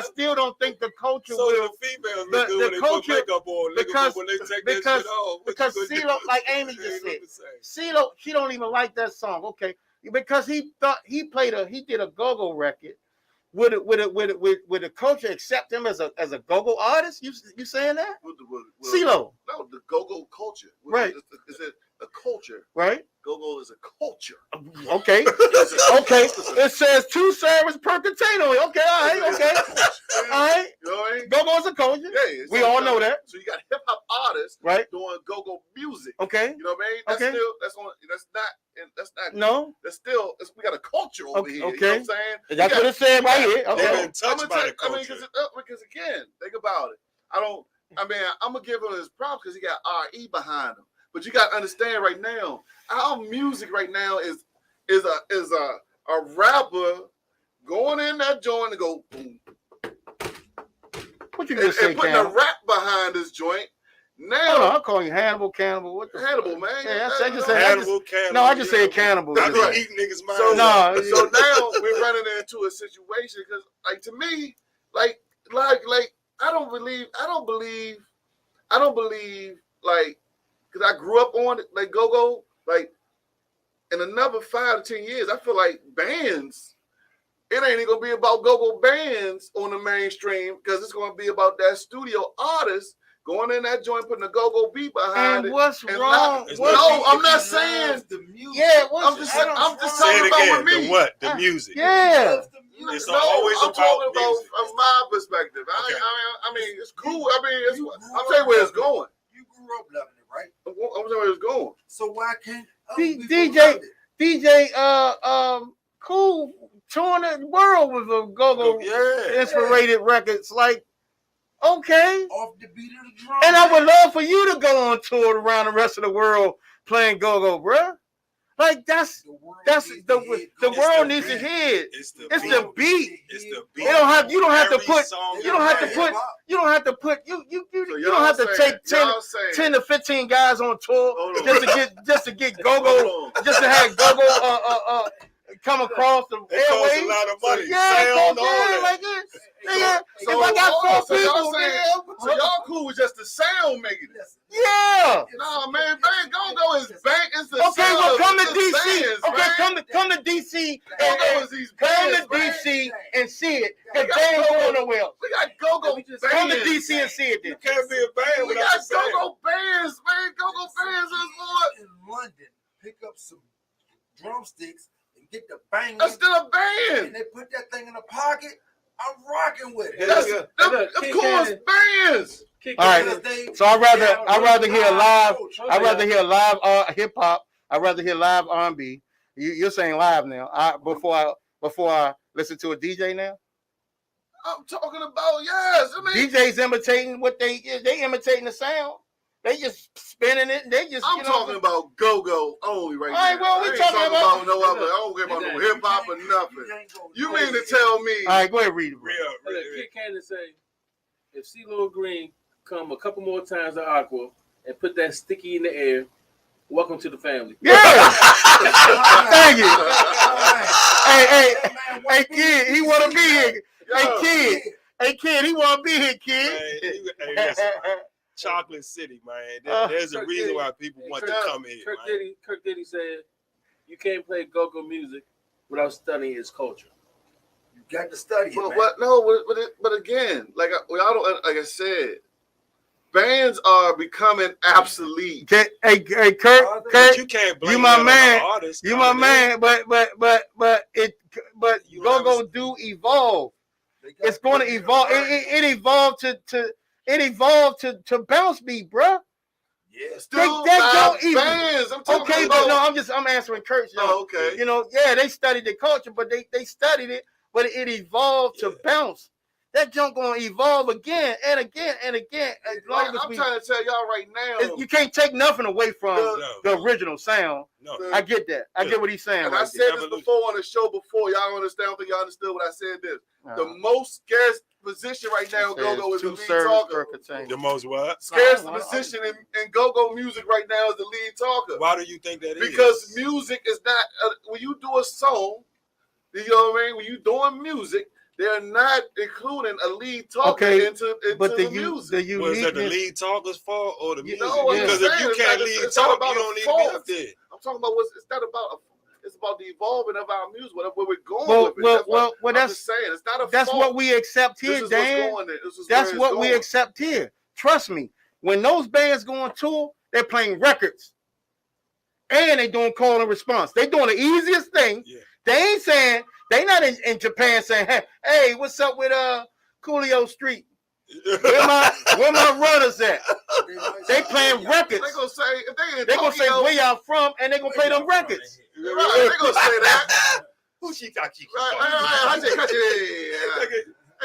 still don't think the culture
so
will.
The females look good when they put makeup on.
Because
when they take that shit off.
Because CeeLo, like Amy just said, CeeLo, she don't even like that song. Okay, because he thought he did a go-go record. Would the culture accept him as a go-go artist? You saying that? CeeLo.
No, the go-go culture.
Right.
Is it a culture?
Right.
Go-go is a culture.
Okay. Okay. It says 2 servings per container. Okay. All right. Okay. All right.
You know what I mean?
Go-go is a culture.
Yeah.
We all know that.
So you got hip-hop artists
right
doing go-go music.
Okay.
You know what I mean?
Okay.
That's still we got a culture over here.
Okay.
You know what I'm saying?
That's what it said right here. Okay.
They've been touched by the culture.
Because again, think about it. I'm gonna give him his props because he got RE behind him. But you got to understand right now, our music right now is a rapper going in that joint and go boom.
What you just say,
and putting a rap behind this joint. Now
hold on, I'm calling you Hannibal, Cannibal. What the
Hannibal, man?
Yeah,
I
just said Hannibal. No, I just said Cannibal.
That's right.
Eating niggas' minds.
So now we're running into a situation because, like, to me, like I don't believe, like. Because I grew up on it, like go-go, like in another 5 to 10 years, I feel like bands, it ain't even gonna be about go-go bands on the mainstream because it's gonna be about that studio artist going in that joint, putting a go-go beat behind it.
What's wrong?
I'm not saying
the music. Yeah,
I'm just talking about with me.
The what? The music.
Yeah.
It's always
I'm talking about
music.
from my perspective.
Okay.
I mean, it's cool. I mean, I'll tell you where it's going.
You grew up loving it, right?
I'm telling you where it's going.
So why can't
DJ Cool touring the world with a go-go inspirated records like Okay.
Off the beat of the drum.
And I would love for you to go on tour around the rest of the world playing go-go, bruh. Like the world needs to hear it. It's the beat.
It's the beat.
You don't have to take 10 to 15 guys on tour just to get go-go, just to have go-go come across the airways.
Costs a lot of money.
Like this. Nigga, if I got 4 people,
so y'all cool with just the sound making this?
Yeah.
No, man, bang go-go is bang. It's the
okay,
sound
well, come
of
to
the
DC.
bands,
Okay,
man.
come to DC
Come
to DC and see it. Cause they ain't going nowhere.
We got go-go bands.
Come to DC and see it. Then.
You can't be a band
We
without
got
a band.
go-go bands, man. Go-go bands is what?
In London, pick up some drumsticks and get the bang.
That's still a band.
And they put that thing in the pocket. I'm rocking with it.
That's, of course, bands.
All right. So I'd rather hear live. I'd rather hear live hip hop. I'd rather hear live R&B. You're saying live now. Before I listen to a DJ now.
I'm talking about yes. I mean,
DJs imitating what they imitating the sound. They just spinning it. They just.
I'm talking about go-go only right now.
All right, well, we talking about
no other. I don't care about no hip hop or nothing. You mean to tell me?
All right, go ahead, read it.
Kid Cannon say, if CeeLo Green come a couple more times to Aqua and put that sticky in the air, welcome to the family.
Yeah. Thank you. Hey, kid, he want to be here. Hey, kid, he want to be here, kid.
Hey, listen, Chocolate City, man. There's a reason why people want to come here.
Kirk Diddy said, you can't play go-go music without studying its culture.
You got to study it, man.
But again, like I said, bands are becoming obsolete.
Hey, Kurt,
you can't blame
you my man.
Artists,
you my man. But go-go do evolve. It's going to evolve. It evolved to bounce beat, bruh.
Yeah, still bands.
Okay, but no, I'm answering Kurt.
Oh, okay.
You know, yeah, they studied the culture, but they studied it, but it evolved to bounce. That junk gonna evolve again and again and again. As long as
I'm trying to tell y'all right now,
you can't take nothing away from the original sound.
No.
I get that. I get what he's saying.
And I said this before on the show before. Y'all don't understand. I don't think y'all understood what I said. This the most scarce position right now in go-go is the lead talker.
The most what?
Scarce position in go-go music right now is the lead talker.
Why do you think that is?
Because music is not when you do a song. You know what I mean? When you doing music, they're not including a lead talker into the music.
Was that the lead talker's fault or the music?
Because
if you can't lead talk, you don't need to be up there.
I'm talking about it's not about it's about the evolving of our music, where we're going with it.
Well,
I'm just saying it's not a
that's
fault.
what we accept here, Dan. That's what we accept here. Trust me. When those bands go on tour, they're playing records. And they're doing call and response. They're doing the easiest thing. Yeah. They ain't saying, they not in Japan saying, hey, what's up with Coolio Street? Where my runners at? They playing records.
They gonna say
they gonna say where y'all from, and they gonna play them records.
Right, they gonna say that.
Who she got?
I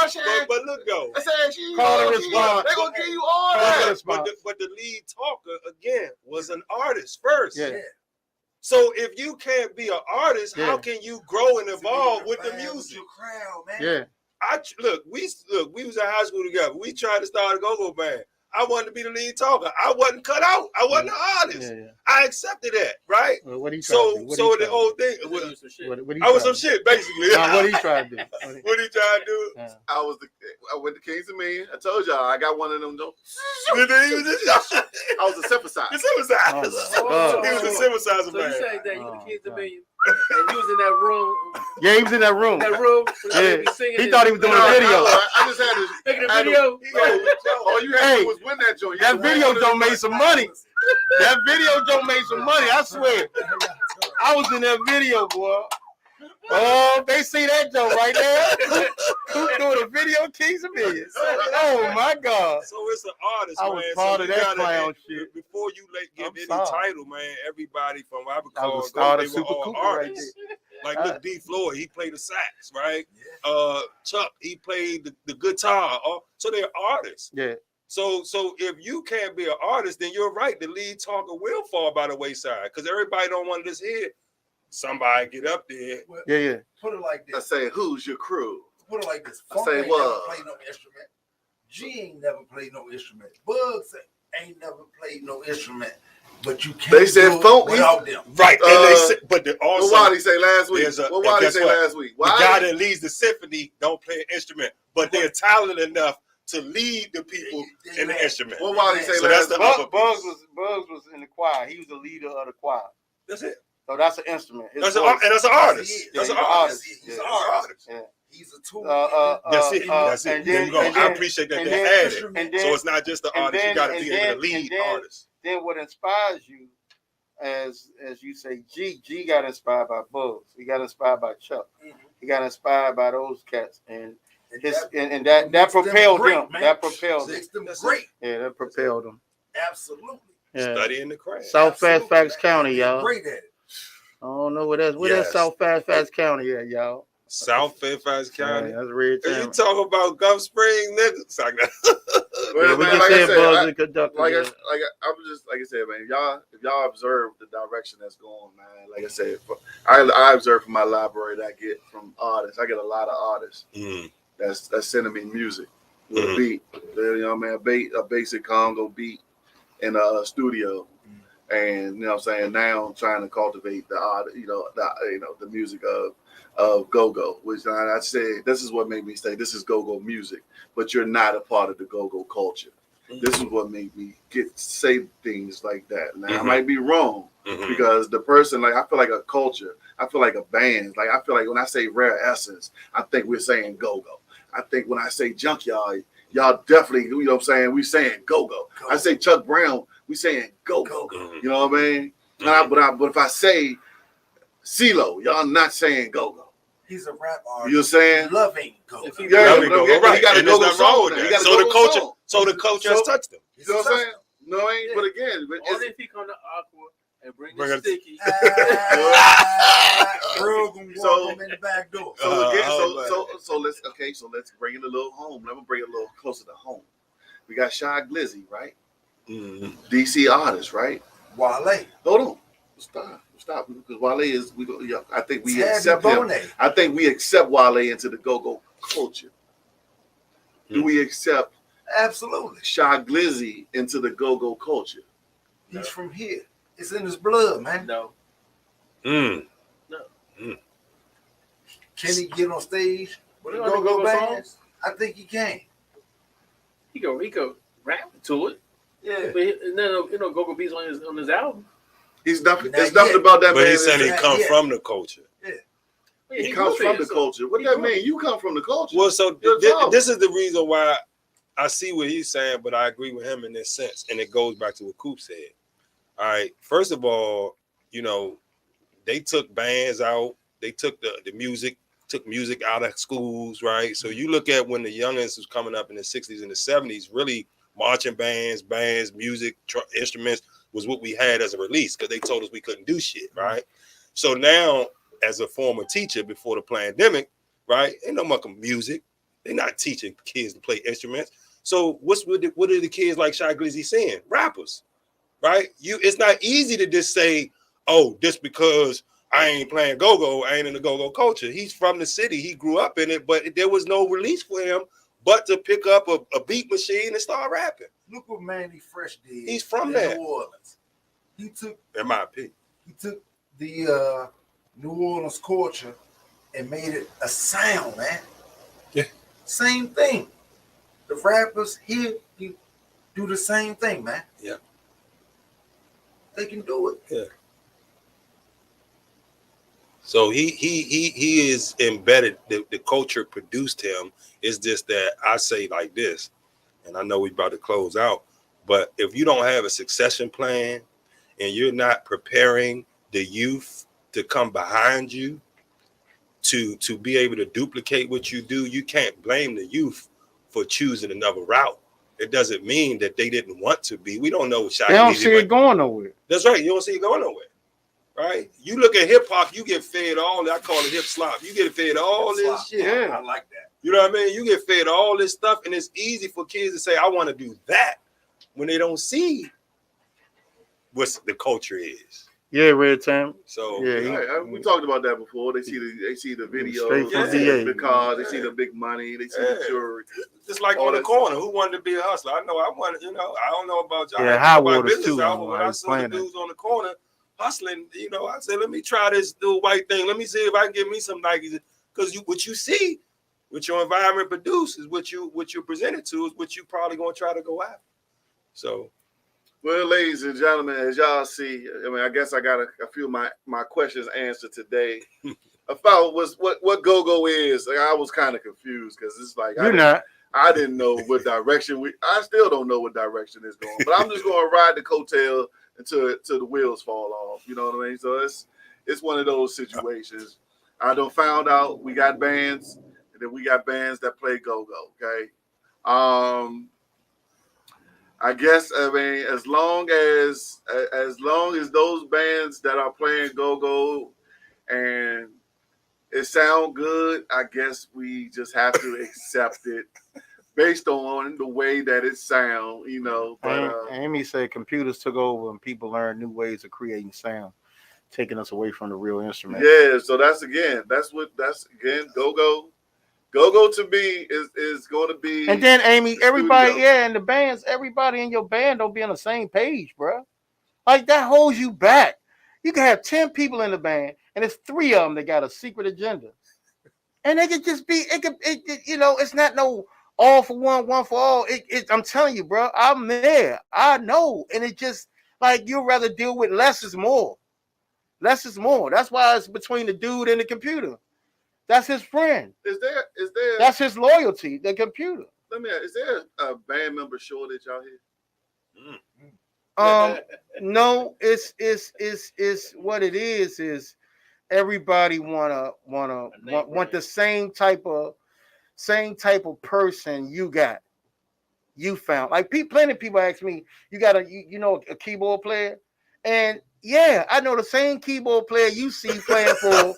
said,
but look though.
I said she
call and respond.
They gonna give you all that.
But the lead talker again was an artist first.
Yeah.
So if you can't be an artist, how can you grow and evolve with the music?
Yeah.
We was in high school together. We tried to start a go-go band. I wanted to be the lead talker. I wasn't cut out. I wasn't an artist. Yeah. I accepted that, right?
Well, what he
the whole thing. I was some shit, basically.
What he tried to do?
What he tried to do?
Yeah. I went to Kings of Me. I told y'all I got one of them. I was a synthesizer.
He was a synthesizer man.
So you say that you the Kings of Me. And he was in that room.
Yeah, he was in that room.
Yeah.
He thought he was doing a video.
I just had to
making a video.
All you had to do was win that joint.
That video don't make some money. That video don't make some money. I swear. I was in that video, boy. Oh, they see that joke right there. Who's doing a video Kings of Millions? Oh my God!
So it's an artist,
I
man.
was part
so
of that clown shit.
Before you give any
sorry.
title, man, everybody from what I would
I was
call
a star
they
of
were
Super
all
Cooper right
artists.
there.
Like look, D. Floyd, he played the sax, right? Chuck, he played the guitar. So they're artists.
Yeah.
So if you can't be an artist, then you're right. The lead talker will fall by the wayside because everybody don't want to just hear somebody get up there.
Well,
Yeah.
Put it like this.
I say, who's your crew?
Put it like this.
I
Funk
say,
ain't
what?
never played no instrument. G ain't never played no instrument. Bugs ain't never played no instrument. But you can't.
They said Funk
without them.
Right. And they said, but also,
what Wadi say last week?
What
Wadi say last week?
The guy that leads the symphony don't play an instrument, but they're talented enough to lead the people in the instrument.
What Wadi say
so
last
that's
week?
Bugs was in the choir. He was the leader of the choir.
That's it.
So that's an instrument.
That's an artist.
That's
an
an
artist.
He's an artist.
Yeah.
He's a tool.
That's it. That's it. There you go. I appreciate that they had it.
Then,
so it's not just the artist. You got to be able to lead artists.
Then what inspires you, as you say, G got inspired by Bugs. He got inspired by Chuck. He got inspired by those cats, and that propelled them. That propelled them.
Makes them great.
Yeah, that propelled them.
Absolutely.
Yeah.
Studying the craft.
South Fairfax County, y'all.
Great at it.
I don't know where that's South Fairfax County at, y'all.
South Fairfax County.
That's red town.
You talking about Gulf Springs, niggas?
Yeah, we just said Bugs and conductor.
Like I said, man, if y'all observe the direction that's going, man. Like I said, I observe from my library that I get from artists. I get a lot of artists that's sending me music with a beat. You know, man, a basic Congo beat in a studio. And you know what I'm saying, now I'm trying to cultivate the art, the music of go-go, which I say this is what made me say this is go-go music, but you're not a part of the go-go culture. This is what made me say things like that. Now I might be wrong because the person, like I feel like a culture, I feel like a band, like I feel like when I say Rare Essence, I think we're saying go-go. I think when I say Junkyard, y'all definitely, you know what I'm saying, we saying go-go. I say Chuck Brown, we saying go-go. You know what I mean? But if I say CeeLo, y'all not saying go-go.
He's a rap artist.
You're saying
loving go-go.
Loving go-go, right.
He got a
And there's
go-go
nothing wrong
song.
with
He
that.
got
So the culture has touched him.
You know what I'm saying? No, ain't. But again,
Only if he come to Aqua and bring
Bring
the
a-
sticky.
Girl gonna walk him in the back door.
So again, so let's bring it a little home. Let me bring it a little closer to home. We got Shy Glizzy, right? DC artist, right?
Wale.
Hold on. Stop. Because Wale is I think we accept him. I think we accept Wale into the go-go culture. Do we accept
Absolutely.
Shy Glizzy into the go-go culture?
He's from here. It's in his blood, man.
No.
Can he get on stage with a
He on the
go-go
go-go
band?
songs?
I think he can.
He go rap to it.
Yeah.
But go-go beats on his album.
There's nothing about that
But
man.
he's saying he come from the culture.
Yeah,
He comes from the culture. What that mean? You come from the culture.
Well, so this is the reason why I see what he's saying, but I agree with him in this sense. And it goes back to what Coop said. All right. First of all, they took bands out. They took the music, took music out of schools, right? So you look at when the youngins was coming up in the 60s and the 70s, really marching bands, music, instruments was what we had as a release because they told us we couldn't do shit, right? So now, as a former teacher before the pandemic, right? Ain't no mucking music. They're not teaching kids to play instruments. So what are the kids like Shy Glizzy saying? Rappers, right? It's not easy to just say, oh, just because I ain't playing go-go, I ain't in the go-go culture. He's from the city. He grew up in it, but there was no release for him but to pick up a beat machine and start rapping.
Look what Manny Fresh did.
He's from
in
there.
New Orleans. He took,
in my opinion,
the New Orleans culture and made it a sound, man.
Yeah.
Same thing. The rappers here do the same thing, man.
Yeah.
They can do it.
Yeah. So he is embedded. The culture produced him. It's just that I say like this, and I know we're about to close out, but if you don't have a succession plan and you're not preparing the youth to come behind you, to be able to duplicate what you do, you can't blame the youth for choosing another route. It doesn't mean that they didn't want to be. We don't know.
They don't see it going nowhere.
That's right. You don't see it going nowhere. Right? You look at hip hop, you get fed all. I call it hip slop. You get fed all this shit.
Yeah, I like that.
You know what I mean? You get fed all this stuff, and it's easy for kids to say, "I want to do that," when they don't see what the culture is.
Yeah, Red Tam.
So
yeah, we talked about that before. They see the video,
Straight from
they see
VA.
the cars, they see the big money, they see the jewelry.
Just like
all
on the
that
corner, who wanted to be a hustler? I know I wanted, I don't know about y'all.
Yeah,
I
high
know about
waters
business
too.
hour, when I saw the dudes on the corner hustling, I said, let me try this little white thing. Let me see if I can get me some Nikes. Because what you see, what your environment produces, what you're presented to is what you probably gonna try to go after. So,
well, ladies and gentlemen, as y'all see, I guess I got a few of my questions answered today. About what go-go is. Like, I was kind of confused because it's like I didn't know what direction I still don't know what direction it's going. But I'm just going to ride the coattail until the wheels fall off. You know what I mean? So it's one of those situations. I done found out we got bands, and then we got bands that play go-go. Okay. I guess as long as those bands that are playing go-go and it sound good, I guess we just have to accept it based on the way that it sound, But
Amy said computers took over and people learned new ways of creating sound, taking us away from the real instrument.
Yeah, so that's again go-go. Go-go to me is going to be.
And then Amy, everybody, and the bands, everybody in your band don't be on the same page, bro. Like that holds you back. You can have 10 people in the band, and it's 3 of them that got a secret agenda, and they could just be. It's not no all for one for all. I'm telling you, bro. I'm there. I know, and it just like you'd rather deal with less is more. Less is more. That's why it's between the dude and the computer. That's his friend.
Is there?
That's his loyalty. The computer.
Let me ask, is there a band member shortage out here?
No, it's what it is everybody want the same type of person you got. You found like plenty of people ask me, you got a keyboard player, and yeah, I know the same keyboard player you see playing for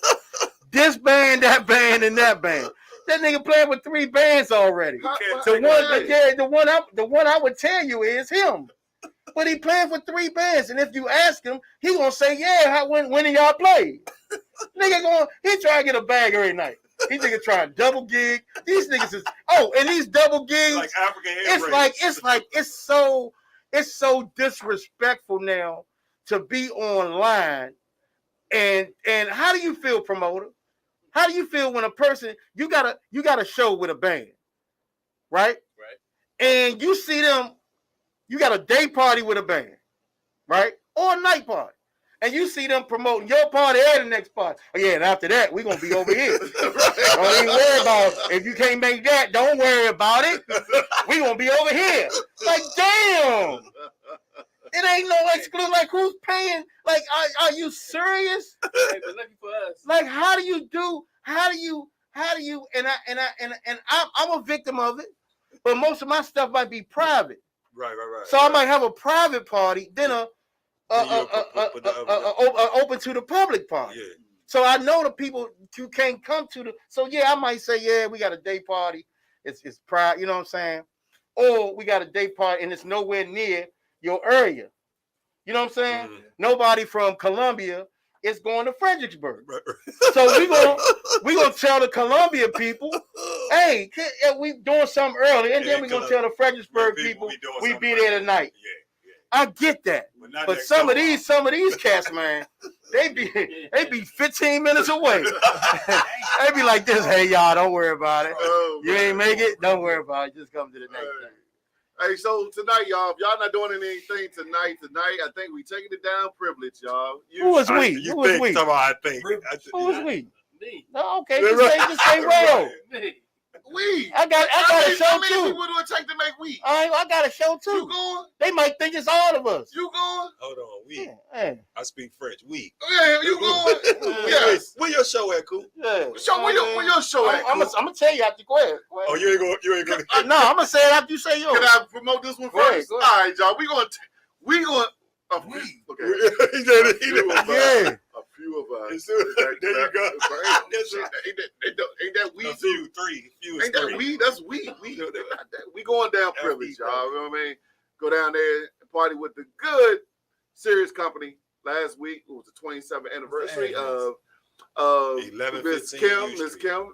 this band, that band, and that band. That nigga playing with 3 bands already. The one I would tell you is him. But he playing for 3 bands, and if you ask him, he gonna say, "Yeah, when do y'all play?" Nigga he try to get a bag every night. He nigga trying to double gig. These niggas is and these double gigs.
Like African
it's so disrespectful now to be online. And how do you feel, promoter? How do you feel when a person you got a show with a band, right?
Right.
And you see them. You got a day party with a band, right? Or a night party. And you see them promoting your party and the next party. Oh, yeah, and after that, we're going to be over here. Don't even worry about it. If you can't make that, don't worry about it. We're going to be over here. Like, damn. It ain't no exclusive. Like, who's paying? Like, are you serious?
Hey, but lucky for us.
Like, how do you, and I'm a victim of it, but most of my stuff might be private.
Right.
So I might have a private party, then open to the public party.
Yeah.
So I know the people who can't come to the. So yeah, I might say, yeah, we got a day party. It's private, you know what I'm saying? Or we got a day party and it's nowhere near your area. You know what I'm saying? Mm-hmm. Nobody from Columbia is going to Fredericksburg. Right. So we gonna tell the Columbia people, hey, we doing something early, and then we're gonna tell the Fredericksburg people we be there tonight. Yeah. I get that, but some of these cats, man, they be 15 minutes away. They be like this, hey y'all, don't worry about it. You ain't make it, don't worry about it. Just come to the next thing.
Hey, so tonight, y'all, if y'all not doing anything tonight, I think we taking it down privilege, y'all.
Who is we?
Who is we?
I think. Who is we? Me. No, okay, just say Rayo.
We.
I got a show
how many
too.
people do it take to make we?
I got a show too.
You going?
They might think it's all of us.
You going?
Hold on, we.
Yeah.
I speak French. Oui.
Yeah, you going? Yes.
Where your show at, Coop?
Yeah.
Show where your show at?
I'm gonna tell you after. Go ahead.
Oh, you ain't gonna.
No, I'm gonna say it after you say yours.
Can I promote this one first?
Go
All
ahead.
right, y'all. We going. Okay.
Yeah.
A few of us.
There you go.
Ain't that weed?
A few, three.
Ain't that weed? That's weed. We going down privilege, y'all. You know what I mean? Go down there and party with the good Serious Company. Last week it was the 27th anniversary of
11,
Miss
15
Kim.
U
Miss
Street.
Kim.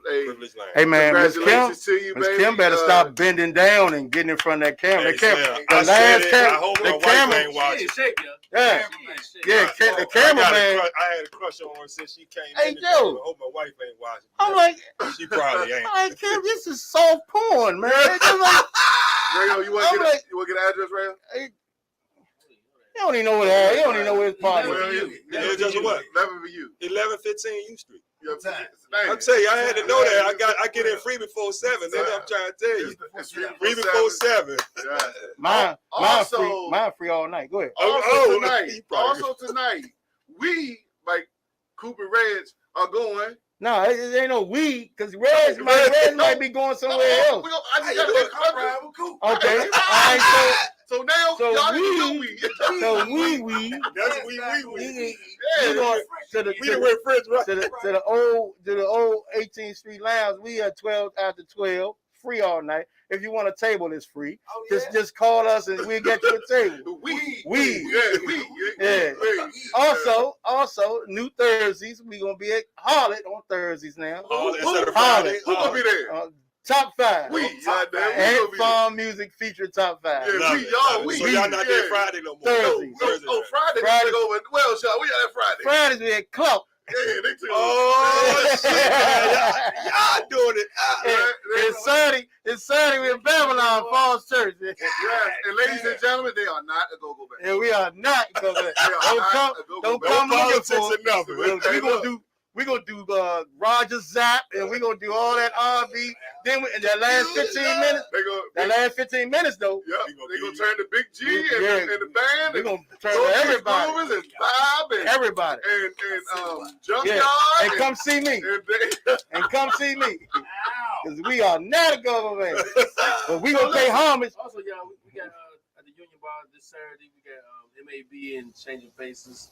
Hey man, Miss Kim.
Congratulations to you,
Miss
baby.
Kim better stop bending down and getting in front of that camera.
Hey,
The camera.
Slim,
The
I said
last
it.
camera.
I hope my
The
wife
camera.
ain't watching.
Yeah. Yeah. The cameraman.
I had a crush on her since she came.
Hey,
in.
Joe.
I hope my wife ain't watching.
I'm like,
She probably ain't.
I'm like, Kim, this is soft porn, man. It's just like,
Rayo, you want
I'm
to
like,
get an address, Rayo?
you don't even know what that is. You don't even know where his party
Well,
is.
Yeah, just what?
11 for you.
1115 U Street.
I
I tell you, I had to know that. I get in free before 7. Then I'm trying to tell you. Free before 7.
Mine
Also-
free. Mine free all night. Go ahead.
Also tonight, we, like Coop and Reg, are going.
No, it ain't no we, because Reg might be going somewhere else. Okay. All right,
So now,
So
y'all
we-
know we.
so we.
That's we.
We going to the old 18th Street Lounge. We are 12 after 12, free all night. If you want a table, it's free. Just call us and we'll get you a table. Yeah. Also, new Thursdays. We gonna be at Harlot on Thursdays now.
Harlot.
Who gonna be there?
Top 5. And
We
farm music featured top 5.
Yeah,
So y'all not there Friday no more.
Thursday.
Friday.
Friday.
Over. Well, Sean, we at Friday.
Fridays we at Club.
Yeah, they took
Oh, shit, man. Y'all doing it.
It's Sunday. We're in Babylon Falls Church.
Yes, and ladies and gentlemen, they are not a go-go band.
And we are not going to. Don't come looking for us. We're gonna do Roger Zapp, and we're gonna do all that R&B. Then in that last 15 minutes, though.
Yep, they're gonna turn the Big G and the band.
We're gonna turn everybody.
And Bob and
everybody.
And Junkyard.
And come see me. And come see me. Because we are not a government. But we gonna pay homage.
Also, y'all, we got at the Union Bar this Saturday. We got MAB and Changing Faces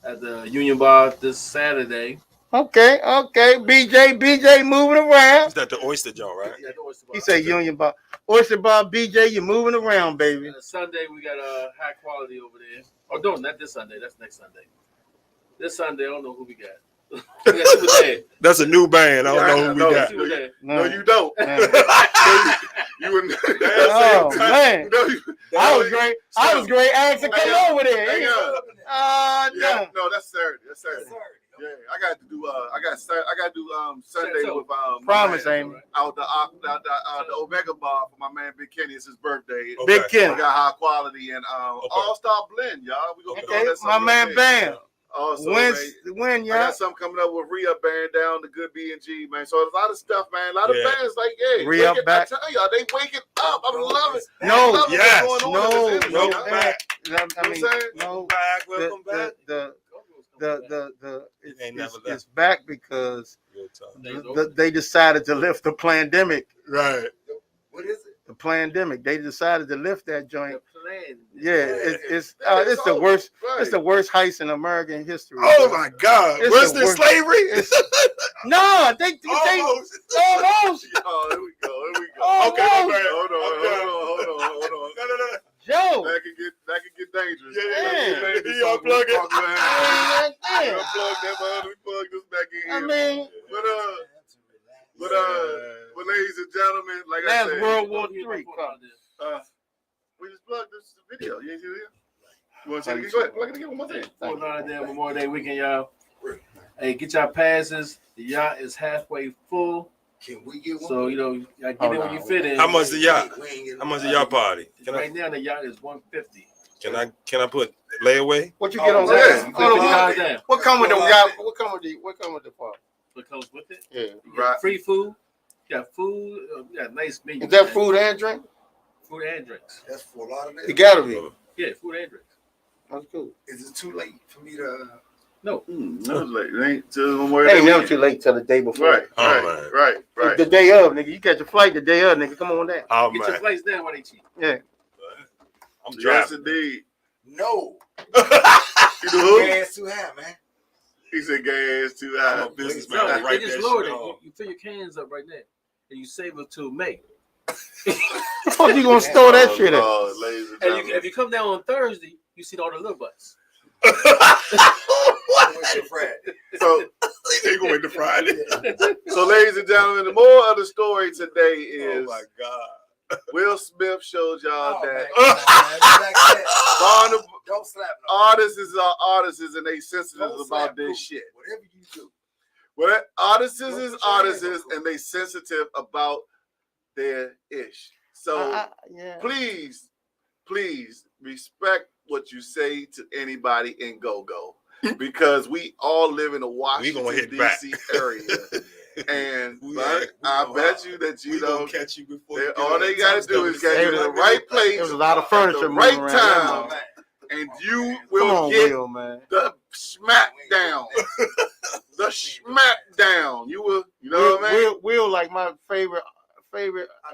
at the Union Bar this Saturday.
Okay. BJ moving around.
Is that the Oyster Joint, right?
Yeah, the Oyster Bar.
He said Union Bar. Oyster Bar, BJ, you're moving around, baby.
Sunday, we got high quality over there. Oh, no, not this Sunday. That's next Sunday. This Sunday, I don't know who we got. We got Supa Day.
That's a new band. I don't know who we got.
Supa Day.
No, you don't. You wouldn't.
Oh man, I was great. Asked to come over there.
No, that's Saturday. Yeah, I got to do Sunday with
Promise, Amy.
Out the Omega Bar for my man Big Kenny. It's his birthday.
Okay.
Big Kenny.
We got high quality and all-star blend, y'all. We gonna throw that
my man Bam.
Also,
when
I
y'all.
got something coming up with Re-Up Band down the Good B&G, man. So there's a lot of stuff, man. A lot of bands like, hey,
Re-Up back.
I tell y'all, they wake it up. I love it.
No,
Welcome back.
I mean, no.
Welcome back.
It's back because they decided to lift the pandemic.
Right.
What is it?
The pandemic. They decided to lift that joint. Yeah, it's
It's
the worst.
right.
It's the worst heist in American history.
Oh my God!
It's
Worse
the
than
worst.
slavery?
No, they
Almost.
almost.
Oh, here we go.
Almost.
Okay, my bad.
Hold on.
No.
Joe.
That could get dangerous.
Yeah. You unplug it.
Unplug that mother. Plug this back in.
I mean,
but ladies and gentlemen, like I
that's
said,
World War III.
we just plugged this video. You ain't see it? You want to say it again? Go ahead. Plug it again one more time.
Fort Lauderdale Memorial Day weekend, y'all. Hey, get y'all passes. The yacht is halfway full.
Can we get one?
So, y'all get in when you fit in.
How much the yacht? How much the yacht party?
Right now, the yacht is $150.
Can I put layaway?
What you get on
that?
that? What come with the yacht? What come with the party?
What comes with it?
Yeah.
You got free food. You got food. You got nice menu.
Is that food and drink?
Food and drinks.
That's for a lot of
It gotta be.
Yeah, food and drinks.
That's cool.
Is it too late for me to?
No.
No, it's late. It ain't till Memorial
It ain't
Day
never
weekend.
too late till the day before.
Right,
Oh,
right.
The day of, nigga. You catch a flight the day of, nigga. Come on down.
Oh,
Get your flights down while they cheap.
Yeah.
I'm
Yes,
driving.
indeed.
No.
You know who?
Gas too high, man.
He said gas too
I'm
high.
a businessman.
No,
I
they
write
just
that
lowered
shit
it.
off.
You fill your cans up right now, and you save it till May.
Fuck you gonna store that shit at?
Oh, ladies and
And
gentlemen.
if you come down on Thursday, you see all the little butts.
So,
They gonna wait to Friday.
so, ladies and gentlemen, the moral of the story today is
Oh my God.
Will Smith showed y'all
Oh,
that
man.
Barnum
Don't slap no.
artists are artists and they sensitive
Don't
about
slap
this
cool.
shit.
Whatever you do.
Well, artists
Don't
is
put your
artists
hands on
and they sensitive about their ish. So
Yeah.
please respect what you say to anybody in go-go. Because we all live in the Washington,
hit back.
D.C. area. And
We
I
gonna
bet
holler.
you that you
We
know
gonna catch you before
they,
you
all they got to do is get
Hey,
you in the
it
right place
There was a lot of
at
furniture
the
moving
right
around.
time,
That
and you
Come
will
on,
get
Will, man.
the smack down. The smack down. You will, you know what I mean?
Will, like my favorite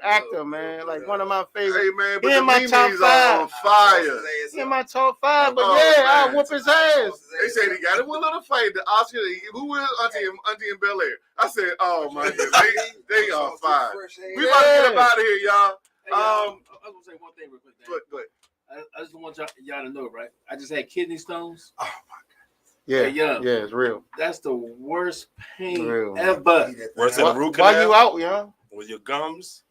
actor, man. Like one of my favorite.
Hey man, but
He
the
in my top
memes are on
5.
fire.
He in my top 5, but
Oh,
yeah,
man.
I'll whoop his ass.
They said he got him with a little fight. The Oscar, who was Auntie in Bel Air? I said, oh my God, they are fire. We about to get up out of here, y'all.
Hey, I was gonna say one thing real quick. Dan.
Go ahead.
I just want y'all to know, right? I just had kidney stones.
Oh,
Yeah,
Hey, yeah.
yeah, it's real.
That's the worst pain
Real, man.
ever.
Worse than a root
Why
canal?
you out, young?
With your gums?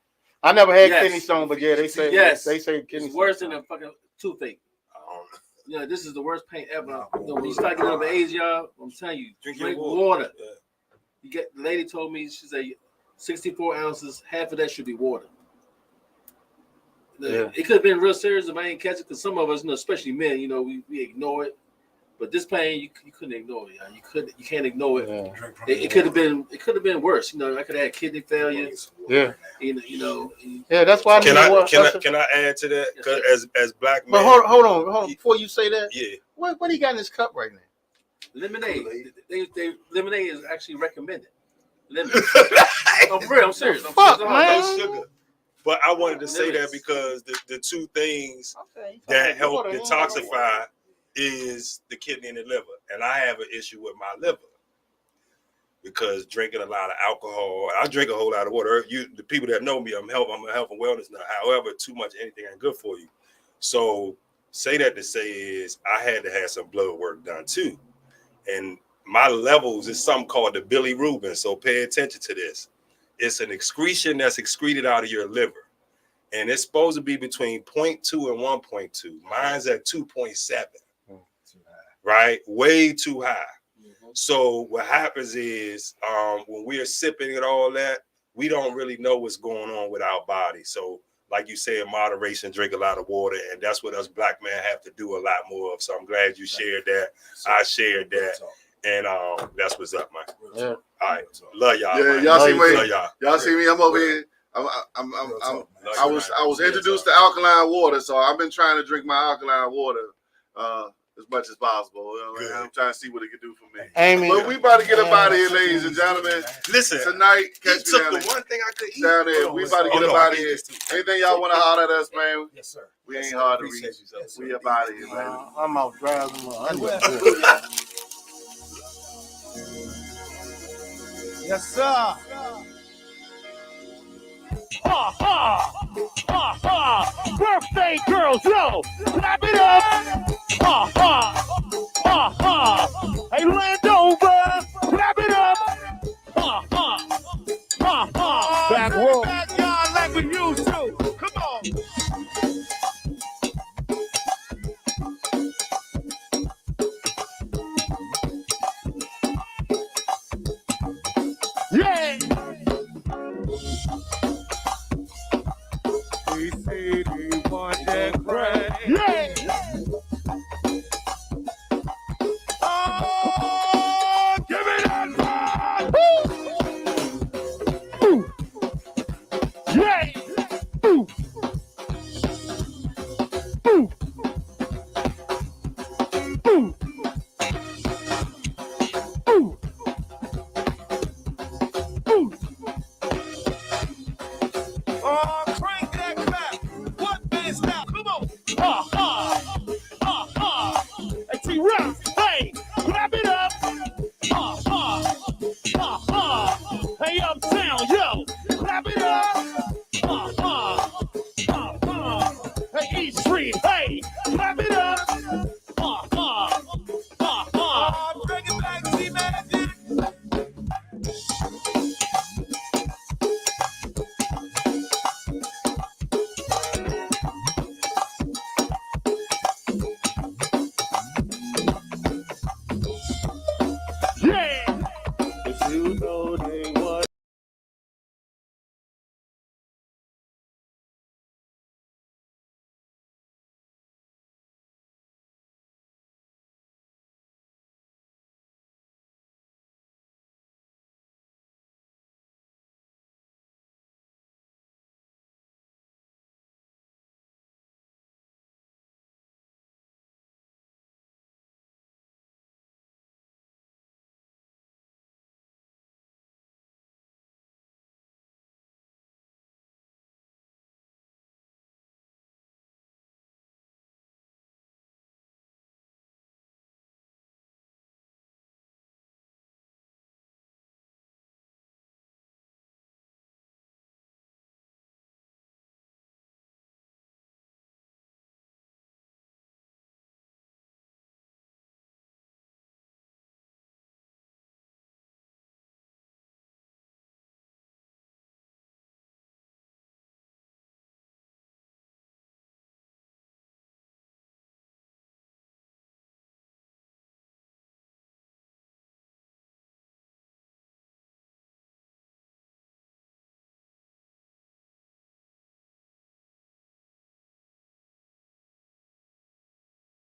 I never had
Yes.
kidney stone, but yeah, they say kidney
It's worse
stone.
than a fucking toothache.
I don't know.
Yeah, this is the worst pain ever. You know, when you start getting over age, y'all, I'm telling you,
Drink
drink
your
water.
Yeah.
You get. The lady told me, she said 64 ounces, half of that should be water.
Yeah.
It could have been real serious if I ain't catch it, because some of us, especially men, we ignore it. But this pain, you couldn't ignore it. You can't ignore it.
Yeah.
It could have been worse. I could have had kidney failure.
Yeah.
Yeah,
that's why
Can I add to that? Because as black men.
But hold on. Before you say that,
yeah.
What he got in his cup right now?
Lemonade. Lemonade is actually recommended. Lemonade. I'm for real. I'm serious.
Fuck, man.
No sugar. But I wanted to say that because the two things that help detoxify is the kidney and the liver. And I have an issue with my liver because drinking a lot of alcohol. I drink a whole lot of water. The people that know me, I'm a health and wellness nut. However, too much anything ain't good for you. So say that to say is I had to have some blood work done too. And my levels is something called the bilirubin. So pay attention to this. It's an excretion that's excreted out of your liver. And it's supposed to be between 0.2 and 1.2. Mine's at 2.7. Right? Way too high. Mm-hmm. So what happens is when we're sipping and all that, we don't really know what's going on with our body. So like you say, in moderation, drink a lot of water. And that's what us black men have to do a lot more of. So I'm glad you shared that. I shared that. And that's what's up, man. Yeah. All right. Love y'all.
Yeah,
man.
Y'all see me. I'm over here. I was introduced to alkaline water, so I've been trying to drink my alkaline water as much as possible. I'm trying to see what it can do for me. But we about to get up out of here, ladies and gentlemen.
Listen,
tonight, catch me
took
down
the
there.
one thing I could eat.
Down there. We about to get up out of here. Anything y'all want to holler at us, man?
Yes, sir.
We ain't hard to reach. We up out of here, man.
I'm out driving.
Yes, sir. Birthday girls, yo, clap it up.